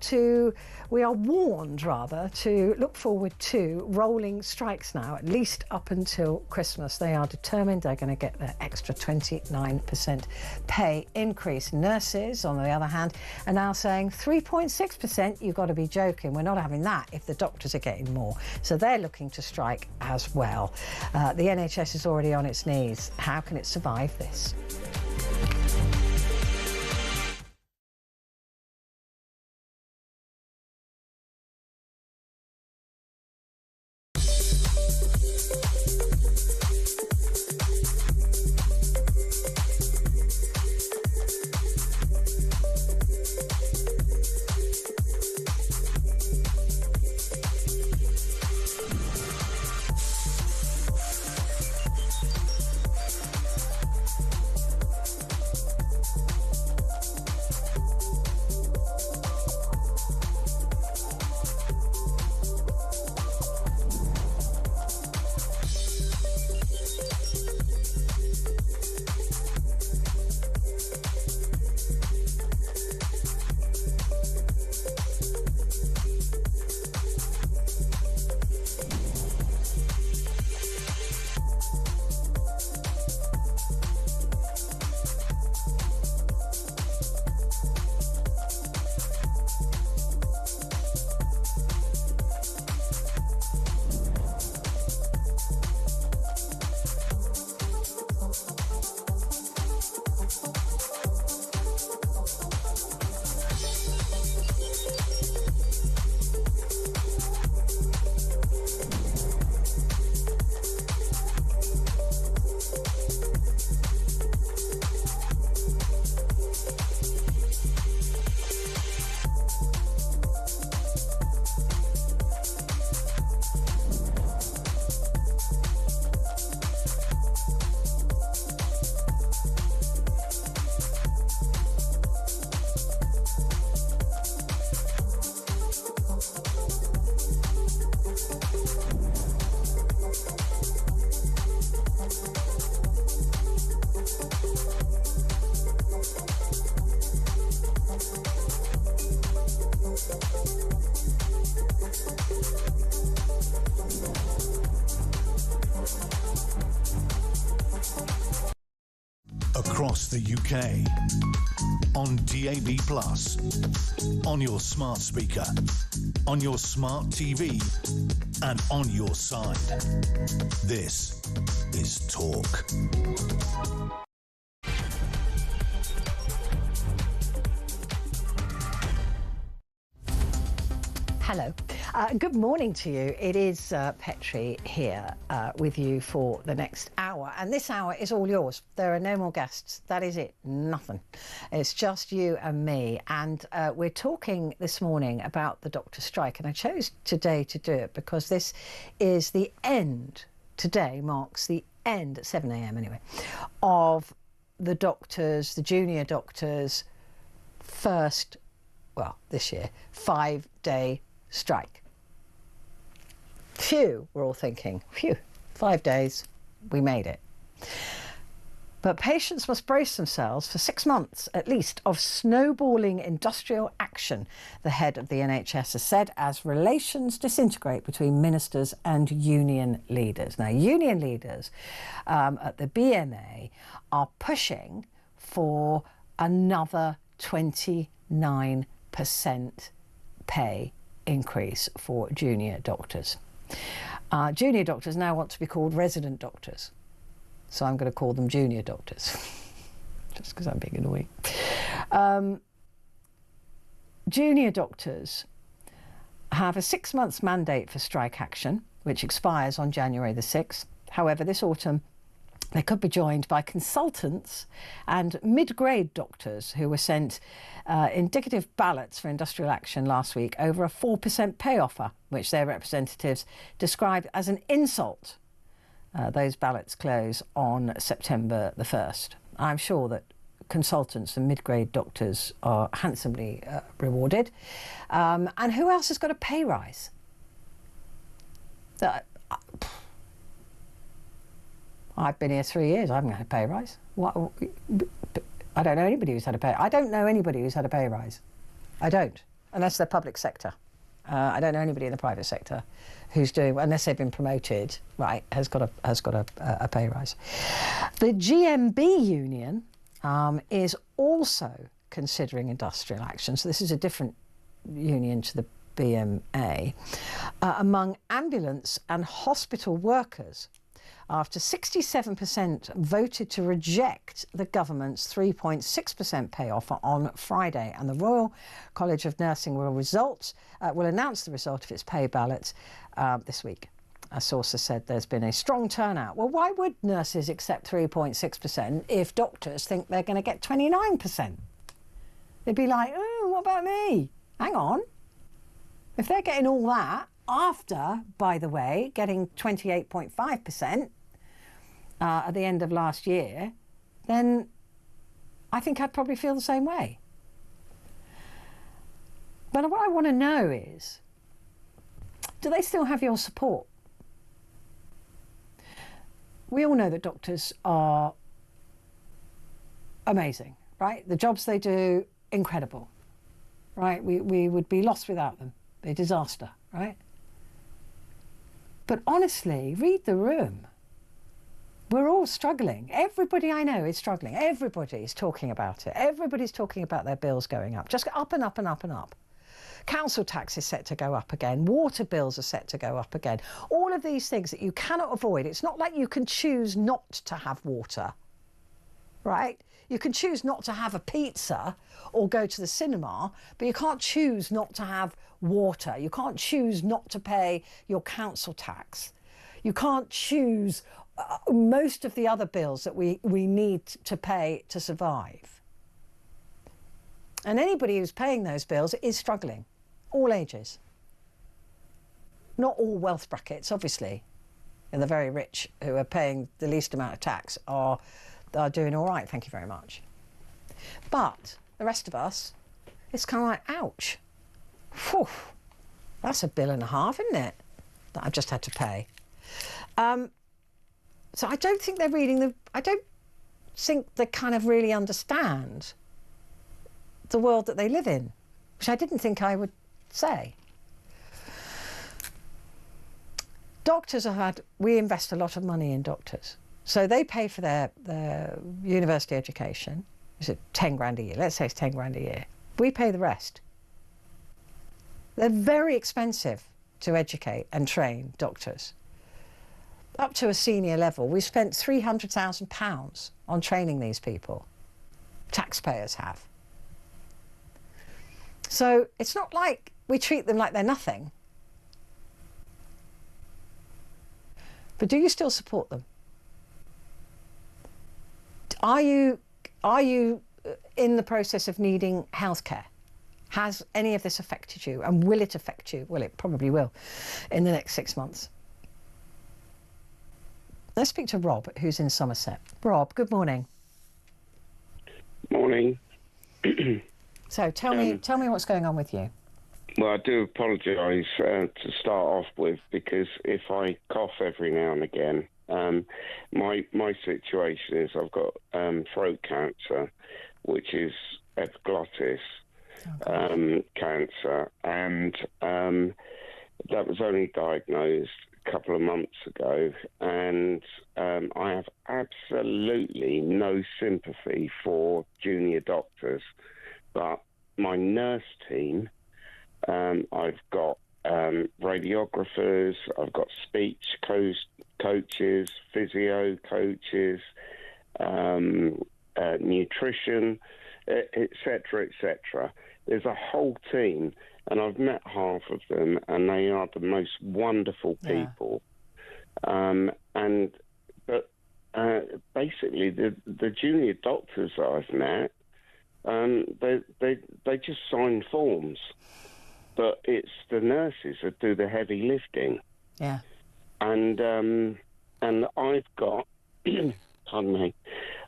we are warned rather, to look forward to rolling strikes now, at least up until Christmas. They are determined they're going to get their extra 29% pay increase. Nurses, on the other hand, are now saying 3.6%, you've got to be joking. We're not having that if the doctors are getting more. So they're looking to strike as well. The NHS is already on its knees. How can it survive this? Across the UK, on DAB+, on your smart speaker, on your smart TV, and on your side. This is Talk. Hello. Good morning to you. It is Petrie here with you for the next hour. And this hour is all yours. There are no more guests. That is it. Nothing. It's just you and me. And we're talking this morning about the doctor strike. And I chose today to do it because this is the end. Today marks the end, at 7 a.m. anyway, of the doctors, the junior doctors' first, well, this year, 5-day strike. Phew, we're all thinking, phew, 5 days, we made it. But patients must brace themselves for 6 months, at least, of snowballing industrial action, the head of the NHS has said, as relations disintegrate between ministers and union leaders. Now, union leaders at the BMA are pushing for another 29% pay increase for junior doctors. Junior doctors now want to be called resident doctors, so I'm going to call them junior doctors, just because I'm being annoying. Junior doctors have a 6 months mandate for strike action, which expires on January the 6th. However, this autumn, They could be joined by consultants and mid-grade doctors who were sent indicative ballots for industrial action last week over a 4% pay offer, which their representatives described as an insult. Those ballots close on September the 1st. I'm sure that consultants and mid-grade doctors are handsomely rewarded. And who else has got a pay rise? I've been here 3 years. I haven't had a pay rise. I don't know anybody who's had a pay. I don't know anybody who's had a pay rise. I don't, unless they're public sector. I don't know anybody in the private sector who's doing, unless they've been promoted, right, has got a pay rise. The GMB union is also considering industrial action. So this is a different union to the BMA among ambulance and hospital workers, after 67% voted to reject the government's 3.6% pay offer on Friday. And the Royal College of Nursing will announce the result of its pay ballots this week. A source has said there's been a strong turnout. Well, why would nurses accept 3.6% if doctors think they're going to get 29%? They'd be like, oh, what about me? Hang on. If they're getting all that after, by the way, getting 28.5% at the end of last year, then I think I'd probably feel the same way. But what I want to know is, do they still have your support? We all know that doctors are amazing, right? The jobs they do, incredible, right? We would be lost without them. A disaster, right? But honestly, read the room. We're all struggling. Everybody I know is struggling. Everybody's talking about it. Everybody's talking about their bills going up. Just up and up and up and up. Council tax is set to go up again. Water bills are set to go up again. All of these things that you cannot avoid. It's not like you can choose not to have water, right? You can choose not to have a pizza or go to the cinema, but you can't choose not to have water. You can't choose not to pay your council tax. You can't choose most of the other bills that we need to pay to survive. And anybody who's paying those bills is struggling, all ages. Not all wealth brackets, obviously. And the very rich who are paying the least amount of tax are doing all right, thank you very much. But the rest of us, it's kind of like, ouch. Whew, that's $1.5 billion, isn't it? That I've just had to pay. So I don't think they're reading I don't think they kind of really understand the world that they live in, which I didn't think I would say. Doctors we invest a lot of money in doctors. So they pay for their university education. Is it 10 grand a year? Let's say it's 10 grand a year. We pay the rest. They're very expensive to educate and train doctors. Up to a senior level, we've spent £300,000 on training these people. Taxpayers have. So it's not like we treat them like they're nothing. But do you still support them? Are you in the process of needing healthcare? Has any of this affected you? And will it affect you? Well, it probably will in the next 6 months. Let's speak to Rob, who's in Somerset. Rob, good morning. Morning. So tell me what's going on with you. Well, I do apologise to start off with, because if I cough every now and again, my situation is I've got throat cancer, which is epiglottis cancer, and that was only diagnosed a couple of months ago, and I have absolutely no sympathy for junior doctors, but my nurse team, I've got radiographers, I've got speech coaches, physio coaches, nutrition, etc., etc. There's a whole team, and I've met half of them, and they are the most wonderful people. But basically the junior doctors that I've met, they just sign forms, but it's the nurses that do the heavy lifting. Yeah. And I've got, pardon me,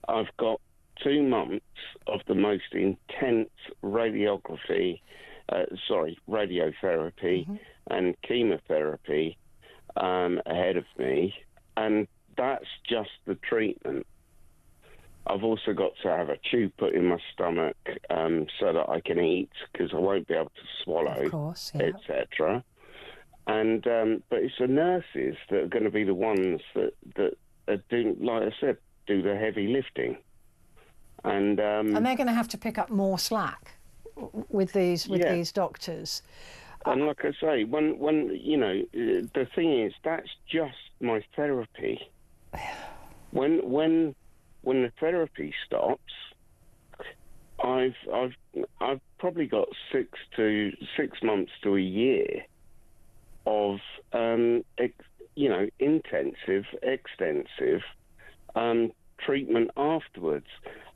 I've got 2 months of the most intense radiotherapy and chemotherapy ahead of me, and that's just the treatment. I've also got to have a tube put in my stomach so that I can eat, because I won't be able to swallow, Of course, yeah. etc. And but it's the nurses that are going to be the ones that are doing, like I said, do the heavy lifting. And they're going to have to pick up more slack with these doctors. And like I say, when the thing is, that's just my therapy. When the therapy stops, I've probably got 6 months to a year of intensive, extensive treatment afterwards.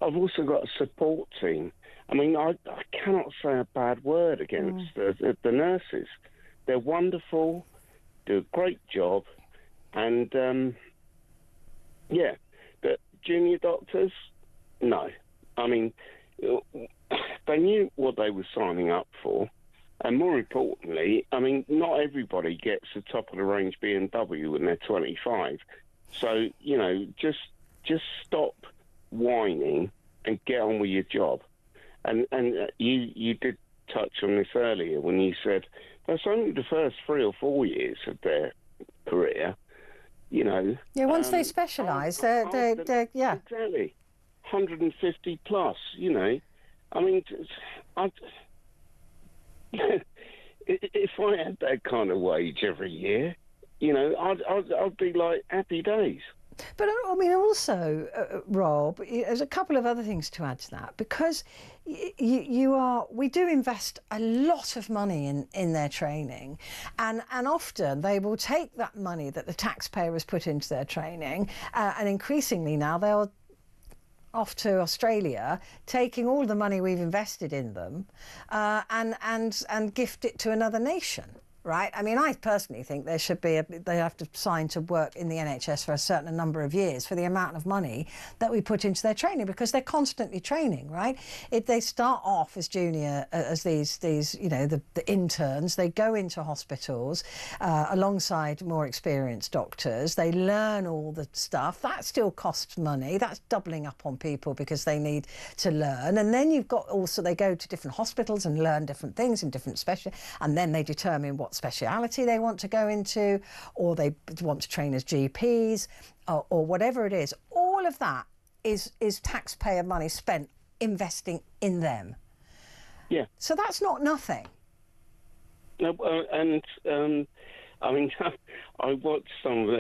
I've also got a support team. I mean, I cannot say a bad word against the nurses. They're wonderful, do a great job, and but junior doctors, no. I mean, they knew what they were signing up for, and more importantly, I mean, not everybody gets a top-of-the-range BMW when they're 25. So, just stop whining and get on with your job. And you did touch on this earlier when you said that's only the first 3 or 4 years of their career, Yeah, once they specialise, they're exactly 150 plus. I mean, if I had that kind of wage every year, I'd be like happy days. But I mean, also, Rob, there's a couple of other things to add to that, because we do invest a lot of money in their training, and often they will take that money that the taxpayer has put into their training, and increasingly now they'll off to Australia, taking all the money we've invested in them, and gift it to another nation. Right? I mean, I personally think there should be they have to sign to work in the NHS for a certain number of years for the amount of money that we put into their training, because they're constantly training, right? If they start off as junior, as these the interns, they go into hospitals alongside more experienced doctors. They learn all the stuff. That still costs money. That's doubling up on people because they need to learn. And then you've got also, they go to different hospitals and learn different things in different and then they determine what speciality they want to go into, or they want to train as GPs, or whatever it is. All of that is taxpayer money spent investing in them. Yeah. So that's not nothing. No, and I mean, I watched some of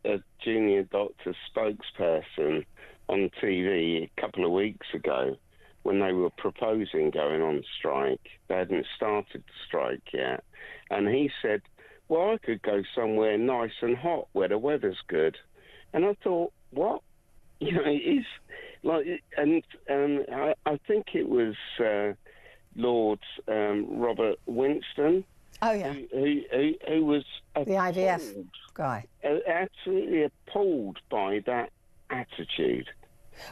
a junior doctor spokesperson on TV a couple of weeks ago when they were proposing going on strike. They hadn't started the strike yet. And he said, well, I could go somewhere nice and hot where the weather's good. And I thought, what? It is like, and I think it was Lord Robert Winston. Oh, yeah. Who was the IVF guy. Absolutely appalled by that attitude.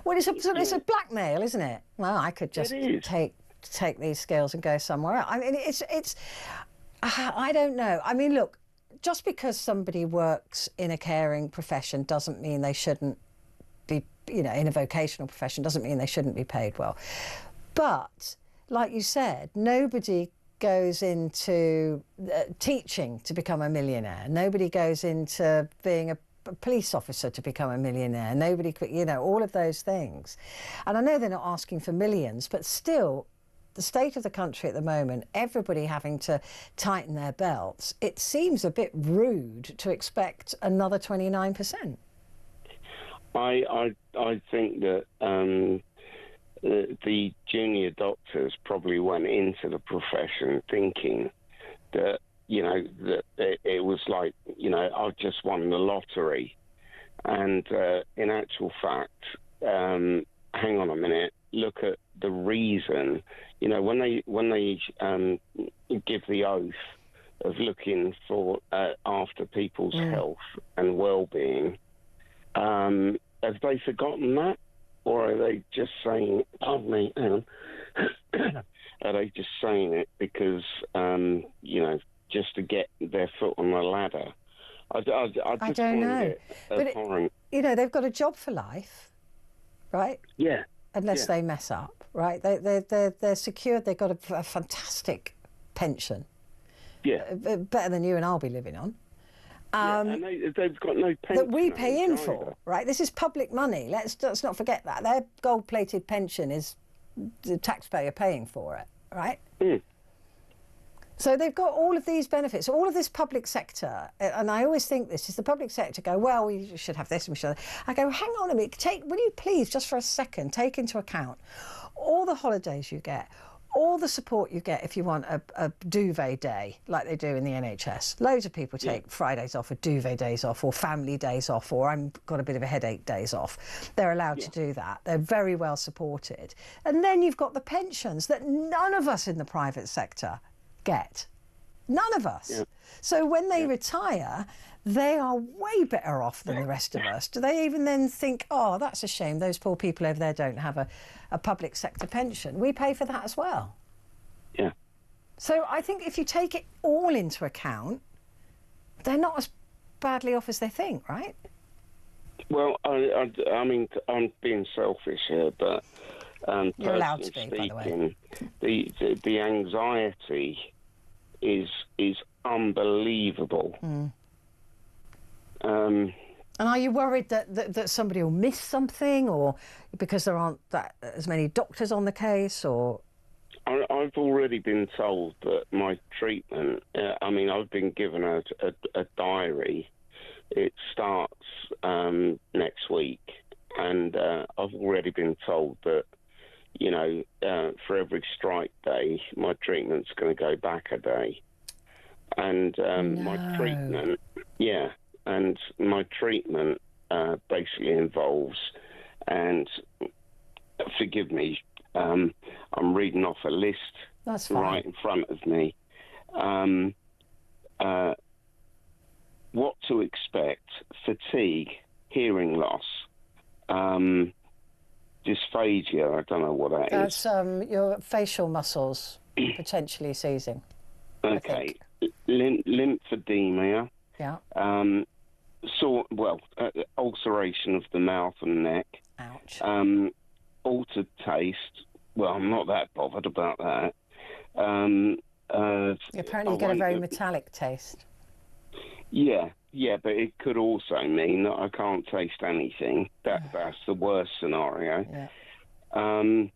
Well, it's a blackmail, isn't it? Well, I could just take these skills and go somewhere else. I mean, it's I don't know. I mean, look, just because somebody works in a caring profession doesn't mean they shouldn't be, in a vocational profession doesn't mean they shouldn't be paid well. But, like you said, nobody goes into teaching to become a millionaire. Nobody goes into being a police officer to become a millionaire. Nobody, all of those things. And I know they're not asking for millions, but still, the state of the country at the moment, everybody having to tighten their belts, it seems a bit rude to expect another 29%. I think that the junior doctors probably went into the profession thinking that, that it was like, I've just won the lottery. And in actual fact, hang on a minute, look at the reason. You know, when they give the oath of looking for after people's health and well-being, have they forgotten that? Or are they just saying, pardon me, hang on, are they just saying it because, you know, just to get their foot on the ladder? I just don't find know. it abhorrent. You know, they've got a job for life, right? Yeah. Unless they mess up, right? They're secured. They've got a fantastic pension. Yeah. Better than you and I'll be living on. And they've got no pension that we pay in either. for, right? This is public money. Let's not forget that. Their gold-plated pension is the taxpayer paying for it, right? So they've got all of these benefits, all of this public sector, and I always think this is the public sector go, well, we should have this and we should have that. I go, hang on a minute, will you please, just for a second, take into account all the holidays you get, all the support you get if you want a duvet day, like they do in the NHS. Loads of people take Fridays off, or duvet days off, or family days off, or I've got a bit of a headache days off. They're allowed to do that. They're very well supported. And then you've got the pensions that none of us in the private sector get. None of us. So when they retire, they are way better off than the rest of us. Do they even then think, oh, that's a shame, those poor people over there don't have a public sector pension? We pay for that as well. Yeah. So I think if you take it all into account, they're not as badly off as they think, right? Well, I mean, I'm being selfish here, but you're allowed to be, by the way. The anxiety is unbelievable. And are you worried that somebody will miss something, or because there aren't as many doctors on the case, or? I've already been told that my treatment, I mean, I've been given a diary. It starts next week, and I've already been told that, you know, for every strike day, my treatment's going to go back a day. And my treatment, and my treatment basically involves, and forgive me, I'm reading off a list right in front of me. What to expect: fatigue, hearing loss, dysphagia, I don't know what that is. That's your facial muscles potentially seizing. Okay. Lymphedema. Yeah. Ulceration of the mouth and neck. Ouch. Altered taste. Well, I'm not that bothered about that. Apparently you get a very metallic taste. Yeah, but it could also mean that I can't taste anything. That's the worst scenario. Yeah.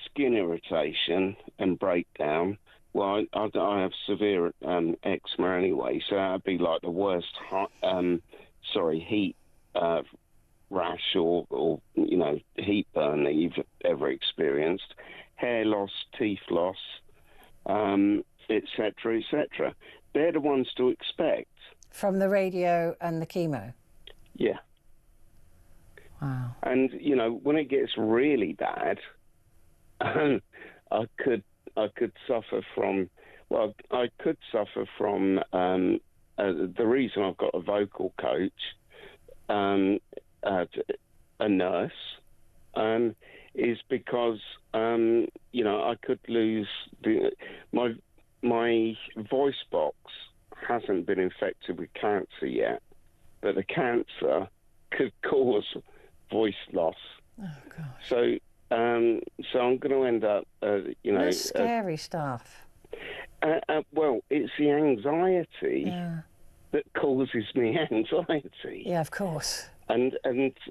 Skin irritation and breakdown. Well, I have severe eczema anyway, so that'd be like the worst heat rash or you know, heat burn that you've ever experienced. Hair loss, teeth loss, etc., etc. They're the ones to expect. From the radio and the chemo? Yeah. Wow. And, you know, when it gets really bad, I could suffer from, the reason I've got a vocal coach, a nurse, is because, you know, I could lose my voice box hasn't been infected with cancer yet, but the cancer could cause voice loss. Oh gosh. So I'm going to end up, you know. That's scary stuff. Well, it's the anxiety that causes me anxiety. Yeah, of course. And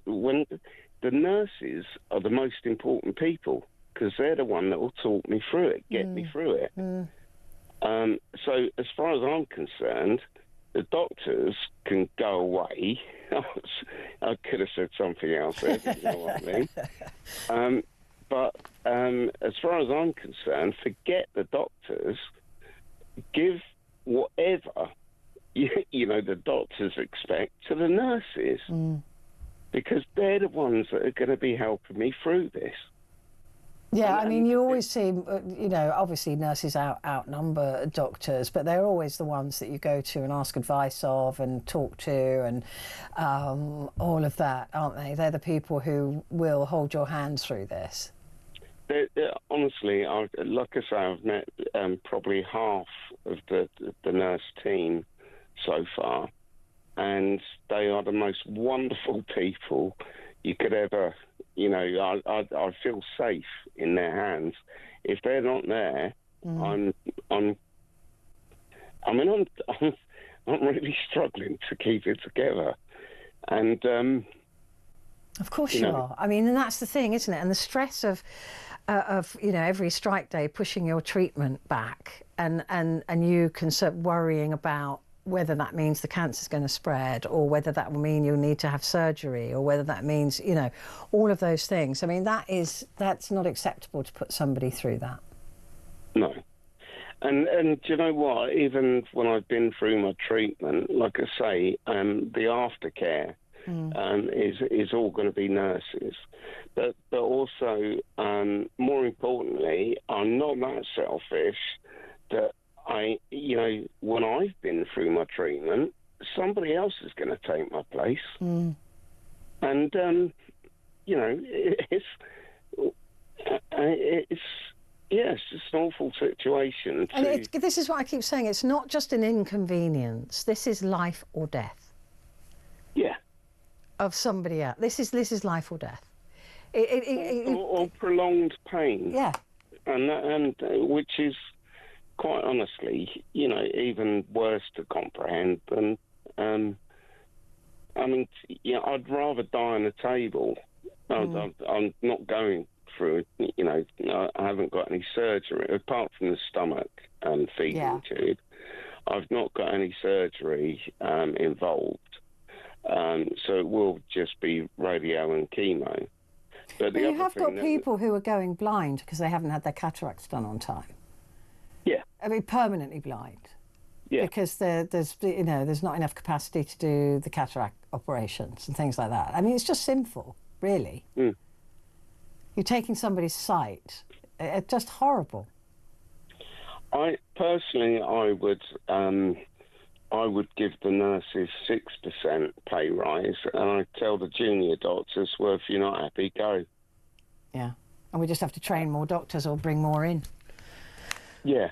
when the nurses are the most important people, because they're the one that will talk me through it, get me through it. So as far as I'm concerned, the doctors can go away. I could have said something else there, but you know what I mean. But as far as I'm concerned, forget the doctors. Give whatever the doctors expect to the nurses, because they're the ones that are going to be helping me through this. Yeah, I mean, you always see, obviously nurses outnumber doctors, but they're always the ones that you go to and ask advice of and talk to and all of that, aren't they? They're the people who will hold your hand through this. Honestly, like I say, I've met probably half of the nurse team so far, and they are the most wonderful people you could ever... I feel safe in their hands. If they're not there, I'm really struggling to keep it together. And of course you are. I mean, and that's the thing, isn't it? And the stress of every strike day pushing your treatment back, and you worrying about whether that means the cancer's going to spread, or whether that will mean you'll need to have surgery, or whether that means, all of those things. I mean, that's not acceptable to put somebody through that. No. And do you know what? Even when I've been through my treatment, like I say, the aftercare is all going to be nurses. But also, more importantly, I'm not that selfish that when I've been through my treatment, somebody else is going to take my place. And, it's just an awful situation. And this is what I keep saying. It's not just an inconvenience. This is life or death. Yeah. Of somebody else. This is life or death. Or prolonged pain. Yeah. And which is... quite honestly, even worse to comprehend than, I'd rather die on a table. I'm not going through, I haven't got any surgery, apart from the stomach feeding tube. I've not got any surgery involved. So it will just be radio and chemo. But you have got people who are going blind because they haven't had their cataracts done on time. Yeah. I mean, permanently blind. Yeah. Because there's not enough capacity to do the cataract operations and things like that. I mean, it's just sinful, really. You're taking somebody's sight. It's just horrible. I would give the nurses 6% pay rise, and I tell the junior doctors, well, if you're not happy, go. Yeah. And we just have to train more doctors or bring more in. Yeah.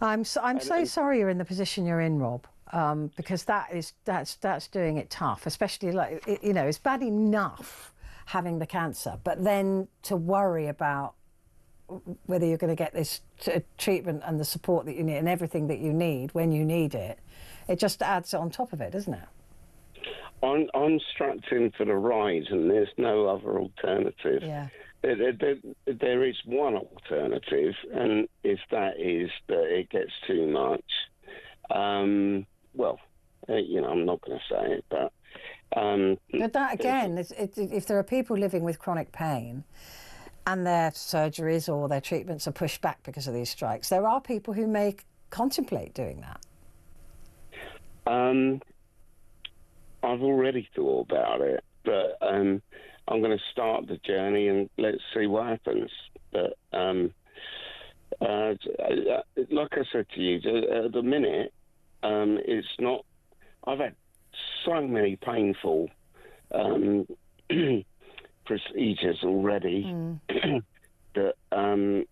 I'm so sorry you're in the position you're in, Rob, because that's doing it tough, especially it's bad enough having the cancer, but then to worry about whether you're going to get this treatment and the support that you need and everything that you need when you need it, it just adds on top of it, doesn't it? I'm strapped in for the ride, and there's no other alternative. Yeah. There is one alternative, and if that is that it gets too much, I'm not going to say it, but... but that, again, if there are people living with chronic pain and their surgeries or their treatments are pushed back because of these strikes, there are people who may contemplate doing that. I've already thought about it, but... I'm going to start the journey and let's see what happens. But like I said to you, at the minute, it's not... I've had so many painful procedures already that, none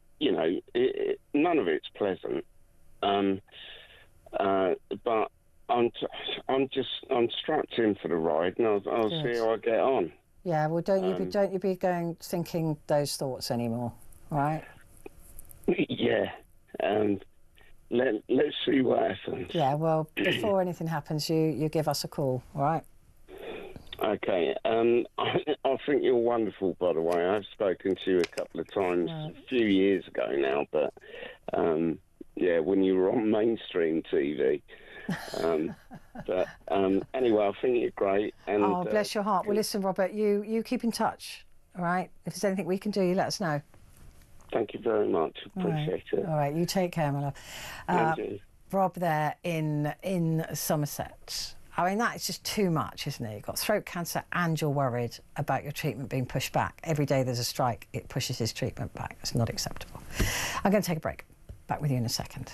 of it's pleasant. But I'm strapped in for the ride, and I'll see how I get on. Yeah, well, don't you be thinking those thoughts anymore, right? Yeah, let's see what happens. Yeah, well, before anything happens, you give us a call, all right? Okay. I think you're wonderful, by the way. I've spoken to you a couple of times a few years ago now, but when you were on mainstream TV. But anyway, I think you're great. And, bless your heart. Well, listen, Robert, you keep in touch, all right? If there's anything we can do, you let us know. Thank you very much. Appreciate it. All right, you take care, my love. Rob there in Somerset. I mean, that is just too much, isn't it? You've got throat cancer and you're worried about your treatment being pushed back. Every day there's a strike, it pushes his treatment back. It's not acceptable. I'm going to take a break. Back with you in a second.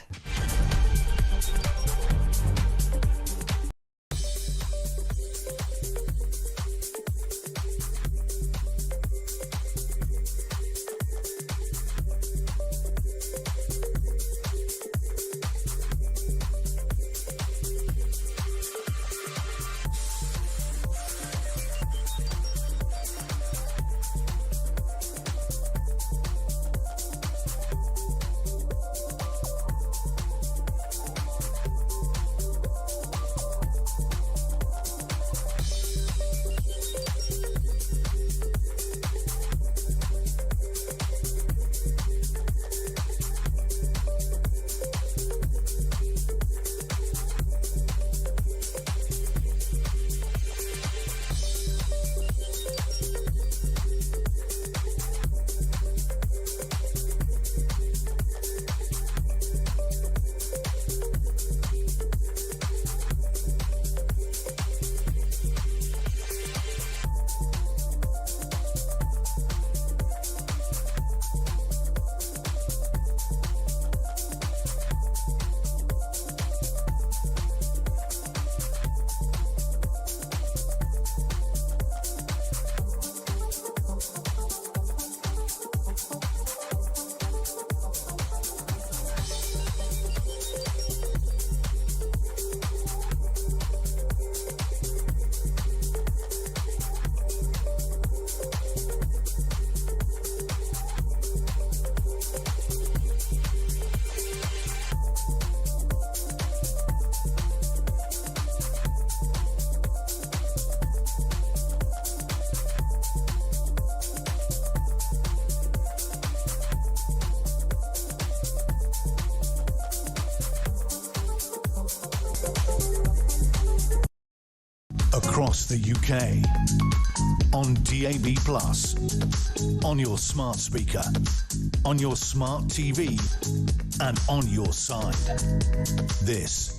Across the UK, on DAB+, on your smart speaker, on your smart TV, and on your side. This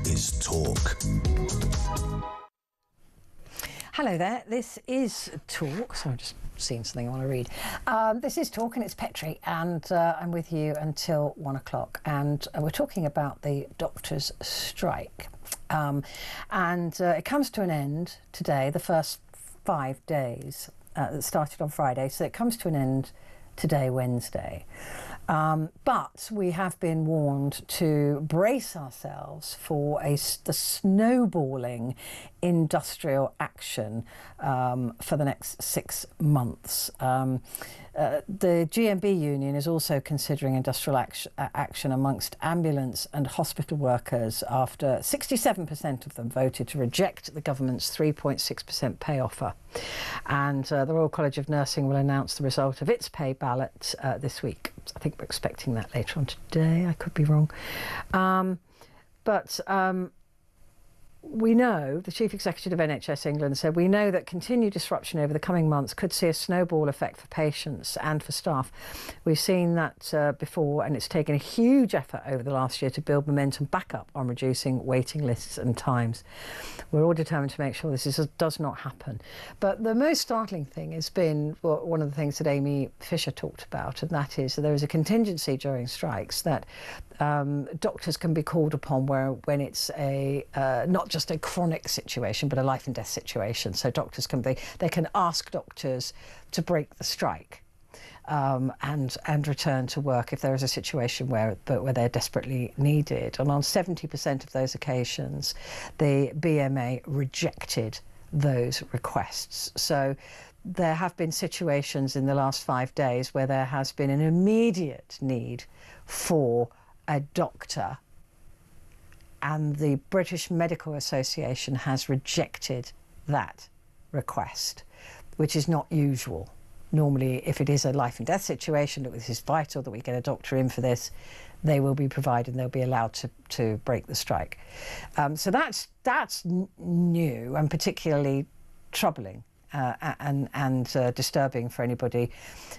is Talk. Hello there, this is Talk. So I'm just seeing something I want to read. This is Talk and it's Petrie, and I'm with you until 1 o'clock. And we're talking about the doctors' strike. It comes to an end today, the first 5 days that started on Friday. So it comes to an end today, Wednesday. But we have been warned to brace ourselves for the snowballing industrial action for the next 6 months. The GMB union is also considering industrial action amongst ambulance and hospital workers after 67% of them voted to reject the government's 3.6% pay offer. And the Royal College of Nursing will announce the result of its pay ballot this week. I think we're expecting that later on today. I could be wrong. We know, the Chief Executive of NHS England said, we know that continued disruption over the coming months could see a snowball effect for patients and for staff. We've seen that before, and it's taken a huge effort over the last year to build momentum back up on reducing waiting lists and times. We're all determined to make sure this does not happen. But the most startling thing has been one of the things that Amy Fisher talked about, and that is that there is a contingency during strikes that doctors can be called upon when it's not just a chronic situation but a life and death situation. So doctors can ask doctors to break the strike and return to work if there is a situation where they're desperately needed. And on 70% of those occasions, the BMA rejected those requests. So there have been situations in the last 5 days where there has been an immediate need for a doctor, and the British Medical Association has rejected that request, which is not usual. Normally, if it is a life and death situation, that this is vital that we get a doctor in for this, they will be provided and they'll be allowed to break the strike. So that's new and particularly troubling and disturbing for anybody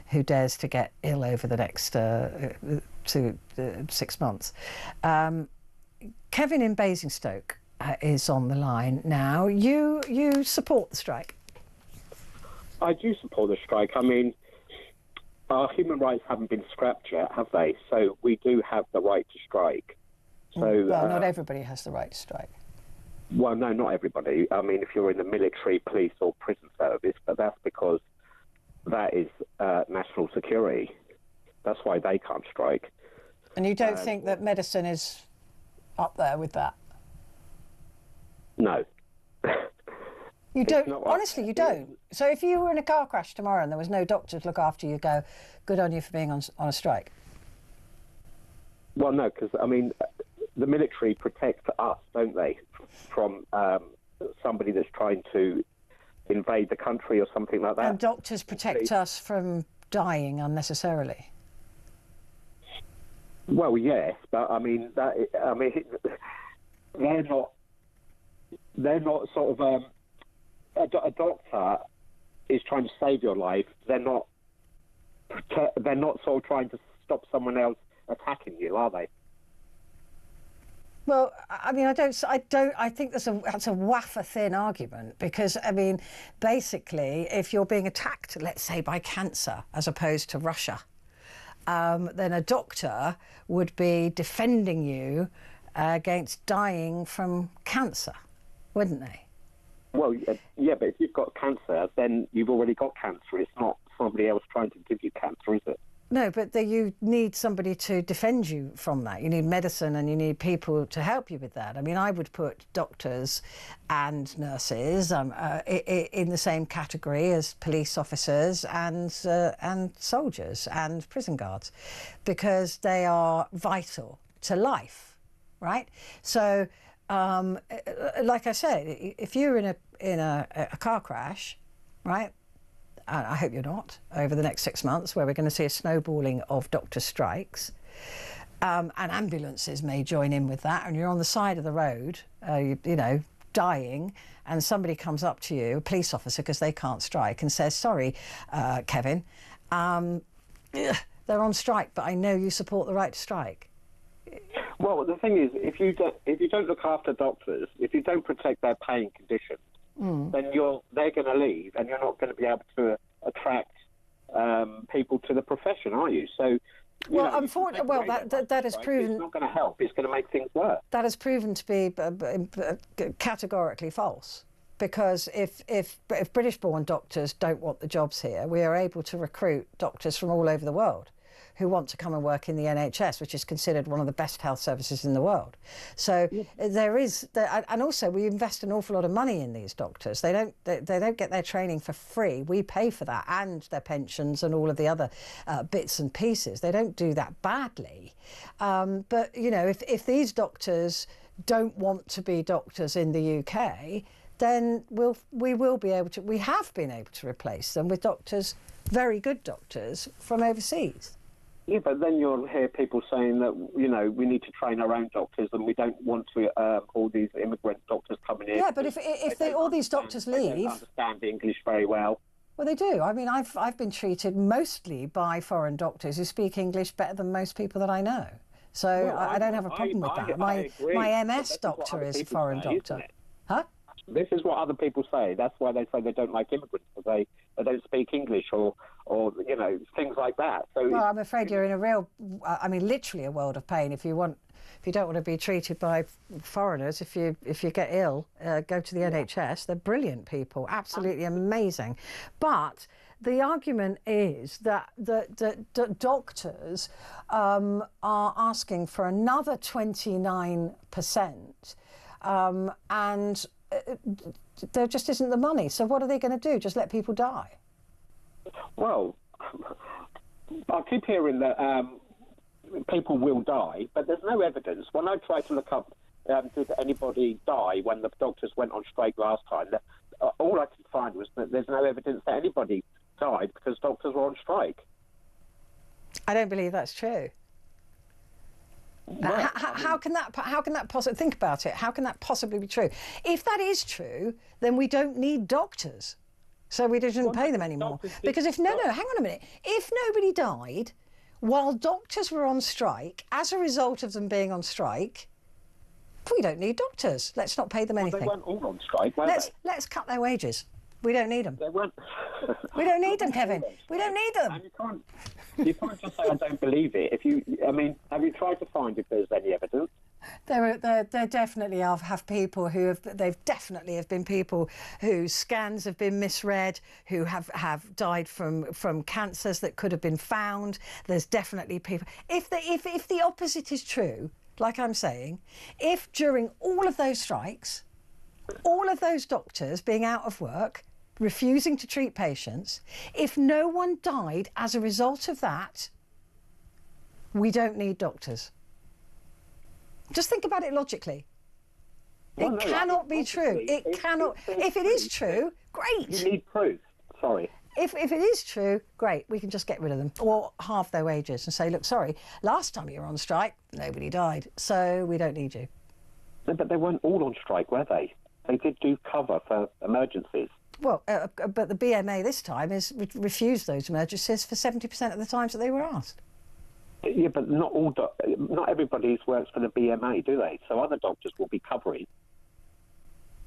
who dares to get ill over the next 6 months. Kevin in Basingstoke is on the line now. You support the strike? I do support the strike. I mean, our human rights haven't been scrapped yet, have they? So we do have the right to strike. So, well, not everybody has the right to strike. Well, no, not everybody. I mean, if you're in the military, police or prison service, but that's because that is national security. That's why they can't strike. And you don't think that medicine is up there with that? No. You don't? Honestly, you don't? So if you were in a car crash tomorrow and there was no doctor to look after you, go, good on you for being on a strike? Well, no, because, I mean, the military protects us, don't they, from somebody that's trying to invade the country or something like that. And doctors protect us from dying unnecessarily. Well, yes, but I mean, they're not sort of a doctor is trying to save your life. They're not sort of trying to stop someone else attacking you, are they? Well, I mean, I think that's a wafer thin argument, because, I mean, basically, if you're being attacked, let's say, by cancer as opposed to Russia, then a doctor would be defending you against dying from cancer, wouldn't they? Well, yeah, but if you've got cancer, then you've already got cancer. It's not somebody else trying to give you cancer, is it? No, but you need somebody to defend you from that. You need medicine and you need people to help you with that. I mean, I would put doctors and nurses in the same category as police officers and soldiers and prison guards, because they are vital to life, right? So, like I said, if you're in a car crash, right? And I hope you're not, over the next 6 months, where we're going to see a snowballing of doctor strikes. And ambulances may join in with that, and you're on the side of the road, you know, dying, and somebody comes up to you, a police officer, because they can't strike, and says, sorry, Kevin, they're on strike, but I know you support the right to strike. Well, the thing is, if you don't look after doctors, if you don't protect their paying conditions, then they're going to leave, and you're not going to be able to attract people to the profession, are you? So, well, unfortunately, that has proven. It's not going to help. It's going to make things worse. That has proven to be categorically false, because if British-born doctors don't want the jobs here, we are able to recruit doctors from all over the world who want to come and work in the NHS, which is considered one of the best health services in the world. So there is, and also we invest an awful lot of money in these doctors. They don't get their training for free. We pay for that, and their pensions and all of the other bits and pieces. They don't do that badly. But you know, if these doctors don't want to be doctors in the UK, then we will be able to. We have been able to replace them with doctors, very good doctors from overseas. Yeah, but then you'll hear people saying that, you know, we need to train our own doctors and we don't want to all these immigrant doctors coming in. Yeah, but if all these doctors leave... They don't understand English very well. Well, they do. I mean, I've been treated mostly by foreign doctors who speak English better than most people that I know. So well, I don't have a problem with that. My MS doctor is a foreign doctor. Huh? This is what other people say. That's why they say they don't like immigrants, because they don't speak English or you know, things like that. So well, I'm afraid you're in a real, I mean, literally a world of pain. If you don't want to be treated by foreigners, if you get ill, go to the NHS. They're brilliant people, absolutely amazing. But the argument is that the doctors are asking for another 29%, and there just isn't the money. So what are they going to do? Just let people die? Well, I keep hearing that people will die, but there's no evidence. When I try to look up, did anybody die when the doctors went on strike last time, all I could find was that there's no evidence that anybody died because doctors were on strike. I don't believe that's true. Well, how can that possibly, think about it, how can that possibly be true? If that is true, then we don't need doctors, so we shouldn't pay them anymore. Because hang on a minute, if nobody died while doctors were on strike as a result of them being on strike, We don't need doctors. Let's not pay them anything. They weren't all on strike, were they? Let's cut their wages. We don't need them. They weren't. We don't need them, Kevin. We don't need them. And you can't just say I don't believe it. Have you tried to find if there's any evidence? There definitely have people who have definitely been people whose scans have been misread, who have died from cancers that could have been found. There's definitely people. If the opposite is true, like I'm saying, if during all of those strikes, all of those doctors being out of work, refusing to treat patients, if no one died as a result of that, we don't need doctors. Just think about it logically. It cannot be true. It cannot. If it is true, great. You need proof. Sorry. If it is true, great. We can just get rid of them or halve their wages and say, look, sorry, last time you were on strike, nobody died, so we don't need you. No, but they weren't all on strike, were they? They did do cover for emergencies. Well, but the BMA this time has refused those emergencies for 70% of the times that they were asked. Yeah, but not everybody works for the BMA, do they? So other doctors will be covering.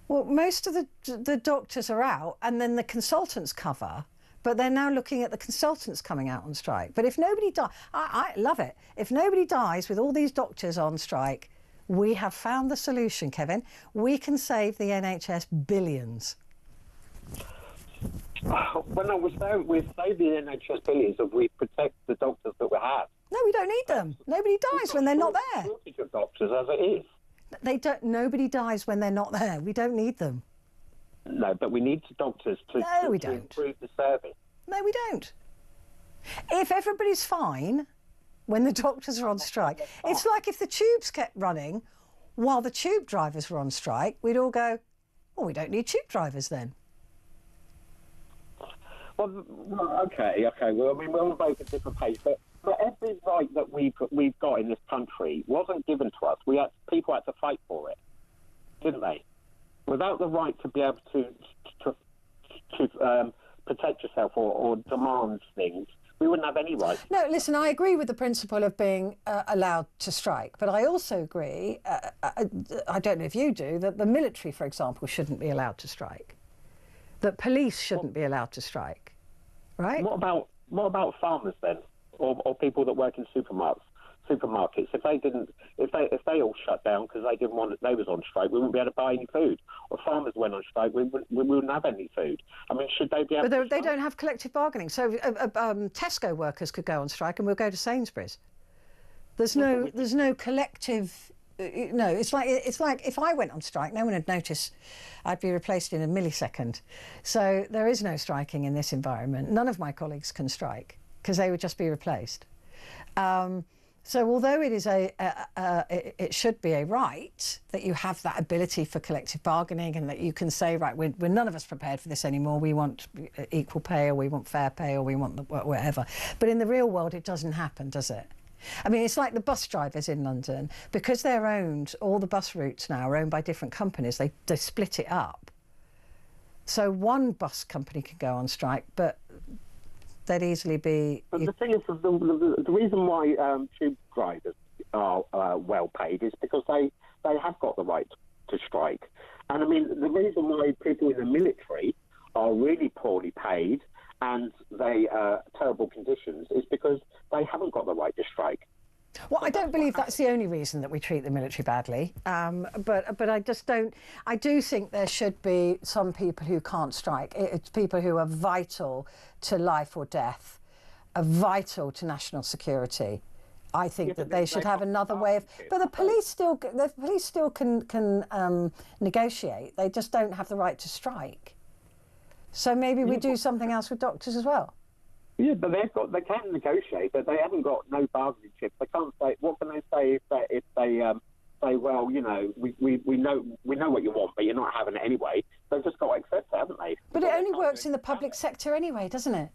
Well, most of the doctors are out, and then the consultants cover. But they're now looking at the consultants coming out on strike. But if nobody dies, I love it. If nobody dies with all these doctors on strike, we have found the solution, Kevin. We can save the NHS billions. When I was there, we saved the NHS billions if we protect the doctors that we have. No, we don't need them. Nobody dies when they're not there. Shortage of doctors as it is. Nobody dies when they're not there. We don't need them. No, but we need doctors to improve the service. No, we don't. If everybody's fine when the doctors are on strike, it's like if the tubes kept running while the tube drivers were on strike, we'd all go, well, we don't need tube drivers then. Well, okay. Well, I mean, we're on both at different pace, but every right that we've got in this country wasn't given to us. People had to fight for it, didn't they? Without the right to be able to protect yourself or demand things, we wouldn't have any rights. No, listen, I agree with the principle of being allowed to strike, but I also agree, I don't know if you do, that the military, for example, shouldn't be allowed to strike. That police shouldn't be allowed to strike, right? What about farmers then, or people that work in supermarkets? If they all shut down because they was on strike, we wouldn't be able to buy any food. Or farmers went on strike, we wouldn't have any food. I mean, should they be able? But they don't have collective bargaining, so Tesco workers could go on strike, and we'll go to Sainsbury's. There's no collective. No, it's like if I went on strike, no one would notice. I'd be replaced in a millisecond. So there is no striking in this environment. None of my colleagues can strike because they would just be replaced. So although it is it should be a right that you have that ability for collective bargaining and that you can say, right, we're none of us prepared for this anymore. We want equal pay, or we want fair pay, or we want whatever. But in the real world, it doesn't happen, does it? I mean, it's like the bus drivers in London. Because they're owned, all the bus routes now are owned by different companies, they split it up. So one bus company can go on strike, but they'd easily be... But the thing is, the reason why tube drivers are well paid is because they have got the right to strike. And I mean, the reason why people in the military are really poorly paid and they terrible conditions is because they haven't got the right to strike. Well, I don't believe that's the only reason that we treat the military badly, but I just don't. I do think there should be some people who can't strike. It's people who are vital to life or death, are vital to national security. I think that they should have another way of. But the police still can negotiate. They just don't have the right to strike. So maybe we do something else with doctors as well. Yeah, but they can negotiate, but they haven't got no bargaining chips. They can't say. What can they say if they say, well, you know, we know what you want, but you're not having it anyway? They've just got to accept it, haven't they? But it only works in the public sector anyway, doesn't it?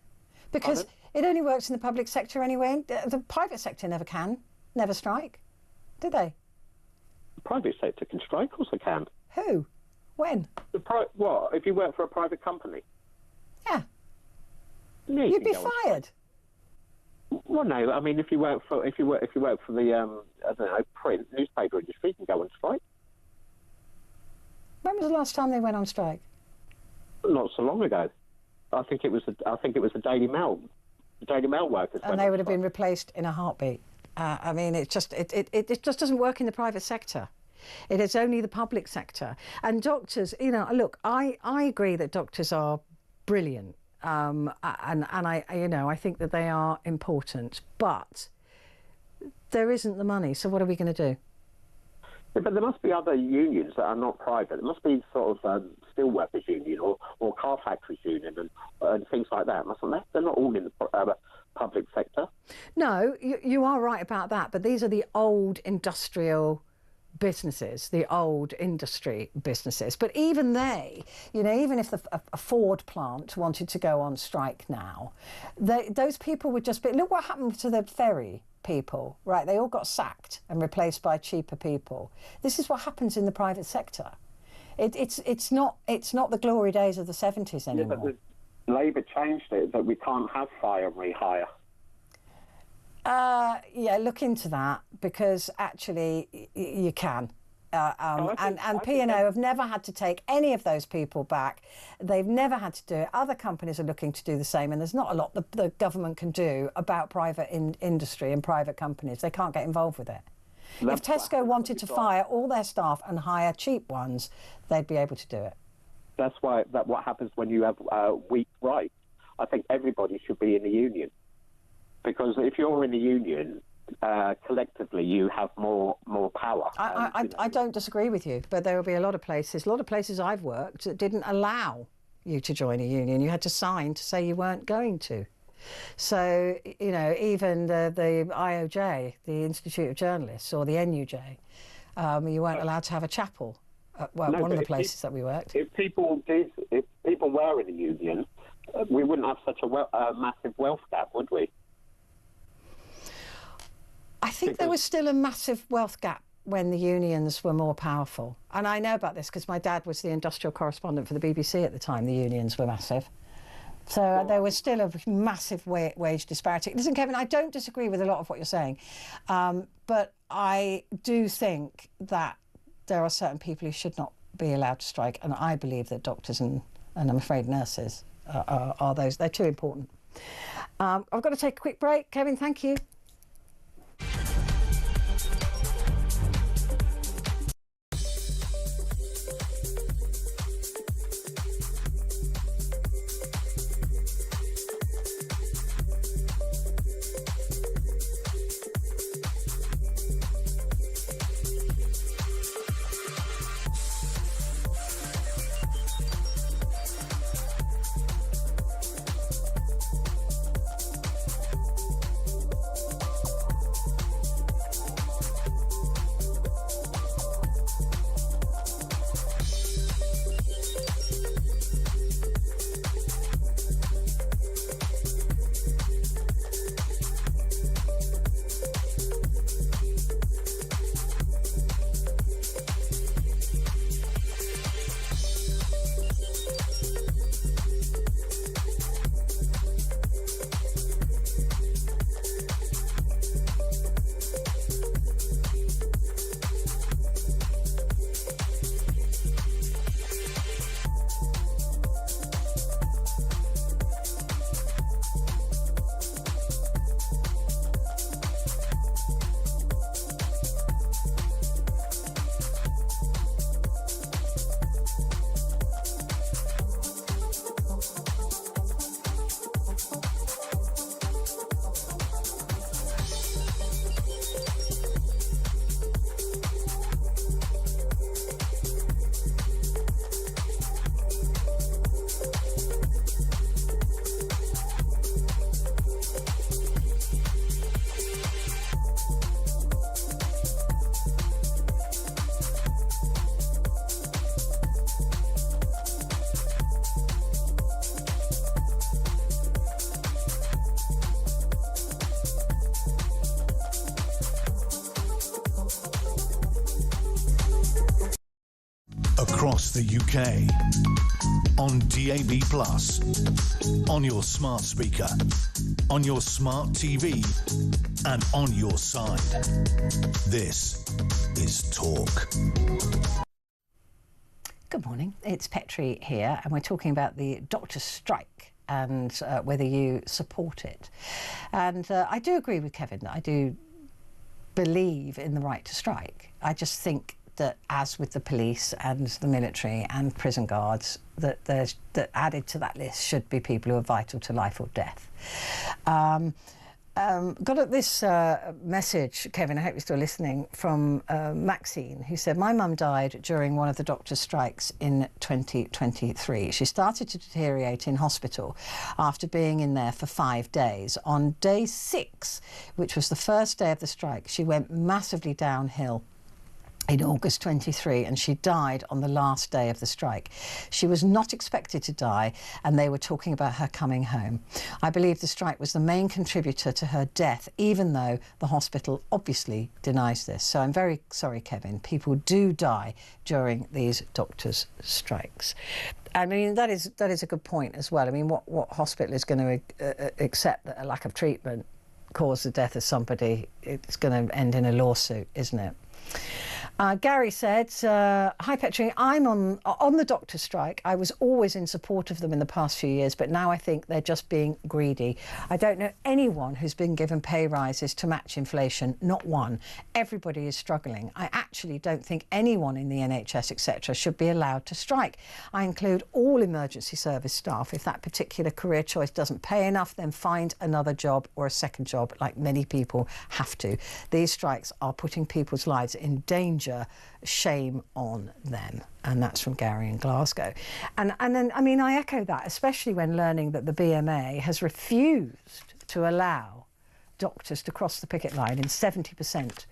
Because it only works in the public sector anyway. The private sector never strike, do they? The private sector can strike, of course they can. Who? When? What? If you work for a private company? Yeah. Yeah, you'd be fired. Well, no. I mean, if you work for the I don't know, print newspaper industry, you can go on strike. When was the last time they went on strike? Not so long ago. I think it was the Daily Mail. The Daily Mail workers. And they would have been replaced in a heartbeat. I mean, it just doesn't work in the private sector. It is only the public sector. And doctors, you know, look, I agree that doctors are brilliant, and I think that they are important, but there isn't the money. So what are we going to do? Yeah, but there must be other unions that are not private. There must be sort of steelworkers union or car factories union and things like that, mustn't there? They're not all in the public sector. No, you are right about that, but these are the old industrial businesses, the old industry businesses. But even they, you know, even if a Ford plant wanted to go on strike now, those people would just be, look what happened to the ferry people, right? They all got sacked and replaced by cheaper people. This is what happens in the private sector. It's not the glory days of the 70s anymore. Yeah, but Labour changed it that we can't have fire and rehire. Yeah, look into that, because actually you can. And P&O have never had to take any of those people back. They've never had to do it. Other companies are looking to do the same, and there's not a lot the government can do about private industry and private companies. They can't get involved with it. If Tesco wanted to fire all their staff and hire cheap ones, they'd be able to do it. That's what happens when you have weak rights. I think everybody should be in a union. Because if you're in a union, collectively you have more power. I don't disagree with you, but there will be a lot of places I've worked that didn't allow you to join a union. You had to sign to say you weren't going to. So, you know, even the IOJ, the Institute of Journalists, or the NUJ, you weren't allowed to have a chapel at one of the places that we worked. If people were in a union, we wouldn't have such a massive wealth gap, would we? I think there was still a massive wealth gap when the unions were more powerful. And I know about this because my dad was the industrial correspondent for the BBC at the time. The unions were massive. So there was still a massive wage disparity. Listen, Kevin, I don't disagree with a lot of what you're saying, but I do think that there are certain people who should not be allowed to strike, and I believe that doctors and I'm afraid nurses are those. They're too important. I've got to take a quick break. Kevin, thank you. Across the UK, on DAB+, on your smart speaker, on your smart TV, and on your side. This is Talk. Good morning, it's Petrie here, and we're talking about the doctor's strike and whether you support it. And I do agree with Kevin that I do believe in the right to strike. I just think that, as with the police and the military and prison guards, that added to that list should be people who are vital to life or death. Got this message, Kevin, I hope you're still listening, from Maxine, who said, my mum died during one of the doctor's strikes in 2023. She started to deteriorate in hospital after being in there for 5 days. On day 6, which was the first day of the strike, she went massively downhill in August 23, and she died on the last day of the strike. She was not expected to die, and they were talking about her coming home. I believe the strike was the main contributor to her death, even though the hospital obviously denies this. So I'm very sorry, Kevin. People do die during these doctors' strikes. I mean, that is a good point as well. I mean, what hospital is going to accept that a lack of treatment caused the death of somebody? It's going to end in a lawsuit, isn't it? Gary said, hi Petrie, I'm on the doctor's strike. I was always in support of them in the past few years, but now I think they're just being greedy. I don't know anyone who's been given pay rises to match inflation, not one. Everybody is struggling. I actually don't think anyone in the NHS, etc., should be allowed to strike. I include all emergency service staff. If that particular career choice doesn't pay enough, then find another job or a second job, like many people have to. These strikes are putting people's lives in danger. Shame on them. And that's from Gary in Glasgow. And then, I mean, I echo that, especially when learning that the BMA has refused to allow doctors to cross the picket line in 70%,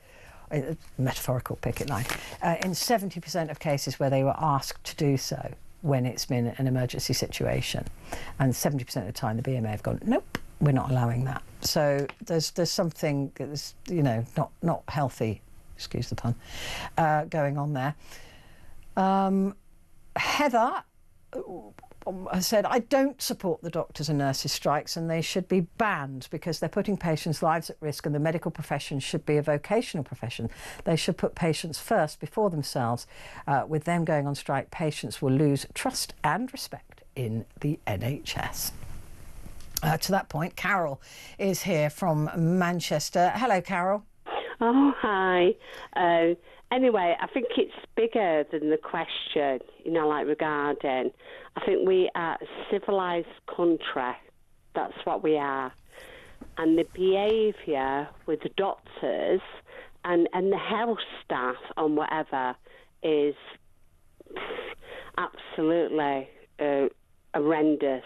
metaphorical picket line, in 70% of cases where they were asked to do so when it's been an emergency situation. And 70% of the time the BMA have gone, nope, we're not allowing that. So there's something that's, you know, not healthy, excuse the pun, going on there. Heather said, I don't support the doctors and nurses strikes, and they should be banned because they're putting patients' lives at risk, and the medical profession should be a vocational profession. They should put patients first before themselves. With them going on strike, patients will lose trust and respect in the NHS. To that point, Carol is here from Manchester. Hello, Carol. Oh, hi. Anyway, I think it's bigger than the question, you know, like regarding. I think we are a civilised country. That's what we are. And the behaviour with the doctors and the health staff and whatever is absolutely horrendous,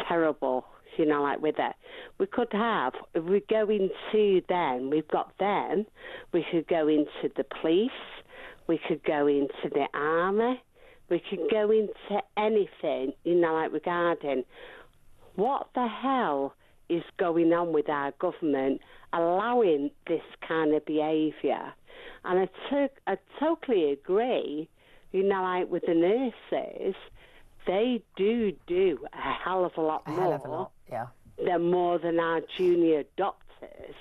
terrible. You know, like with it. We could have, if we go into them, we've got them, we could go into the police, we could go into the army, we could go into anything, you know, like regarding what the hell is going on with our government allowing this kind of behaviour. And I totally agree, you know, like with the nurses, they do a hell of a lot more. A hell of a lot, yeah. They're more than our junior doctors.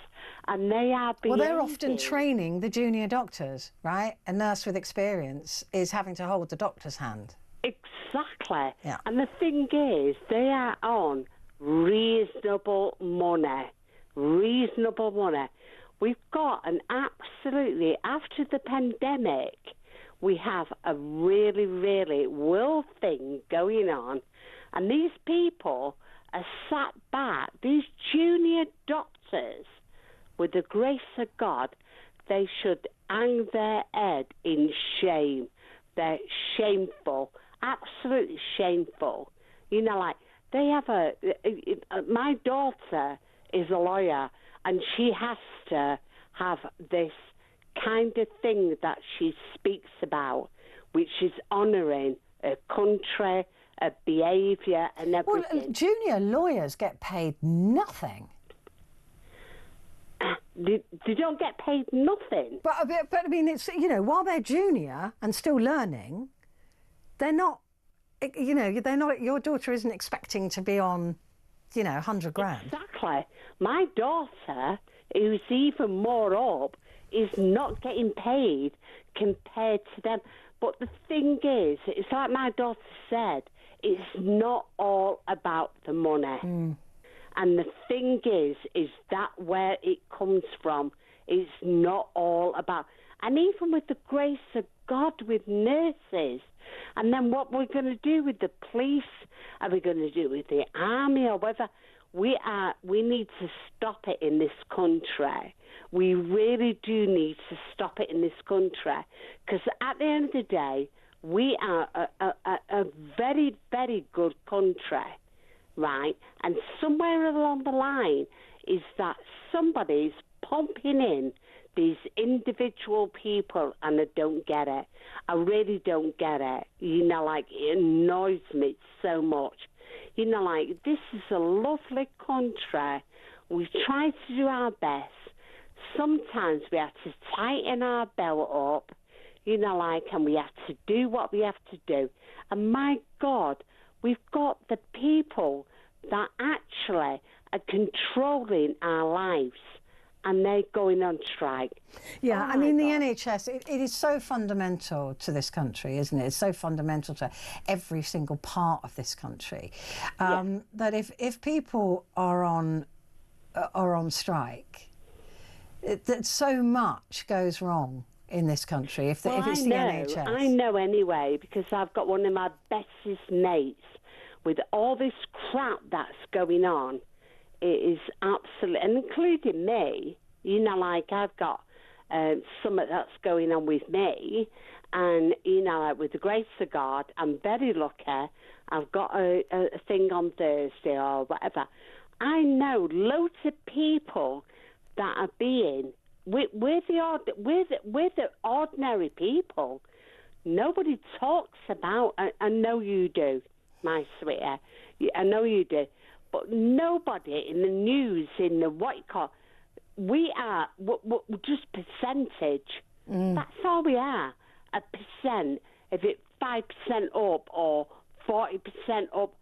And they are behaving. Well, they're often training the junior doctors, right? A nurse with experience is having to hold the doctor's hand. Exactly. Yeah. And the thing is, they are on reasonable money. Reasonable money. We've got an absolutely, after the pandemic, we have a really, really world thing going on. And these people are sat back, these junior doctors, with the grace of God, they should hang their head in shame. They're shameful, absolutely shameful. You know, like, they have my daughter is a lawyer, and she has to have this kind of thing that she speaks about, which is honouring her country, her behaviour and everything. Well, junior lawyers get paid nothing. They don't get paid nothing. But I mean, it's, you know, while they're junior and still learning, they're not, you know, they're not, your daughter isn't expecting to be on, you know, 100 grand. Exactly. My daughter, who's even more up, is not getting paid compared to them. But the thing is, it's like my daughter said, it's not all about the money. And the thing is that where it comes from, it's not all about... And even with the grace of God, with nurses, and then what we're going to do with the police, are we going to do with the army or whatever? We need to stop it in this country. We really do need to stop it in this country, because at the end of the day, we are a very, very good country, right? And somewhere along the line is that somebody's pumping in these individual people, and I don't get it. I really don't get it. You know, like, it annoys me so much. You know, like, this is a lovely country. We've tried to do our best. Sometimes we have to tighten our belt up, you know, like, and we have to do what we have to do. And my God, we've got the people that actually are controlling our lives, and they're going on strike. Yeah, I mean, the NHS, it is so fundamental to this country, isn't it? It's so fundamental to every single part of this country, that if people are on strike, that so much goes wrong in this country if it's the NHS. I know anyway, because I've got one of my bestest mates with all this crap that's going on. It is absolutely, and including me, you know, like, I've got something that's going on with me, and, you know, like, with the grace of God, I'm very lucky. I've got a thing on Thursday or whatever. I know loads of people that are being, we're the ordinary people. Nobody talks about, I know you do, my sweetheart, I know you do. But nobody in the news, in the what you call, we're just percentage. That's all we are, a percent. If it's 5% up or 40% up,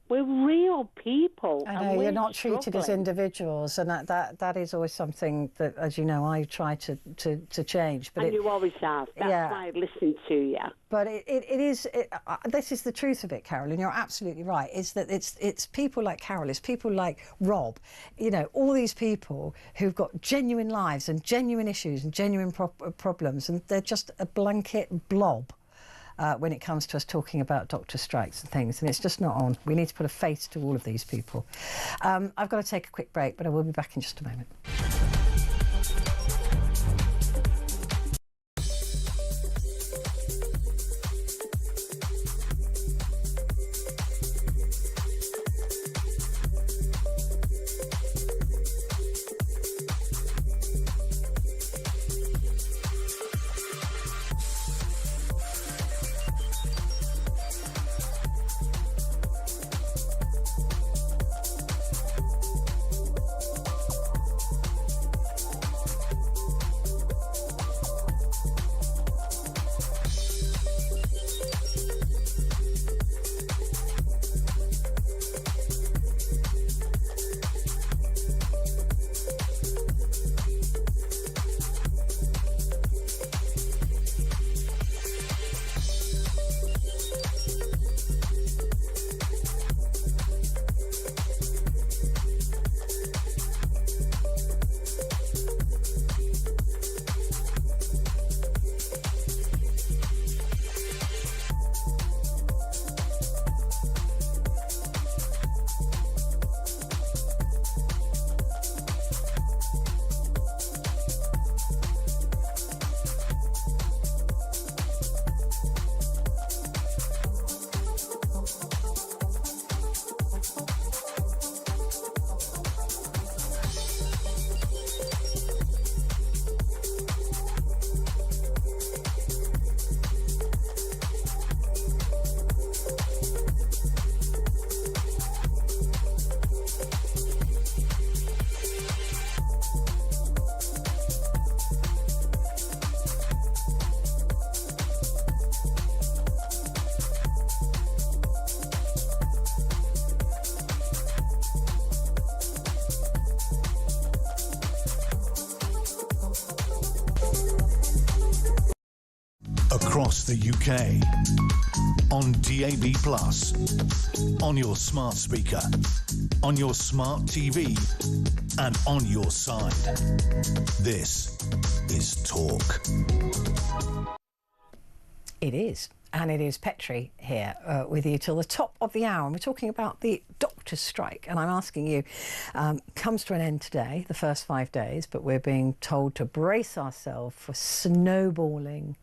we're real people. I know, you're not treated as individuals, and that is always something that, as you know, I try to change. But you always have. That's why I listen to you. But this is the truth of it, Carol, and you're absolutely right, is that it's people like Carol, it's people like Rob, you know, all these people who've got genuine lives and genuine issues and genuine problems, and they're just a blanket blob when it comes to us talking about doctor strikes and things, and it's just not on. We need to put a face to all of these people. I've got to take a quick break, but I will be back in just a moment. across the UK, on DAB+, on your smart speaker, on your smart TV, and on your side. This is Talk. It is. And it is Petrie here with you till the top of the hour. And we're talking about the doctor's strike. And I'm asking you, comes to an end today, the first 5 days, but we're being told to brace ourselves for snowballing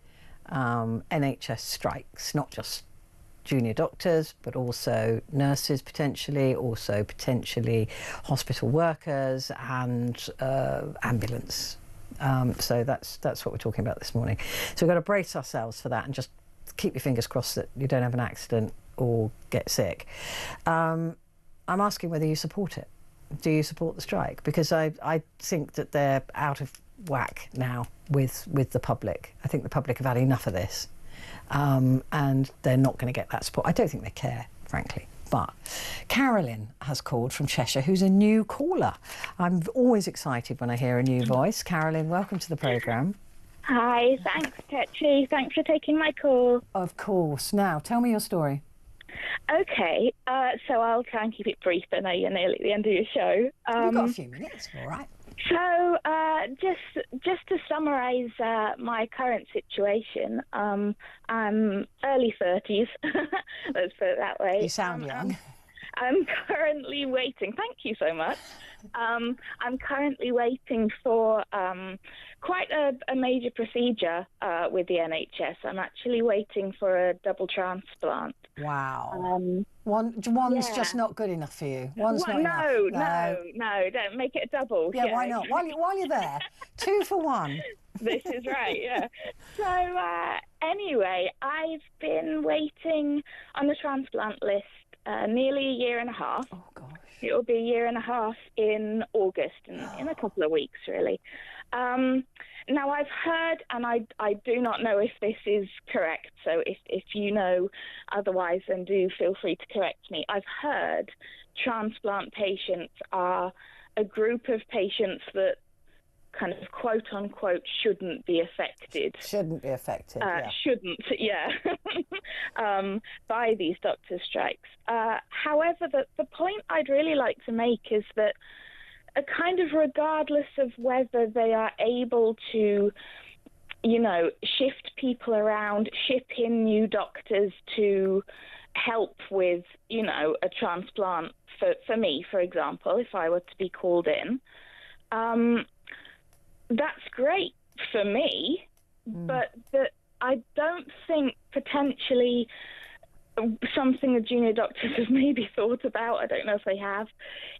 NHS strikes, not just junior doctors, but also nurses potentially, also potentially hospital workers and ambulance. So that's what we're talking about this morning. So we've got to brace ourselves for that and just keep your fingers crossed that you don't have an accident or get sick. I'm asking whether you support it. Do you support the strike? Because I think that they're out of whack now with the public. I think the public have had enough of this, and they're not going to get that support. I don't think they care, frankly. But Carolyn has called from Cheshire, who's a new caller. I'm always excited when I hear a new voice. Carolyn, welcome to the programme. Hi, thanks, Petrie. Thanks for taking my call. Of course. Now, tell me your story. Okay, so I'll try and keep it brief. I know you're nearly at the end of your show. You've got a few minutes, all right. So, just to summarise my current situation, I'm early 30s. Let's put it that way. You sound young. I'm currently waiting. Thank you so much. I'm currently waiting for quite a major procedure with the NHS. I'm actually waiting for a double transplant. Wow. One's just not good enough for you. One's not enough. No, don't make it a double. Yeah, why not? While you're there, 2 for 1. This is right, yeah. So anyway, I've been waiting on the transplant list nearly a year and a half. Oh, gosh. It will be a year and a half in August, in a couple of weeks, really. Now, I've heard, and I do not know if this is correct, so if you know otherwise, then do feel free to correct me. I've heard transplant patients are a group of patients that kind of quote-unquote shouldn't be affected. Shouldn't be affected, yeah. Shouldn't, yeah, by these doctor strikes. However, the point I'd really like to make is that kind of regardless of whether they are able to, shift people around, ship in new doctors to help with, a transplant for me, for example, if I were to be called in, that's great for me, but I don't think potentially something the junior doctors have maybe thought about, I don't know if they have,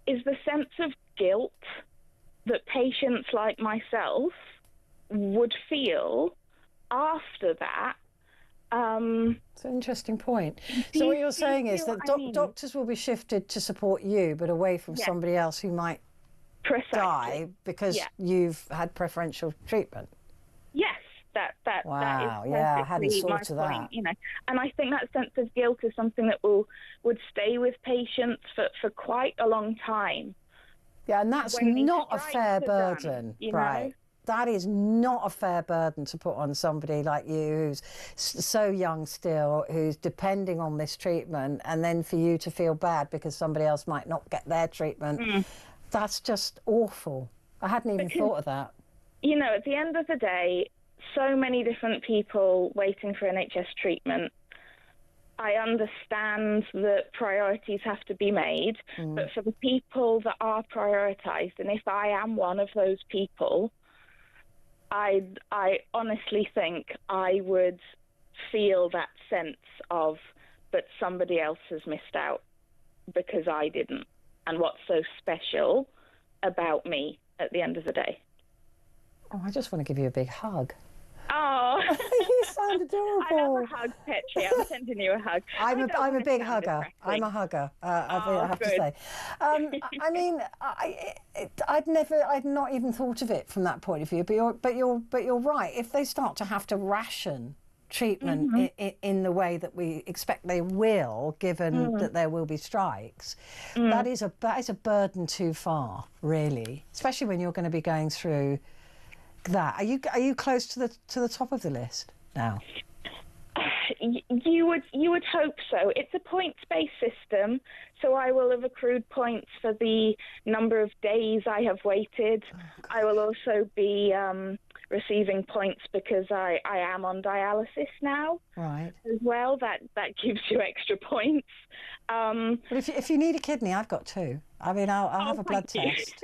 is the sense of guilt that patients like myself would feel after that. It's an interesting point. So what you're saying is that doctors will be shifted to support you, but away from somebody else who might die because you've had preferential treatment. Yes, that wow, is I hadn't thought of point, that. And I think that sense of guilt is something that would stay with patients for quite a long time. Yeah, and that's not a fair burden, right? Know? That is not a fair burden to put on somebody like you who's so young still, who's depending on this treatment, and then for you to feel bad because somebody else might not get their treatment. That's just awful. I hadn't even thought of that. At the end of the day, so many different people waiting for NHS treatment. I understand that priorities have to be made, but for the people that are prioritised, and if I am one of those people, I honestly think I would feel that sense of, but somebody else has missed out because I didn't. And what's so special about me at the end of the day. Oh, I just want to give you a big hug. Oh, you sound adorable. I love a hug, Petrie. I'm sending you a hug. I'm a big hugger. I'm a hugger. I have to say. I mean, I'd not even thought of it from that point of view. But you're right. If they start to have to ration treatment in the way that we expect they will, given that there will be strikes, that is a burden too far, really. Especially when you're going to be going through that. Are you close to the top of the list now? You would hope so. It's a points-based system, so I will have accrued points for the number of days I have waited. I will also be receiving points because I am on dialysis now. Right. As well, that gives you extra points. But if you need a kidney, I've got two. I mean, I'll have a blood test.